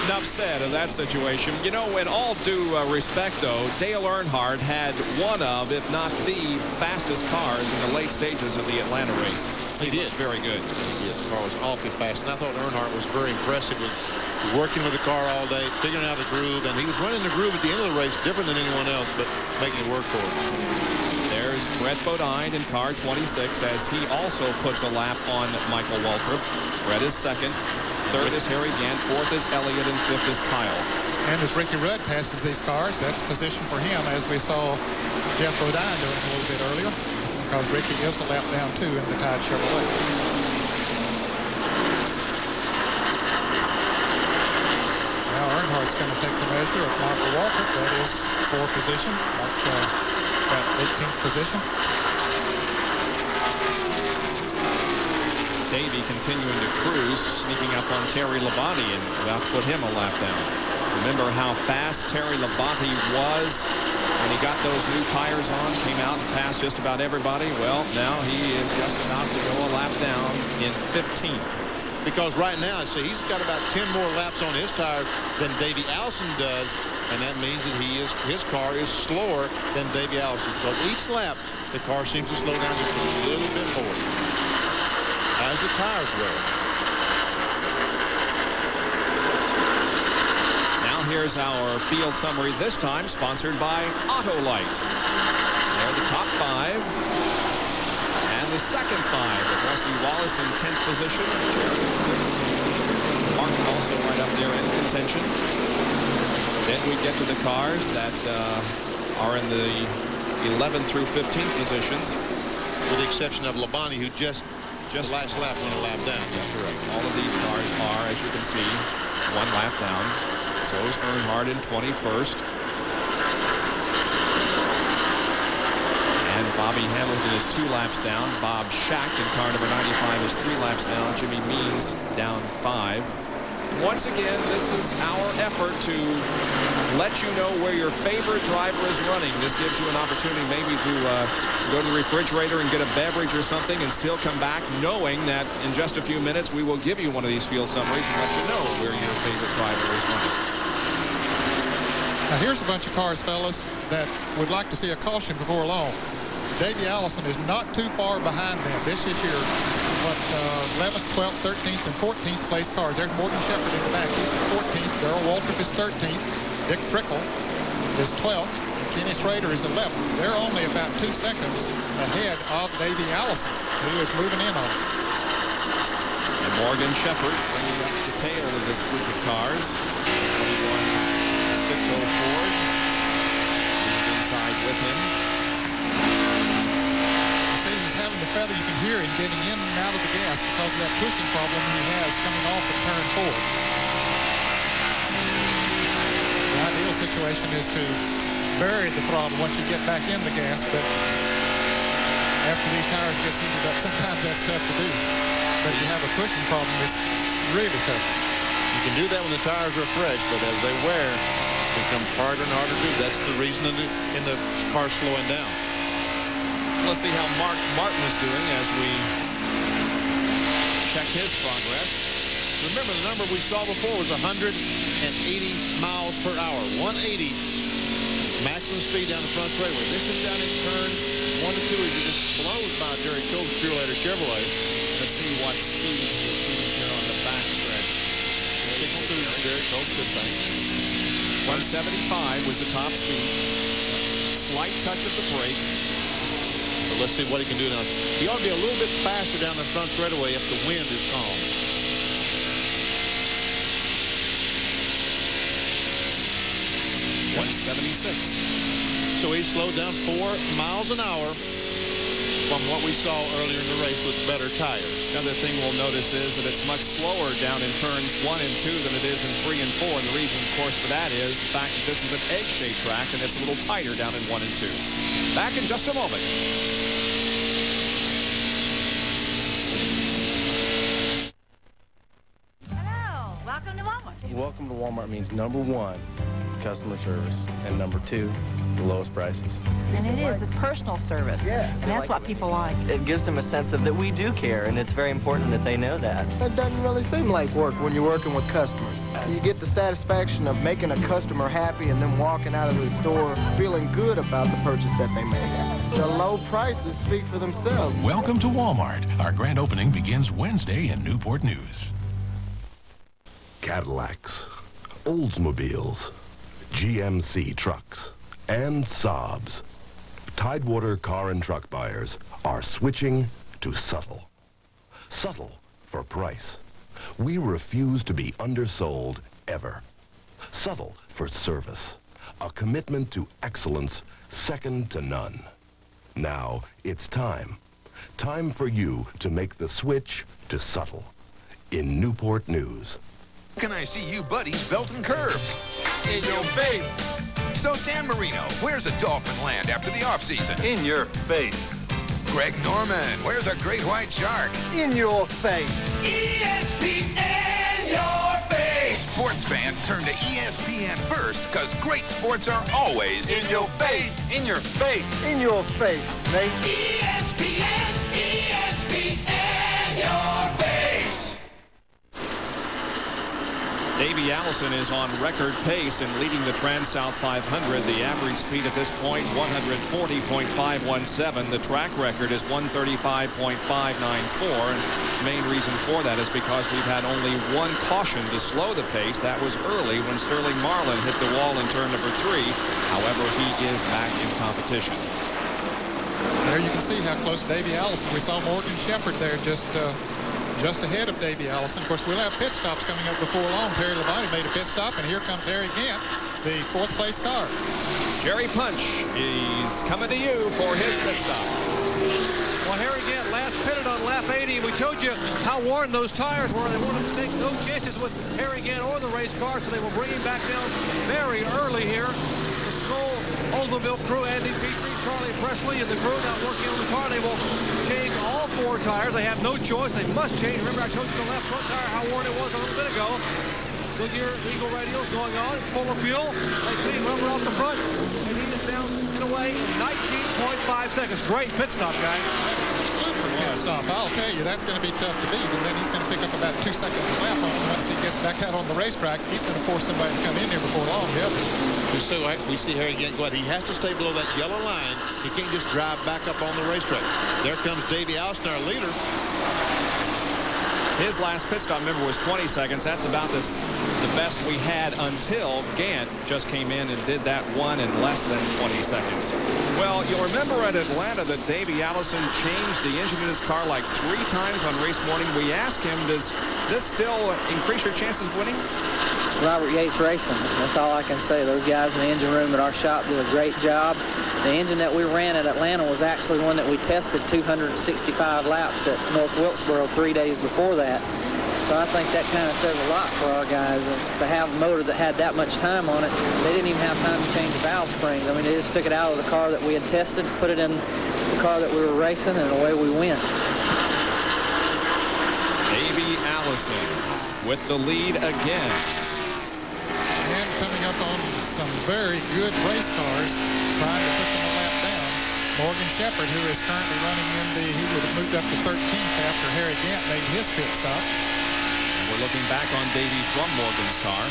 Enough said of that situation. You know, in all due respect, though, Dale Earnhardt had one of, if not the fastest cars in the late stages of the Atlanta race. He did. Very good. The car was awfully fast, and I thought Earnhardt was very impressive with working with the car all day, figuring out a groove, and he was running the groove at the end of the race different than anyone else, but making it work for him. There's Brett Bodine in car 26 as he also puts a lap on Michael Waltrip. Brett is second. Third is Harry Gant. Fourth is Elliott, and fifth is Kyle. And as Ricky Rudd passes these cars, that's position for him, as we saw Jeff Bodine doing a little bit earlier, because Ricky is a lap down too in the Tide Chevrolet. Now Earnhardt's going to take the measure of Michael Waltrip. That is for position, like that 18th position. Davey continuing to cruise, sneaking up on Terry Labonte and about to put him a lap down. Remember how fast Terry Labonte was when he got those new tires on, came out and passed just about everybody. Well, now he is just about to go a lap down in 15th. Because right now, see, he's got about 10 more laps on his tires than Davey Allison does, and that means that his car is slower than Davey Allison. But each lap, the car seems to slow down just a little bit more as the tires wear. Now here's our field summary, this time sponsored by Autolite. They're the top five. And the second five with Rusty Wallace in 10th position. Martin also right up there in contention. Then we get to the cars that are in the 11th through 15th positions. With the exception of Labonte, who just the last lap went a lap down. That's correct. All of these cars are, as you can see, one lap down. So is Earnhardt in 21st. And Bobby Hamilton is 2 laps down. Bob Schacht in car number 95 is 3 laps down. Jimmy Means down 5. Once again, this is our effort to let you know where your favorite driver is running. This gives you an opportunity maybe to go to the refrigerator and get a beverage or something and still come back knowing that in just a few minutes we will give you one of these field summaries and let you know where your favorite driver is running. Now here's a bunch of cars, fellas, that would like to see a caution before long. Davey Allison is not too far behind them. This is your 11th, 12th, 13th, and 14th place cars. There's Morgan Shepherd in the back. He's 14th. Darrell Waltrip is 13th. Dick Trickle is 12th. Kenny Schrader is 11th. They're only about 2 seconds ahead of Davey Allison, who is moving in on it. And Morgan Shepherd bringing up the tail of this group of cars. 21 Sitco Ford inside with him. He's having the feather. You can hear him getting in and out of the gas because of that pushing problem he has coming off of turn 4. The ideal situation is to bury the throttle once you get back in the gas, but after these tires get heated up, sometimes that's tough to do. But you have a pushing problem, it's really tough. You can do that when the tires are fresh, but as they wear, it becomes harder and harder to do. That's the reason in the car slowing down. Let's see how Mark Martin is doing as we check his progress. Remember, the number we saw before was 180 miles per hour. 180 maximum speed down the front straightaway. This is down in turns 1 and 2 as you just blows by Jerry Cope's Purelator Chevrolet. Let's see what speed he achieves here on the back stretch. Signal through Jerry Cope said thanks. 175 was the top speed. Slight touch of the brake. So let's see what he can do now. He ought to be a little bit faster down the front straightaway if the wind is calm. .176. So he slowed down 4 miles an hour from what we saw earlier in the race with better tires. Another thing we'll notice is that it's much slower down in turns 1 and 2 than it is in 3 and 4. And the reason, of course, for that is the fact that this is an egg-shaped track and it's a little tighter down in 1 and 2. Back in just a moment. Hello, welcome to Walmart. Welcome to Walmart means number 1, customer service, and number 2, the lowest prices. And it is. It's personal service. Yeah. And that's what people like. It gives them a sense of that we do care, and it's very important that they know that. That doesn't really seem like work when you're working with customers. You get the satisfaction of making a customer happy and then walking out of the store feeling good about the purchase that they made. The low prices speak for themselves. Welcome to Walmart. Our grand opening begins Wednesday in Newport News. Cadillacs, Oldsmobiles, GMC trucks, and Saabs. Tidewater car and truck buyers are switching to Subtle. Subtle for price. We refuse to be undersold ever. Subtle for service. A commitment to excellence second to none. Now it's time. Time for you to make the switch to Subtle. In Newport News. Can I see you buddies belting curves? In your face. So Dan Marino, where's a dolphin land after the offseason? In your face. Greg Norman, where's a great white shark? In your face. ESPN your face. Sports fans turn to ESPN first because great sports are always in your face. In your face. In your face, Nate. ESPN, ESPN your face. Davey Allison is on record pace and leading the Trans-South 500. The average speed at this point, 140.517. The track record is 135.594. And the main reason for that is because we've had only one caution to slow the pace. That was early when Sterling Marlin hit the wall in turn number 3. However, he is back in competition. There you can see how close Davey Allison. We saw Morgan Shepherd there just ahead of Davey Allison. Of course, we'll have pit stops coming up before long. Terry Labonte made a pit stop, and here comes Harry Gant, the 4th place car. Jerry Punch, he's coming to you for his pit stop. Well, Harry Gant last pitted on lap 80. We told you how worn those tires were. They wanted to take no chances with Harry Gant or the race car, so they will bring him back down very early here. The Skoll Oldsmobile crew, Andy Petrie, Charlie Presley and the crew now working on the car. They will change all 4 tires. They have no choice. They must change. Remember, I told you the left front tire, how worn it was a little bit ago. Goodyear Eagle radio's going on. It's full of fuel. They clean rubber off the front. They need it down in a way in 19.5 seconds. Great pit stop, guys. Super pit stop. I'll tell you, that's going to be tough to beat. And then he's going to pick up about 2 seconds a lap on him. Once he gets back out on the racetrack, he's going to force somebody to come in here before long. The others. We see Harry again. He has to stay below that yellow line. He can't just drive back up on the racetrack. There comes Davey Allison, our leader. His last pit stop, remember, was 20 seconds. That's about the best we had until Gant just came in and did that one in less than 20 seconds. Well, you'll remember at Atlanta that Davey Allison changed the engine in his car like 3 times on race morning. We asked him, does this still increase your chances of winning? Robert Yates Racing. That's all I can say. Those guys in the engine room at our shop do a great job. The engine that we ran at Atlanta was actually one that we tested 265 laps at North Wilkesboro 3 days before that. So I think that kind of says a lot for our guys. To have a motor that had that much time on it, they didn't even have time to change the valve springs. I mean, they just took it out of the car that we had tested, put it in the car that we were racing, and away we went. Davey Allison with the lead again. And coming up on some very good race cars, trying to put them a lap down. Morgan Shepherd, who is currently running he would have moved up to 13th after Harry Gant made his pit stop. We're looking back on Davey from Morgan's car.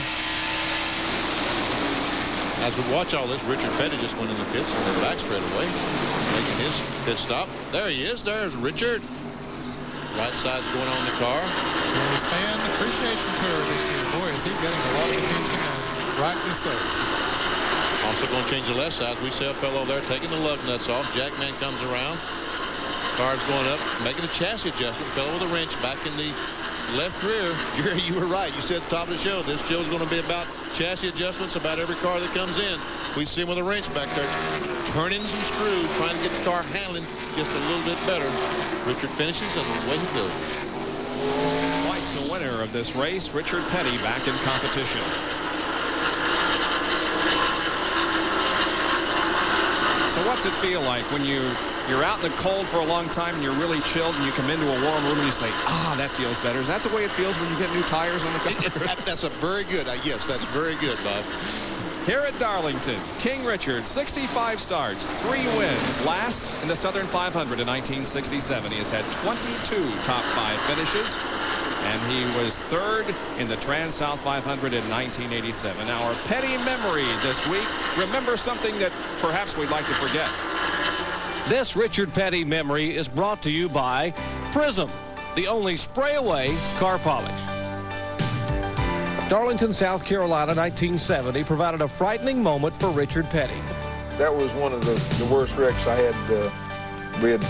As we watch all this, Richard Petty just went in the pits and they're back straight away, making his pit stop. There he is. There's Richard. Right side's going on the car. Well, his fan appreciation tour this year, boy, is he getting a lot of attention, and rightly so. Also going to change the left side. We see a fellow there taking the lug nuts off. Jackman comes around. Car's going up, making a chassis adjustment. Fellow with a wrench back in the left rear. Jerry, you were right. You said at the top of the show, this show's going to be about chassis adjustments about every car that comes in. We see him with a wrench back there, turning some screws, trying to get the car handling just a little bit better. Richard finishes, and away he goes. Twice the winner of this race, Richard Petty back in competition. So what's it feel like when you're out in the cold for a long time and you're really chilled and you come into a warm room and you say, that feels better? Is that the way it feels when you get new tires on the car? That's a very good, yes, that's very good, Bob. Here at Darlington, King Richard, 65 starts, 3 wins. Last in the Southern 500 in 1967. He has had 22 top 5 finishes, and he was 3rd in the Trans-South 500 in 1987. Our Petty memory this week. Remember something that perhaps we'd like to forget. This Richard Petty memory is brought to you by Prism, the only spray-away car polish. Darlington, South Carolina, 1970, provided a frightening moment for Richard Petty. That was one of the worst wrecks I had. We had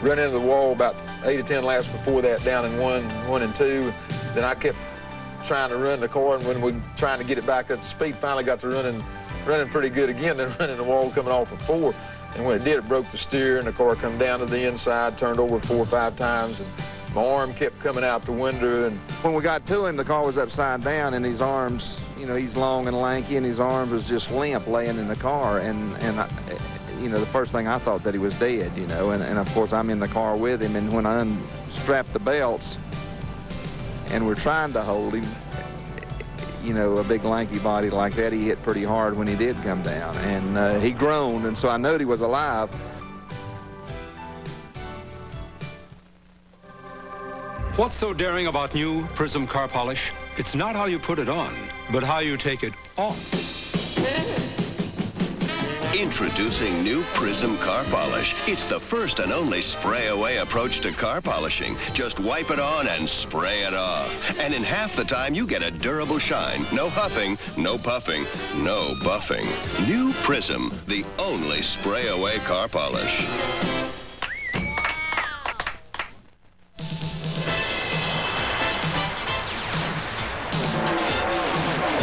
run into the wall about 8 or 10 laps before that, down in 1 and 2. Then I kept trying to run the car, and when we were trying to get it back up to speed, finally got to running pretty good again, then running the wall coming off at 4. And when it did, it broke the steer, and the car come down to the inside, turned over 4 or 5 times, and my arm kept coming out the window. And when we got to him, the car was upside down, and his arms, he's long and lanky, and his arm was just limp laying in the car. And the first thing I thought that he was dead, and of course I'm in the car with him, and when I unstrapped the belts and we're trying to hold him, a big lanky body like that, he hit pretty hard when he did come down, and he groaned, and so I knew he was alive. What's so daring about new Prism car polish? It's not how you put it on, but how you take it off. Introducing new Prism car polish. It's the first and only spray-away approach to car polishing. Just wipe it on and spray it off. And in half the time, you get a durable shine. No huffing, no puffing, no buffing. New Prism, the only spray-away car polish.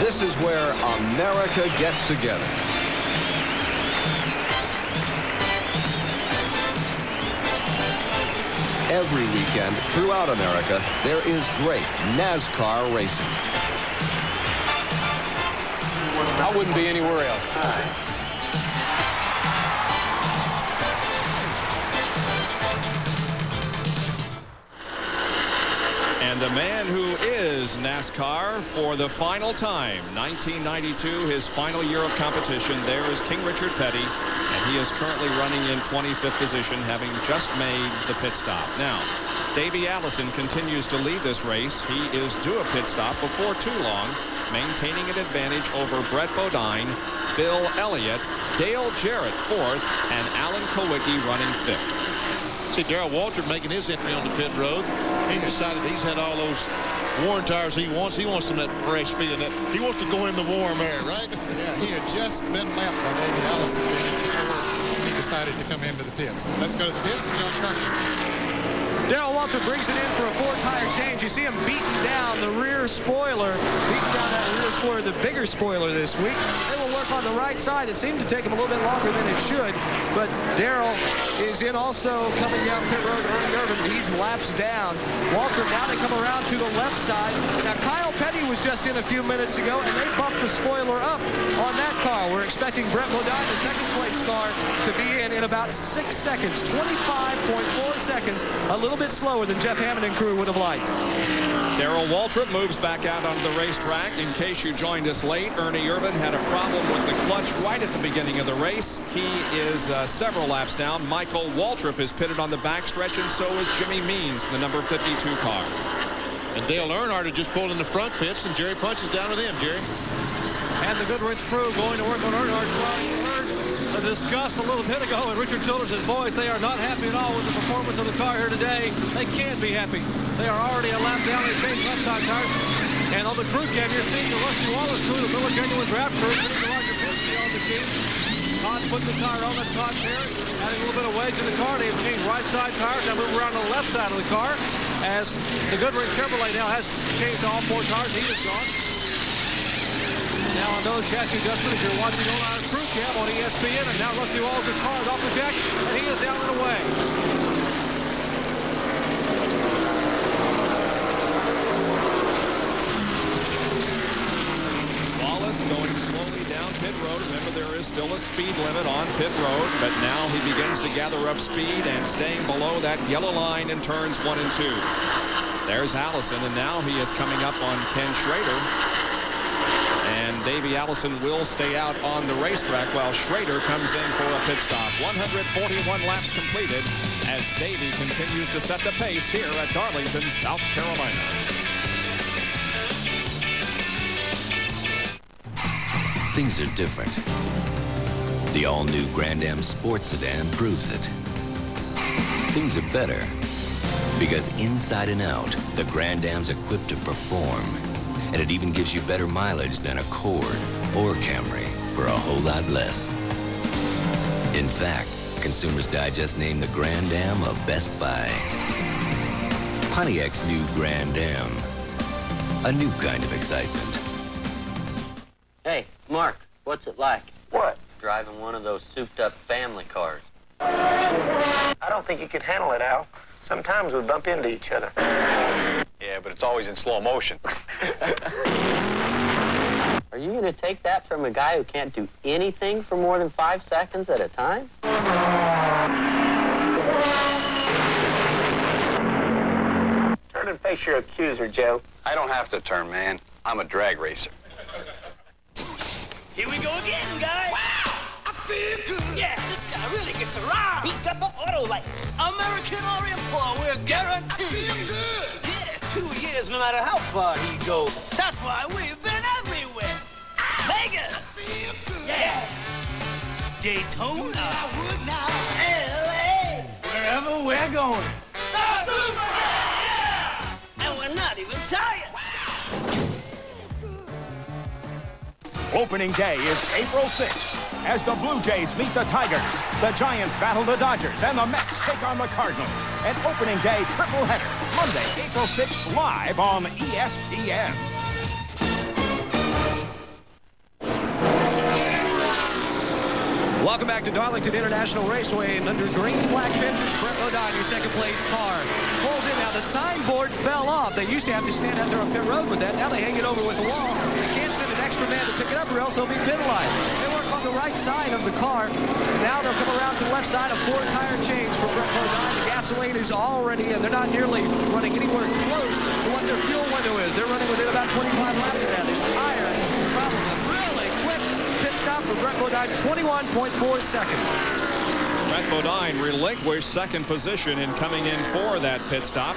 This is where America gets together. Every weekend throughout America, there is great NASCAR racing. I wouldn't be anywhere else. a man who is NASCAR for the final time. 1992, his final year of competition. There is King Richard Petty, and he is currently running in 25th position, having just made the pit stop. Now, Davey Allison continues to lead this race. He is due a pit stop before too long, maintaining an advantage over Brett Bodine, Bill Elliott, Dale Jarrett fourth, and Alan Kulwicki running fifth. See Darrell Waltrip making his entry on the pit road. He decided he's had all those worn tires he wants. He wants some of that fresh feeling. He wants to go in the warm air, right? Yeah, he had just been lapped by Davey Allison before he decided to come into the pits. Let's go to the pits and John Carter. Darrell Waltrip brings it in for a 4-tire change. You see him beating down the rear spoiler, the bigger spoiler this week. They will work on the right side. It seemed to take him a little bit longer than it should, but Darrell is in also coming down pit road. Ernie Irvin, he's laps down. Waltrip, now they come around to the left side. Now Kyle Petty was just in a few minutes ago, and they bumped the spoiler up on that car. We're expecting Brett Bodine, the second place car, to be in about 6 seconds, 25.4 seconds, a little bit slower than Jeff Hammond and crew would have liked. Darrell Waltrip moves back out onto the racetrack. In case you joined us late, Ernie Irvin had a problem with the clutch right at the beginning of the race. He is several laps down. Michael Waltrip is pitted on the backstretch, and so is Jimmy Means, the number 52 car. And Dale Earnhardt had just pulled in the front pits, and Jerry punches down with him, Jerry. And the Goodrich crew going to work on Earnhardt's car. You heard discussed a little bit ago, and Richard Childers said, boys, they are not happy at all with the performance of the car here today. They can't be happy. They are already a lap down. They changed left side tires. And on the crew cam, you're seeing the Rusty Wallace crew, the Miller Genuine Draft crew, putting the larger Penske on the machine. Todd's putting the tire on. That's Todd Perry. Adding a little bit of wedge in the car. They have changed right side tires. Now move around to the left side of the car, as the Goodrich Chevrolet now has changed to all 4 tires. He is gone. Now on those chassis adjustments, you're watching on our crew cam on ESPN, and now Rusty Wallace's car is off the jack, and he is down and away. Wallace going slowly down pit road. Remember, there is still a speed limit on pit road, but now he begins to gather up speed and staying below that yellow line in turns 1 and 2. There's Allison, and now he is coming up on Ken Schrader. And Davey Allison will stay out on the racetrack while Schrader comes in for a pit stop. 141 laps completed as Davey continues to set the pace here at Darlington, South Carolina. Things are different. The all-new Grand Am Sports Sedan proves it. Things are better because inside and out, the Grand Am's equipped to perform. And it even gives you better mileage than Accord or Camry for a whole lot less. In fact, Consumers Digest named the Grand Am a Best Buy. Pontiac's new Grand Am. A new kind of excitement. Hey, Mark, what's it like? What? Driving one of those souped-up family cars. I don't think you could handle it, Al. Sometimes we bump into each other. Yeah, but it's always in slow motion. Are you going to take that from a guy who can't do anything for more than 5 seconds at a time? Turn and face your accuser, Joe. I don't have to turn, man. I'm a drag racer. Here we go again, guys. Wow, I feel good. Yeah, this guy really gets around. He's got the auto lights. American or import, we're guaranteed. I feel good. Yeah, 2 years, no matter how far he goes. That's why we've been everywhere. Vegas. I feel good. Yeah. Daytona. I would now. LA. Wherever we're going. The Superman. Yeah. And we're not even tired. Opening day is April 6th as the Blue Jays meet the Tigers, the Giants battle the Dodgers, and the Mets take on the Cardinals. An opening day tripleheader, Monday, April 6th, live on ESPN. Welcome back to Darlington International Raceway, and under green flag fences, Brett Bodine, your second place car. Pulls in. Now, the signboard fell off. They used to have to stand out there on pit road with that. Now they hang it over with the wall. They can't send an extra man to pick it up, or else they'll be penalized. They work on the right side of the car. Now they'll come around to the left side. A 4-tire change for Brett Bodine. The gasoline is already in. They're not nearly running anywhere close to what their fuel window is. They're running within about 25 laps of that. These tires, probably really quick pit stop for Brett Bodine, 21.4 seconds. Brett Bodine relinquished second position in coming in for that pit stop.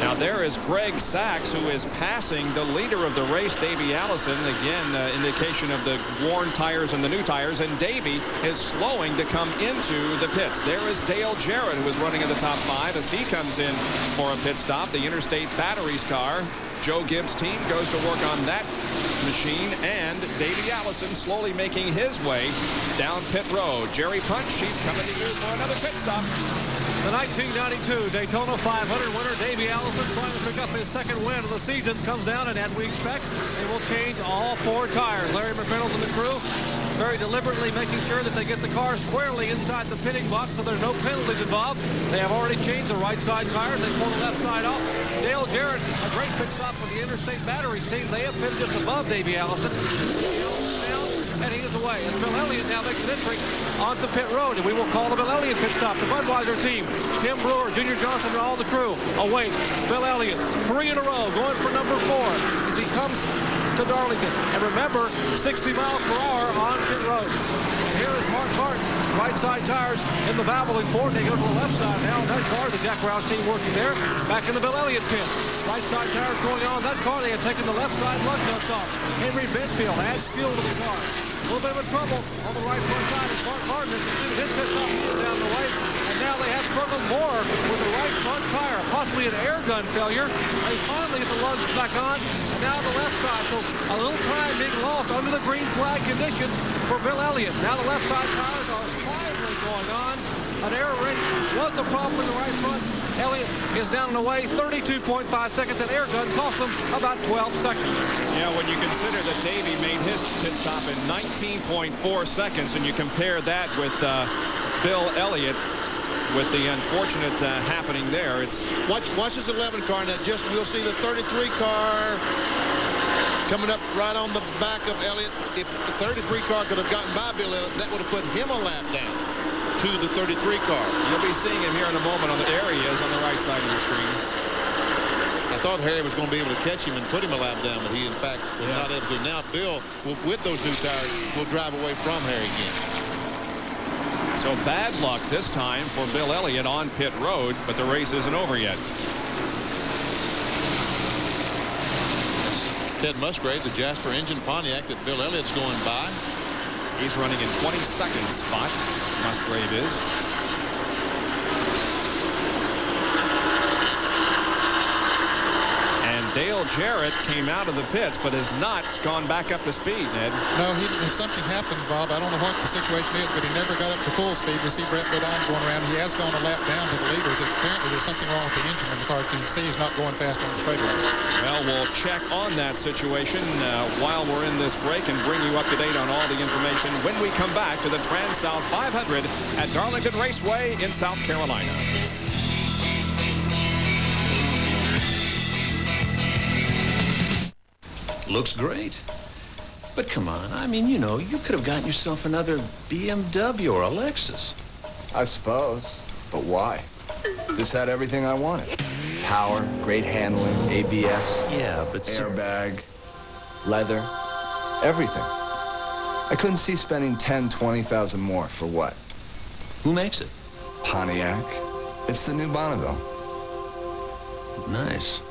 Now there is Greg Sachs, who is passing the leader of the race, Davey Allison. Again, indication of the worn tires and the new tires. And Davey is slowing to come into the pits. There is Dale Jarrett, who is running in the top 5 as he comes in for a pit stop. The Interstate Batteries car. Joe Gibbs' team goes to work on that machine, and Davey Allison slowly making his way down pit road. Jerry Punch, he's coming to you for another pit stop. The 1992 Daytona 500 winner, Davey Allison, trying to pick up his second win of the season, comes down, and as we expect, they will change all 4 tires. Larry McReynolds and the crew very deliberately making sure that they get the car squarely inside the pitting box so there's no penalties involved. They have already changed the right side tires. They pull the left side off. Dale Jarrett, a great pit stop for the Interstate Batteries team. They have pitted just above Davey Allison. And he is away. And Bill Elliott now makes an entry onto pit road. And we will call the Bill Elliott pit stop. The Budweiser team, Tim Brewer, Junior Johnson, and all the crew await Bill Elliott. 3 in a row, going for number 4 as he comes to Darlington. And remember, 60 miles per hour on pit road. And here is Mark Martin. Right side tires in the Valvoline Ford. They go to the left side now. That car, the Jack Roush team working there. Back in the Bill Elliott pits. Right side tires going on that car. They have taken the left side lug nuts off. Henry Benfield adds fuel to the car. A little bit of a trouble on the right front side as Mark Martin has completed his pit stop down the way. And now they have struggled more with the right front tire. Possibly an air gun failure. They finally get the lugs back on. And now the left side. So a little time being lost under the green flag conditions for Bill Elliott. Now the left side tires are finally going on. An air ring was the problem with the right front. Elliott is down and away 32.5 seconds. An air gun cost him about 12 seconds. Yeah, when you consider that Davey made his pit stop in 19.4 seconds, and you compare that with Bill Elliott, with the unfortunate happening there, it's... Watch this 11 car. Now we'll see the 33 car coming up right on the back of Elliott. If the 33 car could have gotten by Bill Elliott, that would have put him a lap down to the 33 car. You'll be seeing him here in a moment. There he is on the right side of the screen. I thought Harry was going to be able to catch him and put him a lap down, but he, in fact, was not able to. Now Bill, with those new tires, will drive away from Harry again. So bad luck this time for Bill Elliott on pit road, but the race isn't over yet. Ted Musgrave, the Jasper engine Pontiac that Bill Elliott's going by. He's running in 22nd spot. Musgrave is. And Dale Jarrett came out of the pits, but has not gone back up to speed, Ned. No, something happened, Bob. I don't know what the situation is, but he never got up to full speed. We see Brett Bodine going around. He has gone a lap down to the leaders. Apparently there's something wrong with the engine in the car because you see he's not going fast on the straightaway. Well, we'll check on that situation while we're in this break and bring you up to date on all the information when we come back to the Trans-South 500 at Darlington Raceway in South Carolina. Looks great. But come on, I mean, you know, you could have gotten yourself another BMW or a Lexus. I suppose. But why? This had everything I wanted. Power, great handling, ABS. Yeah, but... airbag, leather, everything. I couldn't see spending $10,000, $20,000 more for what? Who makes it? Pontiac. It's the new Bonneville. Nice.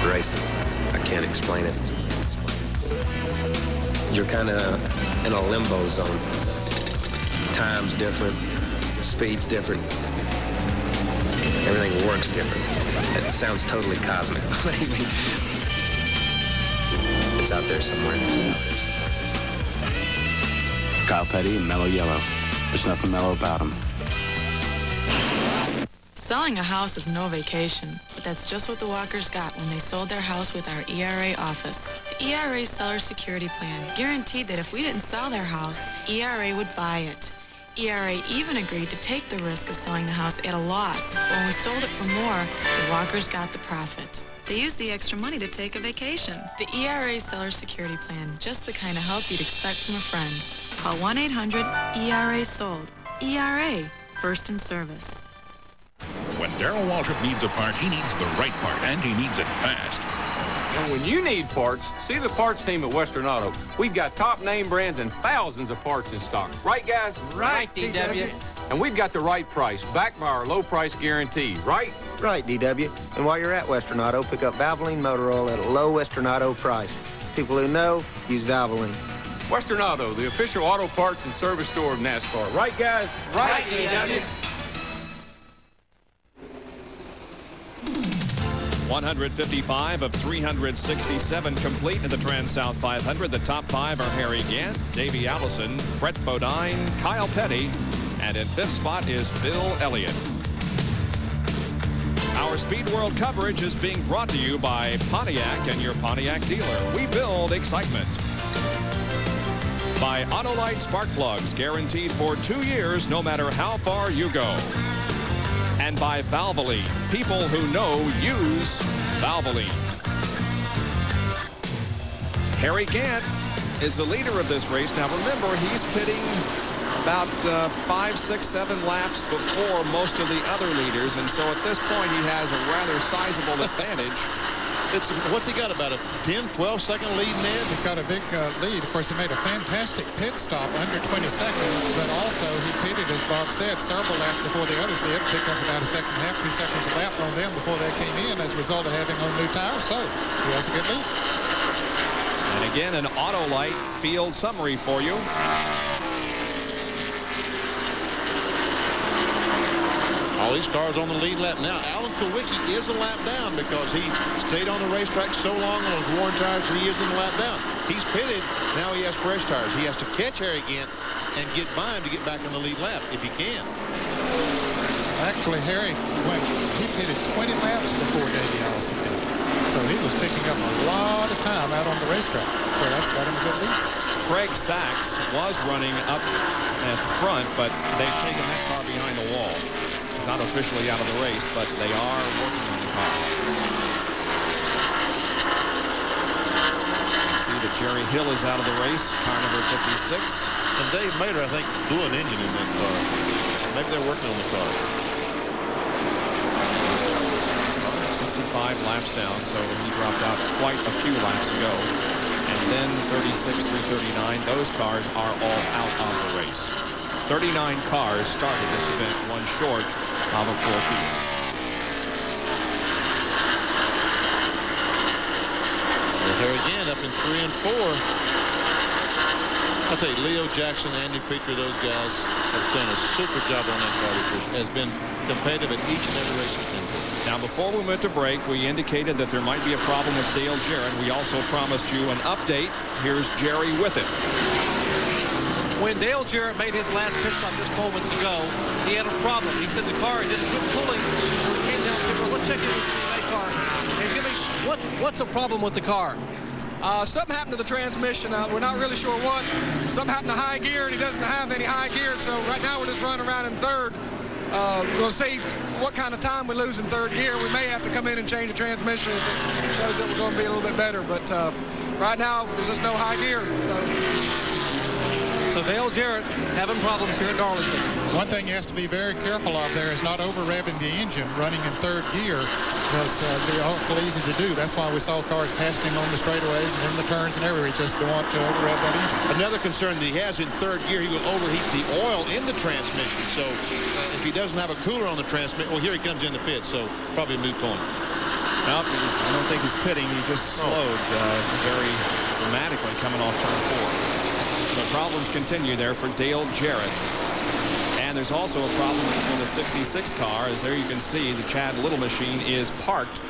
Racing. I can't explain it. You're kind of in a limbo zone. Time's different, speed's different. Everything works different. It sounds totally cosmic. It's out there somewhere. Kyle Petty and Mellow Yellow. There's nothing mellow about him. Selling a house is no vacation, but that's just what the Walkers got when they sold their house with our ERA office. The ERA Seller Security Plan guaranteed that if we didn't sell their house, ERA would buy it. ERA even agreed to take the risk of selling the house at a loss. When we sold it for more, the Walkers got the profit. They use the extra money to take a vacation. The ERA Seller Security Plan, just the kind of help you'd expect from a friend. Call 1-800-ERA-SOLD. ERA, first in service. When Darrell Waltrip needs a part, he needs the right part, and he needs it fast. And when you need parts, see the parts team at Western Auto. We've got top name brands and thousands of parts in stock. Right, guys? Right, DW. And we've got the right price, backed by our low price guarantee, right? Right, DW. And while you're at Western Auto, pick up Valvoline motor oil at a low Western Auto price. People who know, use Valvoline. Western Auto, the official auto parts and service store of NASCAR. Right, guys? Right, DW. 155 of 367 complete in the Trans-South 500. The top 5 are Harry Gant, Davey Allison, Brett Bodine, Kyle Petty, and in 5th spot is Bill Elliott. Our Speed World coverage is being brought to you by Pontiac and your Pontiac dealer. We build excitement. By Autolite Spark Plugs, guaranteed for 2 years, no matter how far you go. And by Valvoline. People who know use Valvoline. Harry Gant is the leader of this race. Now remember, he's pitting about 5, 6, 7 laps before most of the other leaders, and so at this point he has a rather sizable advantage. What's he got, about a 10, 12-second lead, Ned? He's got a big lead. Of course, he made a fantastic pit stop under 20 seconds, but also he pitted, as Bob said, several laps before the others did, picked up about a second and a half, 2 seconds a lap on them before they came in as a result of having on new tires, so he has a good lead. And again, an Autolite field summary for you. All these cars on the lead lap now. Kulwicki is a lap down because he stayed on the racetrack so long on those worn tires that he is in the lap down. He's pitted. Now he has fresh tires. He has to catch Harry Gant and get by him to get back on the lead lap if he can. Actually, Harry, he pitted 20 laps before Davey Allison did. So he was picking up a lot of time out on the racetrack. So that's got him a good lead. Craig Sachs was running up at the front, but they've taken that car behind the wall. Not officially out of the race, but they are working on the car. You see that Jerry Hill is out of the race, car number 56. And Dave Mater, I think, blew an engine in that car. Maybe they're working on the car. 65 laps down, so he dropped out quite a few laps ago. And then 36 through 39, those cars are all out of the race. 39 cars started this event, one short of a full field. There's Harry Gant up in 3 and 4. I'll tell you, Leo Jackson, Andy Petrie, those guys have done a super job on that car, which has been competitive at each and every race it's been. Now, before we went to break, we indicated that there might be a problem with Dale Jarrett. We also promised you an update. Here's Jerry with it. When Dale Jarrett made his last pit stop just moments ago, he had a problem. He said the car just quit pulling, so he came down to let's check in with the car. And Jimmy, what's the problem with the car? Something happened to the transmission. We're not really sure what. Something happened to high gear, and he doesn't have any high gear, so right now we're just running around in third. We'll see what kind of time we lose in third gear. We may have to come in and change the transmission if it shows that we're going to be a little bit better, but right now there's just no high gear. So Dale Jarrett having problems here at Darlington. One thing you have to be very careful of there is not over-revving the engine running in third gear, because they're awful easy to do. That's why we saw cars passing on the straightaways and in the turns and everywhere. You just don't want to over-rev that engine. Another concern that he has in third gear, he will overheat the oil in the transmission. So if he doesn't have a cooler on the transmission, well, here he comes in the pit, so probably a moot point. Nope, I don't think he's pitting. He just slowed very dramatically coming off turn 4. The problems continue there for Dale Jarrett. And there's also a problem in the 66 car, as there you can see the Chad Little machine is parked.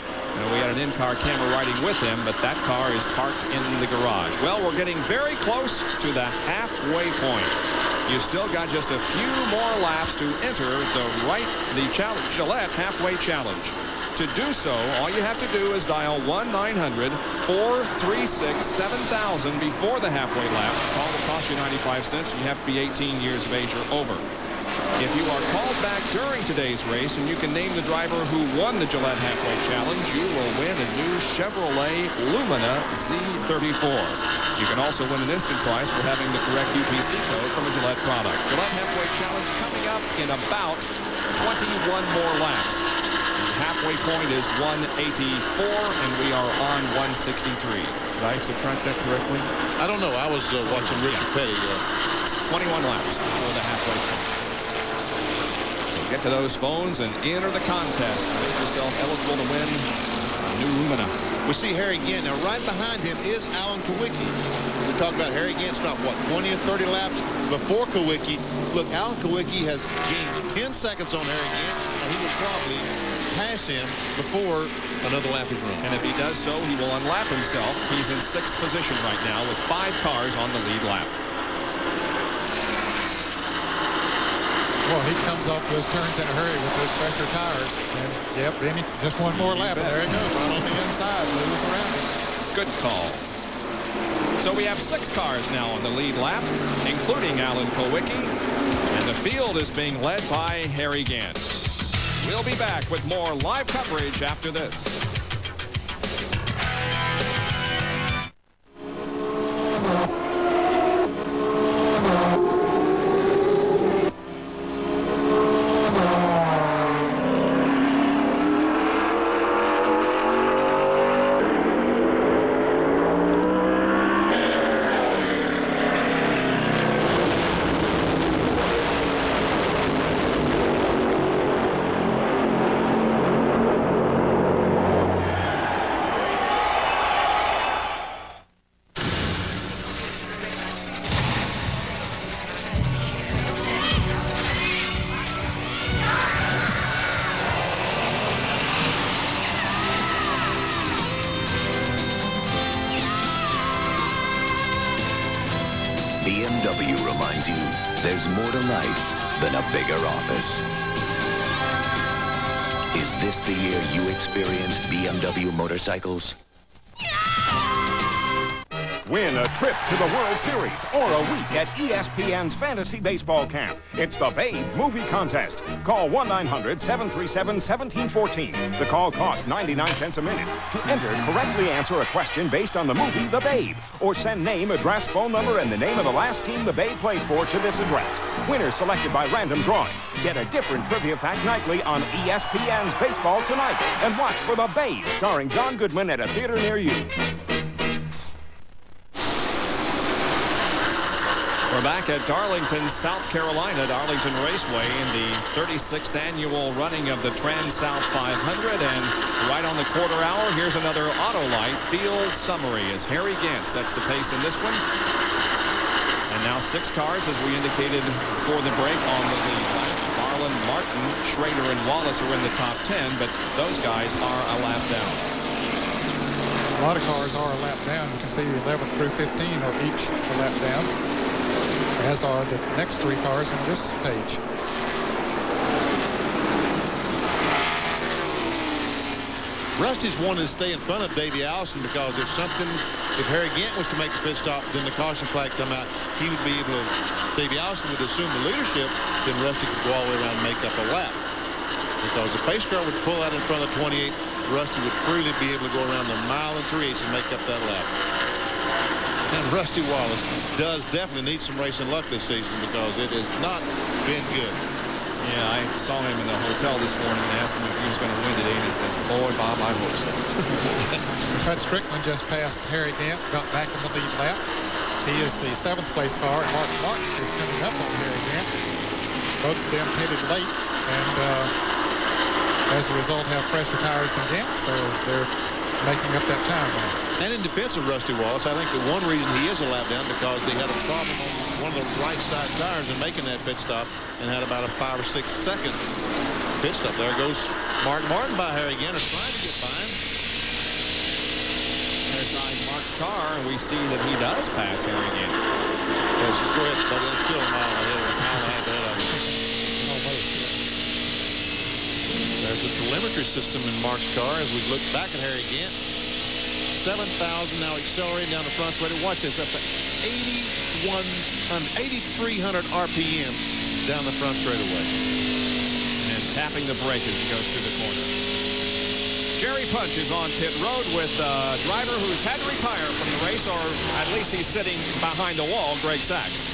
We had an in-car camera riding with him, but that car is parked in the garage. Well, we're getting very close to the halfway point. You've still got just a few more laps to enter the Gillette Halfway Challenge. To do so, all you have to do is dial 1-900-436-7000 before the halfway lap. The call will cost you 95 cents. You have to be 18 years of age or over. If you are called back during today's race and you can name the driver who won the Gillette Halfway Challenge, you will win a new Chevrolet Lumina Z34. You can also win an instant prize for having the correct UPC code from a Gillette product. Gillette Halfway Challenge coming up in about 21 more laps. The halfway point is 184, and we are on 163. Did I subtract that correctly? I don't know. I was watching Richard Petty. 21 laps before the halfway point. So get to those phones and enter the contest. Make yourself eligible to win a new Lumina. We see Harry Gant. Now, right behind him is Alan Kulwicki. We talked about Harry Gant's not, what, 20 or 30 laps before Kulwicki. Look, Alan Kulwicki has gained 10 seconds on Harry Gant, and he will probably pass him before another lap is run. And if he does so, he will unlap himself. He's in 6th position right now with 5 cars on the lead lap. Well, he comes off those turns in a hurry with those pressure tires. And, yep, just one more lap, and there he goes, right on the inside, moves around him. Good call. So we have 6 cars now on the lead lap, including Alan Kulwicki, and the field is being led by Harry Gant. We'll be back with more live coverage after this. BMW reminds you there's more to life than a bigger office. Is this the year you experience BMW motorcycles? Win a trip to the World Series or a week at ESPN's Fantasy Baseball Camp. It's the Babe Movie Contest. Call 1-900-737-1714. The call costs 99 cents a minute. To enter, correctly answer a question based on the movie The Babe. Or send name, address, phone number, and the name of the last team the Babe played for to this address. Winners selected by random drawing. Get a different trivia fact nightly on ESPN's Baseball Tonight. And watch for The Babe, starring John Goodman, at a theater near you. We're back at Darlington, South Carolina, Darlington Raceway in the 36th annual running of the Trans-South 500. And right on the quarter hour, here's another Autolite field summary as Harry Gant sets the pace in this one. And now 6 cars, as we indicated before the break, on the lead lap. Marlin, Martin, Schrader, and Wallace are in the top 10, but those guys are a lap down. A lot of cars are a lap down. You can see 11 through 15 are each a lap down, as are the next 3 cars on this page. Rusty's wanted to stay in front of Davey Allison because if Harry Gant was to make a pit stop, then the caution flag come out, he would be able to, Davey Allison would assume the leadership, then Rusty could go all the way around and make up a lap. Because the pace car would pull out in front of 28, Rusty would freely be able to go around the 1 3/8 and make up that lap. And Rusty Wallace does definitely need some racing luck this season because it has not been good. Yeah, I saw him in the hotel this morning and asked him if he was going to win today, and he says, boy, Bob, I hope so. Fred Strickland just passed Harry Gant, got back in the lead lap. He is the 7th place car, and Mark Martin is coming up on Harry Gant. Both of them pitted late, and as a result have fresher tires than Gant, so they're making up that time now. And in defense of Rusty Wallace, I think the one reason he is a lap down because they had a problem on one of the right side tires in making that pit stop and had about a 5 or 6 second pit stop. There goes Mark Martin by Harry Gant, trying to get by him. Inside Mark's car, and we see that he does pass Harry Gant. Yes, go ahead, but it's still a mile ahead of him. Almost. There's a telemetry system in Mark's car as we look back at Harry Gant. 7,000 now accelerating down the front straight. Watch this, up to 8,300 RPM. down the front straightaway. And then tapping the brake as he goes through the corner. Jerry Punch is on pit road with a driver who's had to retire from the race, or at least he's sitting behind the wall, Greg Sachs.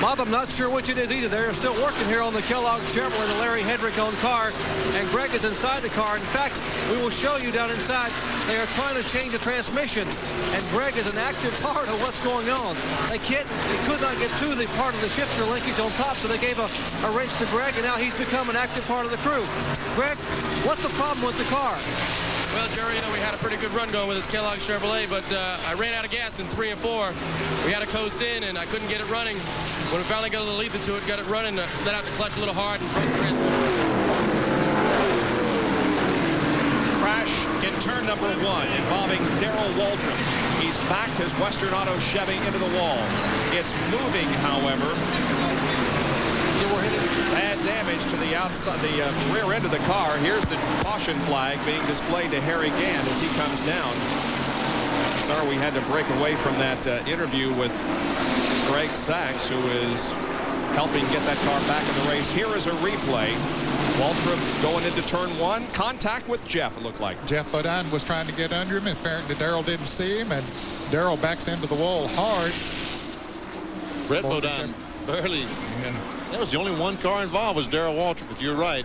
Bob, I'm not sure which it is either. They're still working here on the Kellogg Chevrolet, the Larry Hedrick-owned car, and Greg is inside the car. In fact, we will show you down inside. They are trying to change the transmission, and Greg is an active part of what's going on. They could not get to the part of the shifter linkage on top, so they gave a wrench to Greg, and now he's become an active part of the crew. Greg, what's the problem with the car? Well, Jerry, we had a pretty good run going with this Kellogg Chevrolet, but I ran out of gas in 3 and 4. We had to coast in, and I couldn't get it running. When we finally got a little ether to it, got it running, let out the clutch a little hard and broke the transmission. Crash in turn number 1 involving Darrell Waltrip. He's backed his Western Auto Chevy into the wall. It's moving, however. Bad damage to the outside, the rear end of the car. Here's the caution flag being displayed to Harry Gant as he comes down. Sorry we had to break away from that interview with Greg Sachs, who is helping get that car back in the race. Here is a replay. Waltrip going into turn 1. Contact with Jeff, it looked like. Jeff Bodine was trying to get under him. Apparently Darrell didn't see him, and Darrell backs into the wall hard. Brett Bodine barely. That was the only one car involved was Darrell Waltrip, but you're right.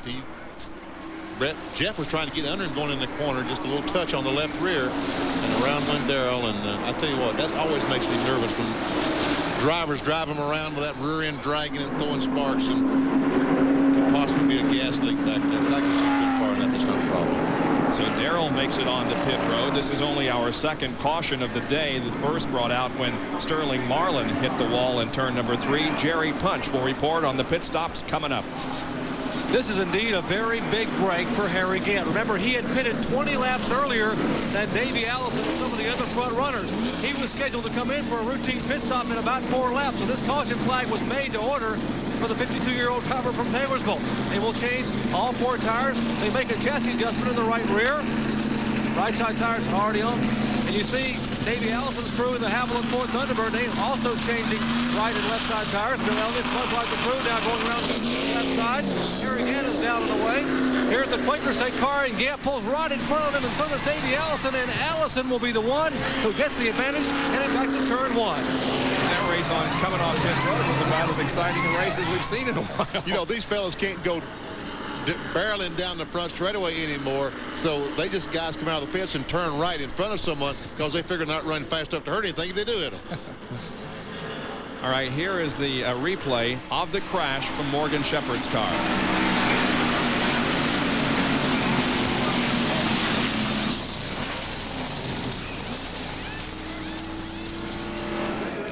Jeff was trying to get under him going in the corner, just a little touch on the left rear, and around went Darrell. And I tell you what, that always makes me nervous when drivers drive him around with that rear end dragging and throwing sparks, and could possibly be a gas leak back there. But I guess he's been far enough, it's not a problem. So Darrell makes it on the pit road. This is only our second caution of the day. The first brought out when Sterling Marlin hit the wall in turn number 3. Jerry Punch will report on the pit stops coming up. This is indeed a very big break for Harry Gant. Remember, he had pitted 20 laps earlier than Davey Allison and some of the other front runners. He was scheduled to come in for a routine pit stop in about 4 laps. So this caution flag was made to order for the 52-year-old driver from Taylorsville. They will change all 4 tires. They make a chassis adjustment in the right rear. Right side tires are already on. And you see Davey Allison's crew in the Haviland Ford Thunderbird. They also changing right and left side tires. Bill Elliott, Bud Like the crew, now going around the left side. Harry Gant is down and away. Here's the Quaker State car, and Gant pulls right in front of him, and so does Davey Allison, and Allison will be the one who gets the advantage heading back to turn 1. That race on coming off pit road was about as exciting a race as we've seen in a while. You know, these fellas can't go barreling down the front straightaway anymore, so guys come out of the pits and turn right in front of someone because they figure not running fast enough to hurt anything if they do hit them. All right, here is the replay of the crash from Morgan Shepherd's car.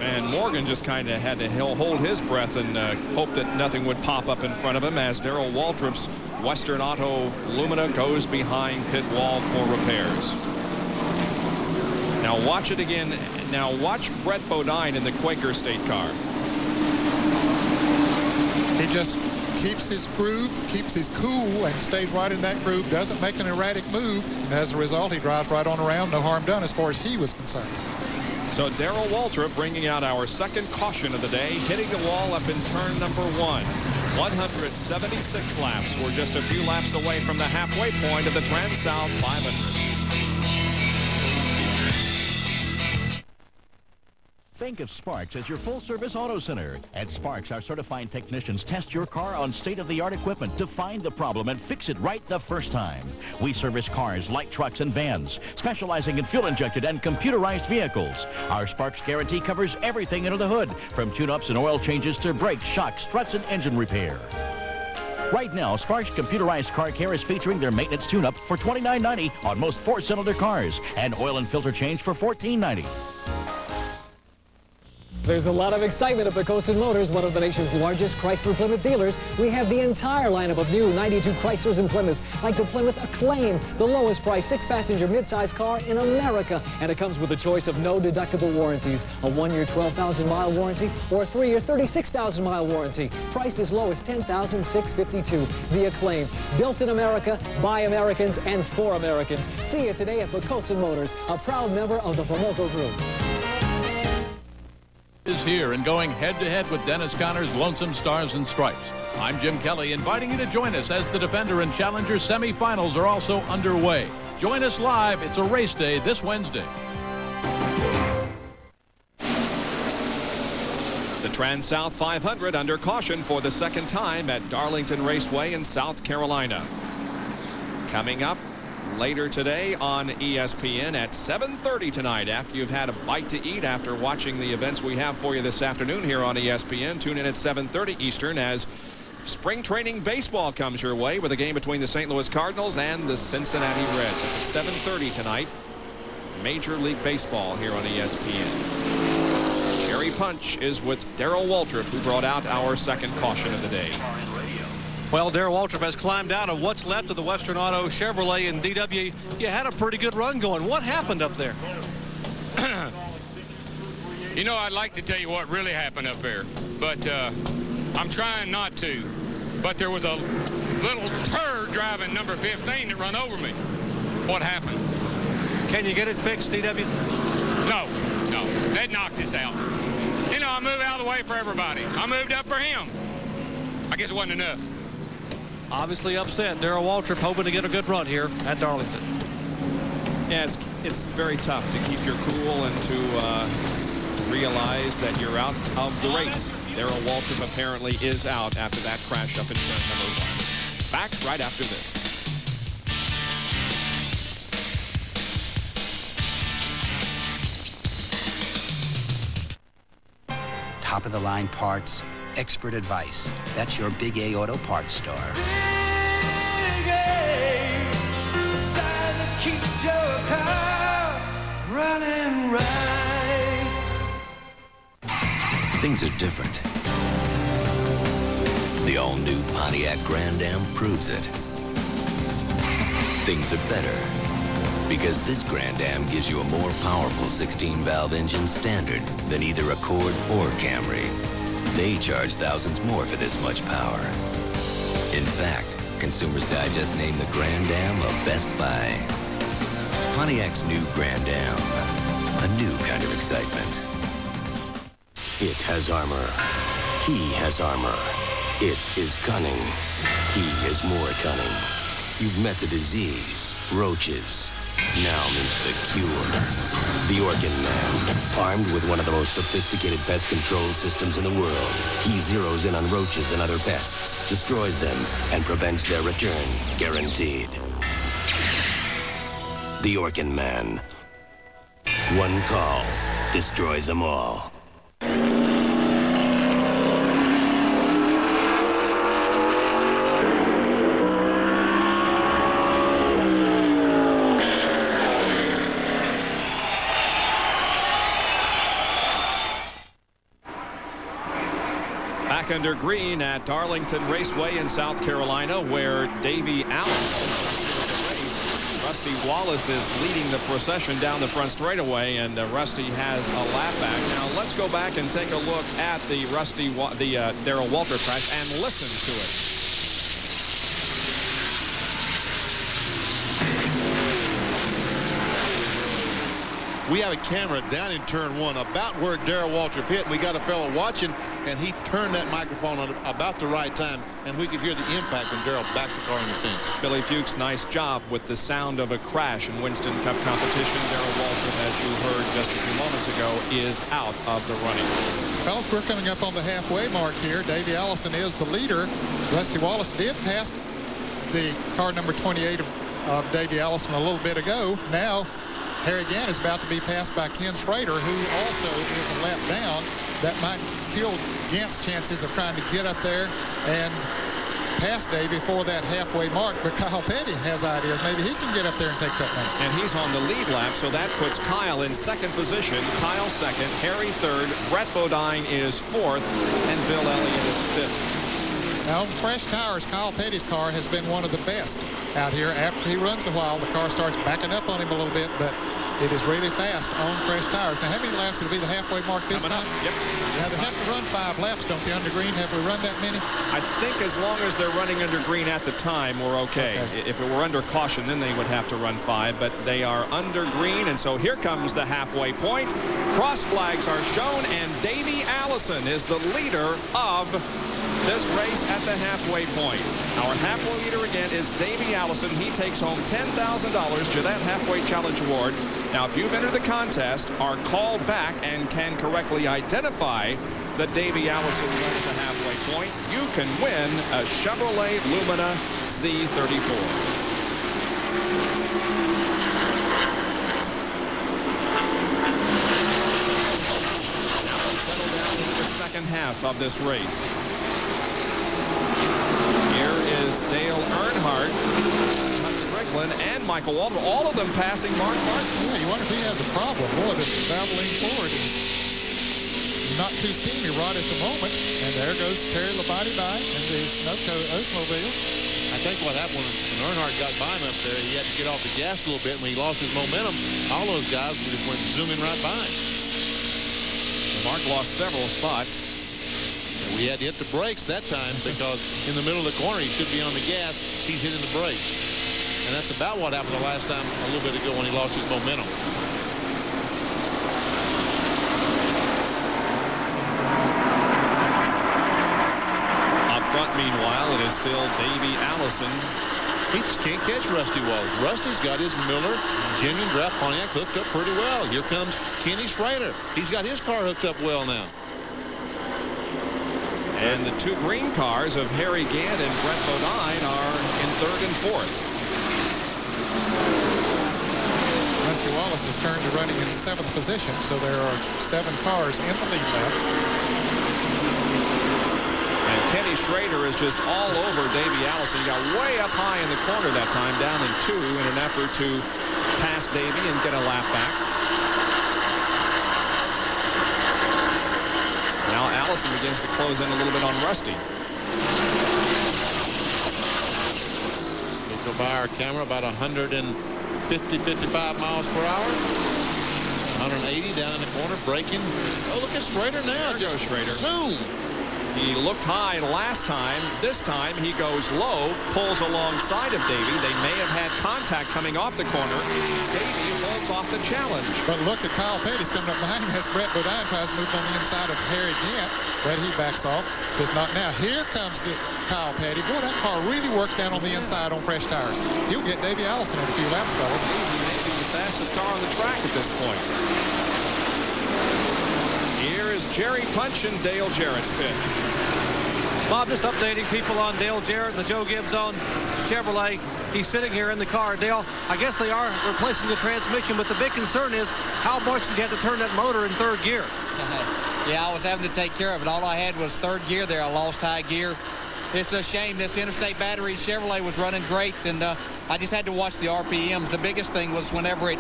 And Morgan just kind of had to hold his breath and hope that nothing would pop up in front of him as Darrell Waltrip's Western Auto Lumina goes behind pit wall for repairs. Now watch it again. Now watch Brett Bodine in the Quaker State car. He just keeps his groove, keeps his cool, and stays right in that groove, doesn't make an erratic move, and as a result, he drives right on around, no harm done as far as he was concerned. So Darrell Waltrip bringing out our second caution of the day, hitting the wall up in turn number 1. 176 laps. We're just a few laps away from the halfway point of the Trans-South 500. Think of Sparks as your full-service auto center. At Sparks, our certified technicians test your car on state-of-the-art equipment to find the problem and fix it right the first time. We service cars, light trucks, and vans, specializing in fuel-injected and computerized vehicles. Our Sparks guarantee covers everything under the hood, from tune-ups and oil changes to brakes, shocks, struts, and engine repair. Right now, Sparks Computerized Car Care is featuring their maintenance tune-up for $29.90 on most 4-cylinder cars and oil and filter change for $14.90. There's a lot of excitement at Pocosin Motors, one of the nation's largest Chrysler Plymouth dealers. We have the entire lineup of new 92 Chryslers and Plymouths, like the Plymouth Acclaim, the lowest priced 6-passenger midsize car in America. And it comes with a choice of no deductible warranties, a 1-year 12,000-mile warranty or a 3-year 36,000-mile warranty, priced as low as $10,652. The Acclaim, built in America, by Americans, and for Americans. See it today at Pocosin Motors, a proud member of the Pomoco Group. is here and going head-to-head with Dennis Conner's Lonesome Stars and Stripes. I'm Jim Kelly, inviting you to join us as the Defender and Challenger semifinals are also underway. Join us live. It's a race day this Wednesday. The Trans-South 500 under caution for the second time at Darlington Raceway in South Carolina. Coming up later today on ESPN at 7:30 tonight, after you've had a bite to eat after watching the events we have for you this afternoon here on ESPN. Tune in at 7:30 Eastern as spring training baseball comes your way with a game between the St. Louis Cardinals and the Cincinnati Reds. It's at 7:30 tonight. Major League Baseball here on ESPN. Jerry Punch is with Darrell Waltrip, who brought out our second caution of the day. Well, Darrell Waltrip has climbed out of what's left of the Western Auto Chevrolet, and DW, you had a pretty good run going. What happened up there? You know, I'd like to tell you what really happened up there, but I'm trying not to. But there was a little turd driving number 15 that run over me. What happened? Can you get it fixed, DW? No. That knocked us out. You know, I moved out of the way for everybody. I moved up for him. I guess it wasn't enough. Obviously upset. Darrell Waltrip hoping to get a good run here at Darlington. Yeah, it's very tough to keep your cool and to realize that you're out of the race. Darrell Waltrip apparently is out after that crash up in turn number 1. Back right after this. Top-of-the-line parts, expert advice. That's your Big A Auto Parts store. Big A, the sign that keeps your car running right. Things are different. The all-new Pontiac Grand Am proves it. Things are better because this Grand Am gives you a more powerful 16-valve engine standard than either Accord or Camry. They charge thousands more for this much power. In fact, Consumers Digest named the Grand Am a Best Buy. Pontiac's new Grand Am, a new kind of excitement. It has armor. He has armor. It is cunning. He is more cunning. You've met the disease, roaches. Now meet the cure. The Organ Man, armed with one of the most sophisticated pest control systems in the world. He zeroes in on roaches and other pests, destroys them, and prevents their return, guaranteed. The Organ Man. One call destroys them all. Under green at Darlington Raceway in South Carolina, where Davey Allison, Rusty Wallace, is leading the procession down the front straightaway, and Rusty has a lap back. Now let's go back and take a look at the Darrell Waltrip crash and listen to it. We have a camera down in turn 1 about where Darrell Waltrip hit. We got a fellow watching, and he turned that microphone on about the right time, and we could hear the impact when Darrell backed the car in the fence. Billy Fuchs, nice job with the sound of a crash in Winston Cup competition. Darrell Waltrip, as you heard just a few moments ago, is out of the running. Fellas, we're coming up on the halfway mark here. Davey Allison is the leader. Rusty Wallace did pass the car number 28 of Davey Allison a little bit ago. Now, Harry Gann is about to be passed by Ken Schrader, who also is a lap down. That might kill Gant's chances of trying to get up there and pass Davey for that halfway mark. But Kyle Petty has ideas. Maybe he can get up there and take that minute. And he's on the lead lap, so that puts Kyle in second position. Kyle second, Harry third, Brett Bodine is fourth, and Bill Elliott is fifth. Now, fresh tires, Kyle Petty's car has been one of the best out here. After he runs a while, the car starts backing up on him a little bit, but It is really fast on fresh tires. Now, how many laps will be the halfway mark this time? Yep. Now, they have to run 5 laps, don't they, under green? Have we run that many? I think as long as they're running under green at the time, we're okay. If it were under caution, then they would have to run 5, but they are under green, and so here comes the halfway point. Cross flags are shown, and Davey Allison is the leader of this race at the halfway point. Our halfway leader again is Davey Allison. He takes home $10,000 to that Halfway Challenge Award. Now, if you've entered the contest, are called back and can correctly identify that Davey Allison went at the halfway point, you can win a Chevrolet Lumina Z34. Second half of this race. Here is Dale Earnhardt, and Michael Walter, all of them passing Mark Martin. Yeah, you wonder if he has a problem. Boy, the Valvoline Ford is not too steamy right at the moment. And there goes Terry Labonte by in the Sunoco Oldsmobile. I think what happened when Earnhardt got by him up there, he had to get off the gas a little bit. When he lost his momentum, all those guys just went zooming right by him. Mark lost several spots. And we had to hit the brakes that time because in the middle of the corner, he should be on the gas. He's hitting the brakes. And that's about what happened the last time a little bit ago when he lost his momentum. Up front, meanwhile, it is still Davey Allison. He just can't catch Rusty Wallace. Rusty's got his Miller genuine draft Pontiac hooked up pretty well. Here comes Kenny Schrader. He's got his car hooked up well now. And the 2 green cars of Harry Gant and Brett Bodine are in 3rd and 4th. Rusty Wallace has turned to running in 7th position, so there are 7 cars in the lead lap. And Kenny Schrader is just all over Davey Allison. He got way up high in the corner that time, down in 2 in an effort to pass Davey and get a lap back. Now Allison begins to close in a little bit on Rusty. We go by our camera about 150, 55 miles per hour. 180 down in the corner, braking. Oh, look at Schrader now. There goes Schrader. Zoom. He looked high last time. This time he goes low, pulls alongside of Davey. They may have had contact coming off the corner. Davey holds off the challenge. But look at Kyle Petty's coming up behind him as Brett Bodine tries to move on the inside of Harry Gant. But he backs off. Says not now. Here comes Kyle Petty. Boy, that car really works down on the inside on fresh tires. He'll get Davey Allison in a few laps, fellas. He may be the fastest car on the track at this point. Here is Jerry Punch and Dale Jarrett's pit. Bob, just updating people on Dale Jarrett and the Joe Gibbs on Chevrolet. He's sitting here in the car. Dale, I guess they are replacing the transmission, but the big concern is how much did you have to turn that motor in 3rd gear? Yeah, I was having to take care of it. All I had was 3rd gear there. I lost high gear. It's a shame. This Interstate Battery Chevrolet was running great, and I just had to watch the RPMs. The biggest thing was whenever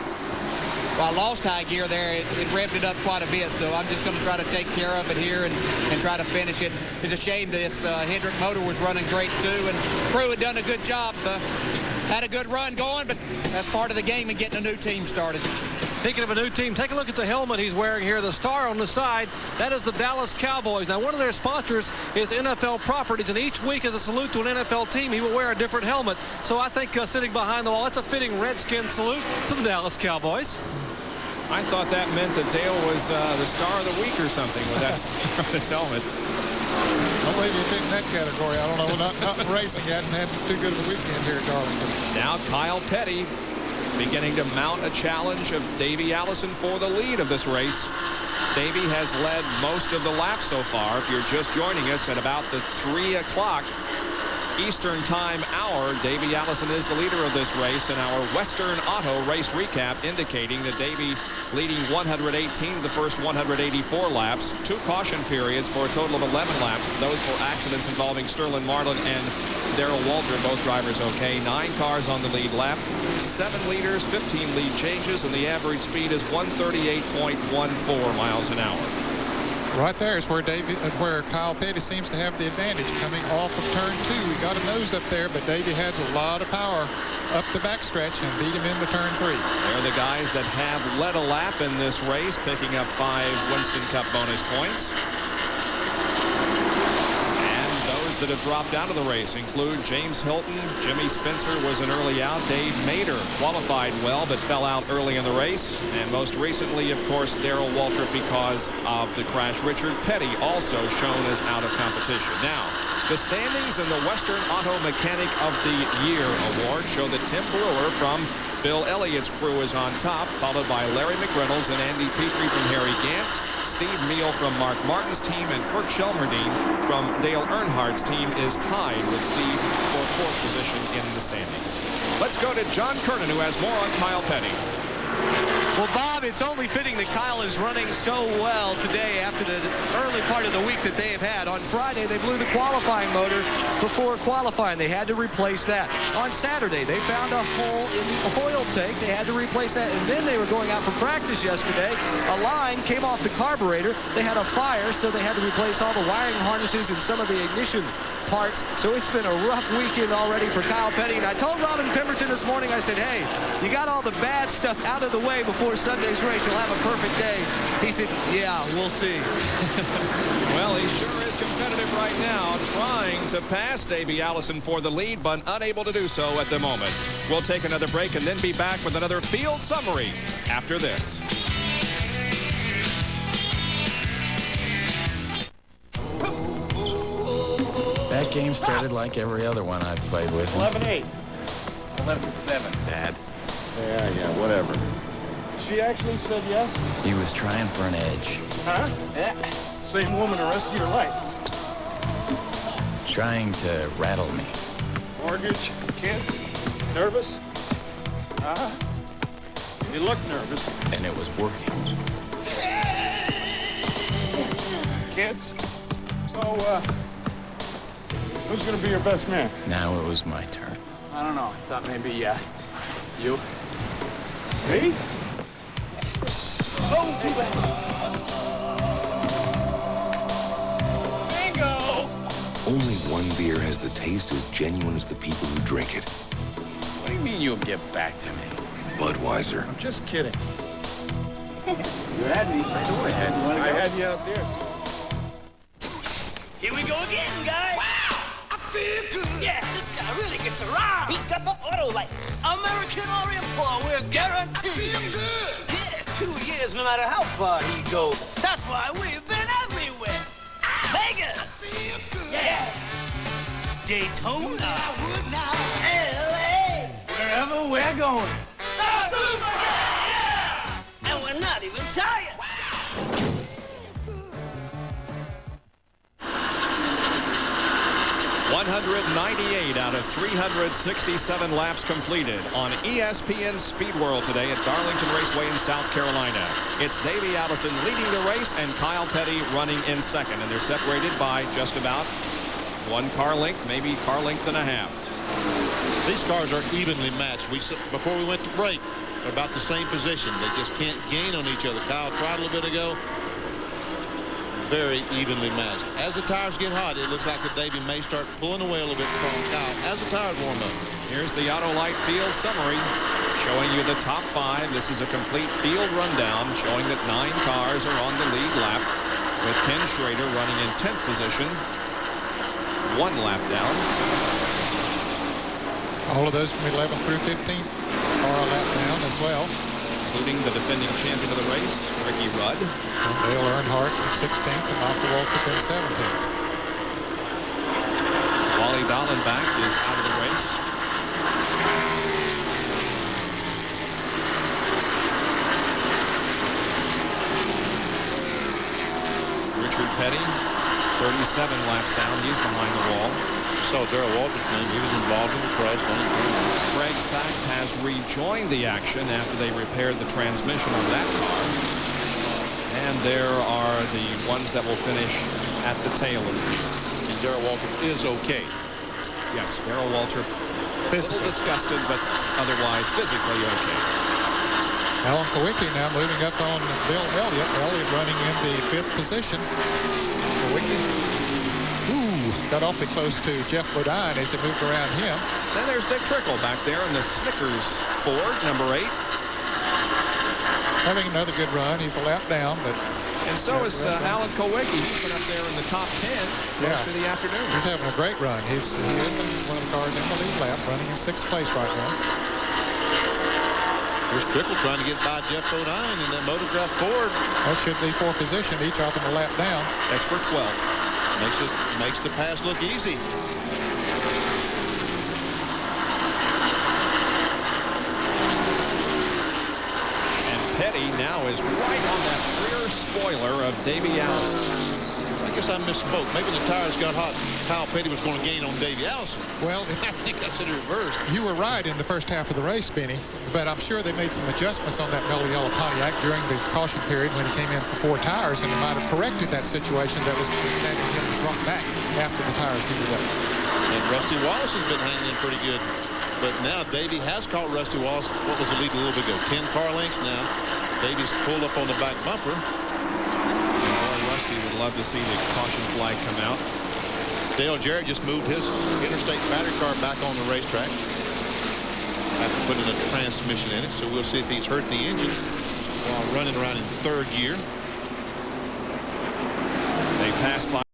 I lost high gear there, it revved it up quite a bit, so I'm just going to try to take care of it here and try to finish it. It's a shame that this Hendrick motor was running great, too, and crew had done a good job. Had a good run going, but that's part of the game and getting a new team started. Speaking of a new team, take a look at the helmet he's wearing here. The star on the side, that is the Dallas Cowboys. Now, one of their sponsors is NFL Properties, and each week as a salute to an NFL team, he will wear a different helmet. So I think sitting behind the wall, that's a fitting Redskin salute to the Dallas Cowboys. I thought that meant that Dale was the star of the week or something with that on his helmet. I believe you fit in that category. I don't know, not in racing. He hadn't had too good of a weekend here at Darlington. Now Kyle Petty beginning to mount a challenge of Davey Allison for the lead of this race. Davey has led most of the laps so far. If you're just joining us at about the 3 o'clock Eastern Time hour, Davey Allison is the leader of this race, and our Western Auto race recap indicating that Davey leading 118 of the first 184 laps, 2 caution periods for a total of 11 laps, those for accidents involving Sterling Marlin and Darrell Walter, both drivers okay. 9 cars on the lead lap, 7 leaders, 15 lead changes, and the average speed is 138.14 miles an hour. Right there is where Kyle Petty seems to have the advantage coming off of turn 2. He got a nose up there, but Davey has a lot of power up the backstretch and beat him into turn 3. They're the guys that have led a lap in this race, picking up 5 Winston Cup bonus points. That have dropped out of the race include James Hilton, Jimmy Spencer was an early out, Dave Mader qualified well but fell out early in the race, and most recently, of course, Darrell Waltrip because of the crash. Richard Petty also shown as out of competition. Now, the standings in the Western Auto Mechanic of the Year award show that Tim Brewer from Bill Elliott's crew is on top, followed by Larry McReynolds and Andy Petrie from Harry Gantz, Steve Meal from Mark Martin's team, and Kirk Shelmerdine from Dale Earnhardt's team is tied with Steve for 4th position in the standings. Let's go to John Curtin, who has more on Kyle Petty. Well, Bob, it's only fitting that Kyle is running so well today after the early part of the week that they have had. On Friday, they blew the qualifying motor before qualifying. They had to replace that. On Saturday, they found a hole in the oil tank. They had to replace that, and then they were going out for practice yesterday. A line came off the carburetor. They had a fire, so they had to replace all the wiring harnesses and some of the ignition parts. So it's been a rough weekend already for Kyle Petty. And I told Robin Pemberton this morning, I said, hey, you got all the bad stuff out of the way before Sunday's race. You'll have a perfect day. He said, yeah, we'll see. Well, he sure is competitive right now, trying to pass Davey Allison for the lead, but unable to do so at the moment. We'll take another break and then be back with another field summary after this. That game started like every other one I've played with. 11-8. 11-7, Dad. Yeah, whatever. She actually said yes? He was trying for an edge. Huh? Yeah. Same woman the rest of your life. Trying to rattle me. Mortgage, kids, nervous? Huh? You look nervous. And it was working. Kids? So, who's going to be your best man? Now it was my turn. I don't know. I thought maybe, you. Me? Oh, too bad. Bingo! Only one beer has the taste as genuine as the people who drink it. What do you mean you'll get back to me? Budweiser. I'm just kidding. You had me. I know I had you. I had you out there. Here we go again, guys. Wow! I feel good. Yeah, this guy really gets around. He's got the auto lights. American Orient Paul, we're guaranteed. I feel good. Yeah, 2 years, no matter how far he goes. That's why we've been everywhere. Vegas. I feel good. Yeah. Daytona. I would now. LA. Wherever we're going. Super. Yeah. And we're not even tired. 198 out of 367 laps completed on ESPN Speed World today at Darlington Raceway in South Carolina. It's Davey Allison leading the race and Kyle Petty running in second, and they're separated by just about 1 car length, maybe car length and a half. These cars are evenly matched. Before we went to break, they're about the same position. They just can't gain on each other. Kyle tried a little bit ago. Very evenly matched. As the tires get hot, it looks like that Davey may start pulling away a little bit from Kyle as the tires warm up. Here's the Autolite field summary showing you the top 5. This is a complete field rundown showing that 9 cars are on the lead lap, with Ken Schrader running in 10th position, 1 lap down. All of those from 11 through 15 are a lap down as well, including the defending champion of the race, Ricky Rudd. Dale Earnhardt in 16th and Michael Waltrip in 17th. Wally Dallenbach is out of the race. Richard Petty, 37 laps down. He's behind the wall. So Darrell Waltrip's name, he was involved in the crash. Greg Sachs has rejoined the action after they repaired the transmission on that car. And there are the ones that will finish at the tail end. And Darrell Waltrip is okay. Yes, Darrell Waltrip, a little disgusted, but otherwise physically okay. Alan Kulwicki now moving up on Bill Elliott. Elliott running in the 5th position. Kulwicki got awfully close to Jeff Bodine as he moved around him. Then there's Dick Trickle back there in the Snickers Ford, number 8. Having another good run. He's a lap down, but... And so is Alan Kulwicki. He's been up there in the top 10 most of the afternoon. He's having a great run. He is in one of the cars in the lead lap, running in 6th place right now. There's Trickle trying to get by Jeff Bodine in that Motograph Ford. That should be 4th position. Each of them a lap down. That's for 12th. Makes the pass look easy. And Petty now is right on that rear spoiler of Davey Allison. I guess I misspoke. Maybe the tires got hot. Kyle Petty was going to gain on Davey Allison. Well, I think that's in reverse. You were right in the first half of the race, Benny, but I'm sure they made some adjustments on that mellow yellow Pontiac during the caution period when he came in for 4 tires, and it might have corrected that situation that was preventing him to drop back after the tires heated up. And Rusty Wallace has been hanging in pretty good. But now Davey has caught Rusty Wallace. What was the lead a little bit ago? 10 car lengths now. Davey's pulled up on the back bumper. Rusty would love to see the caution flag come out. Dale Jarrett just moved his interstate battery car back on the racetrack after putting a transmission in it, so we'll see if he's hurt the engine while running around in 3rd gear. They passed by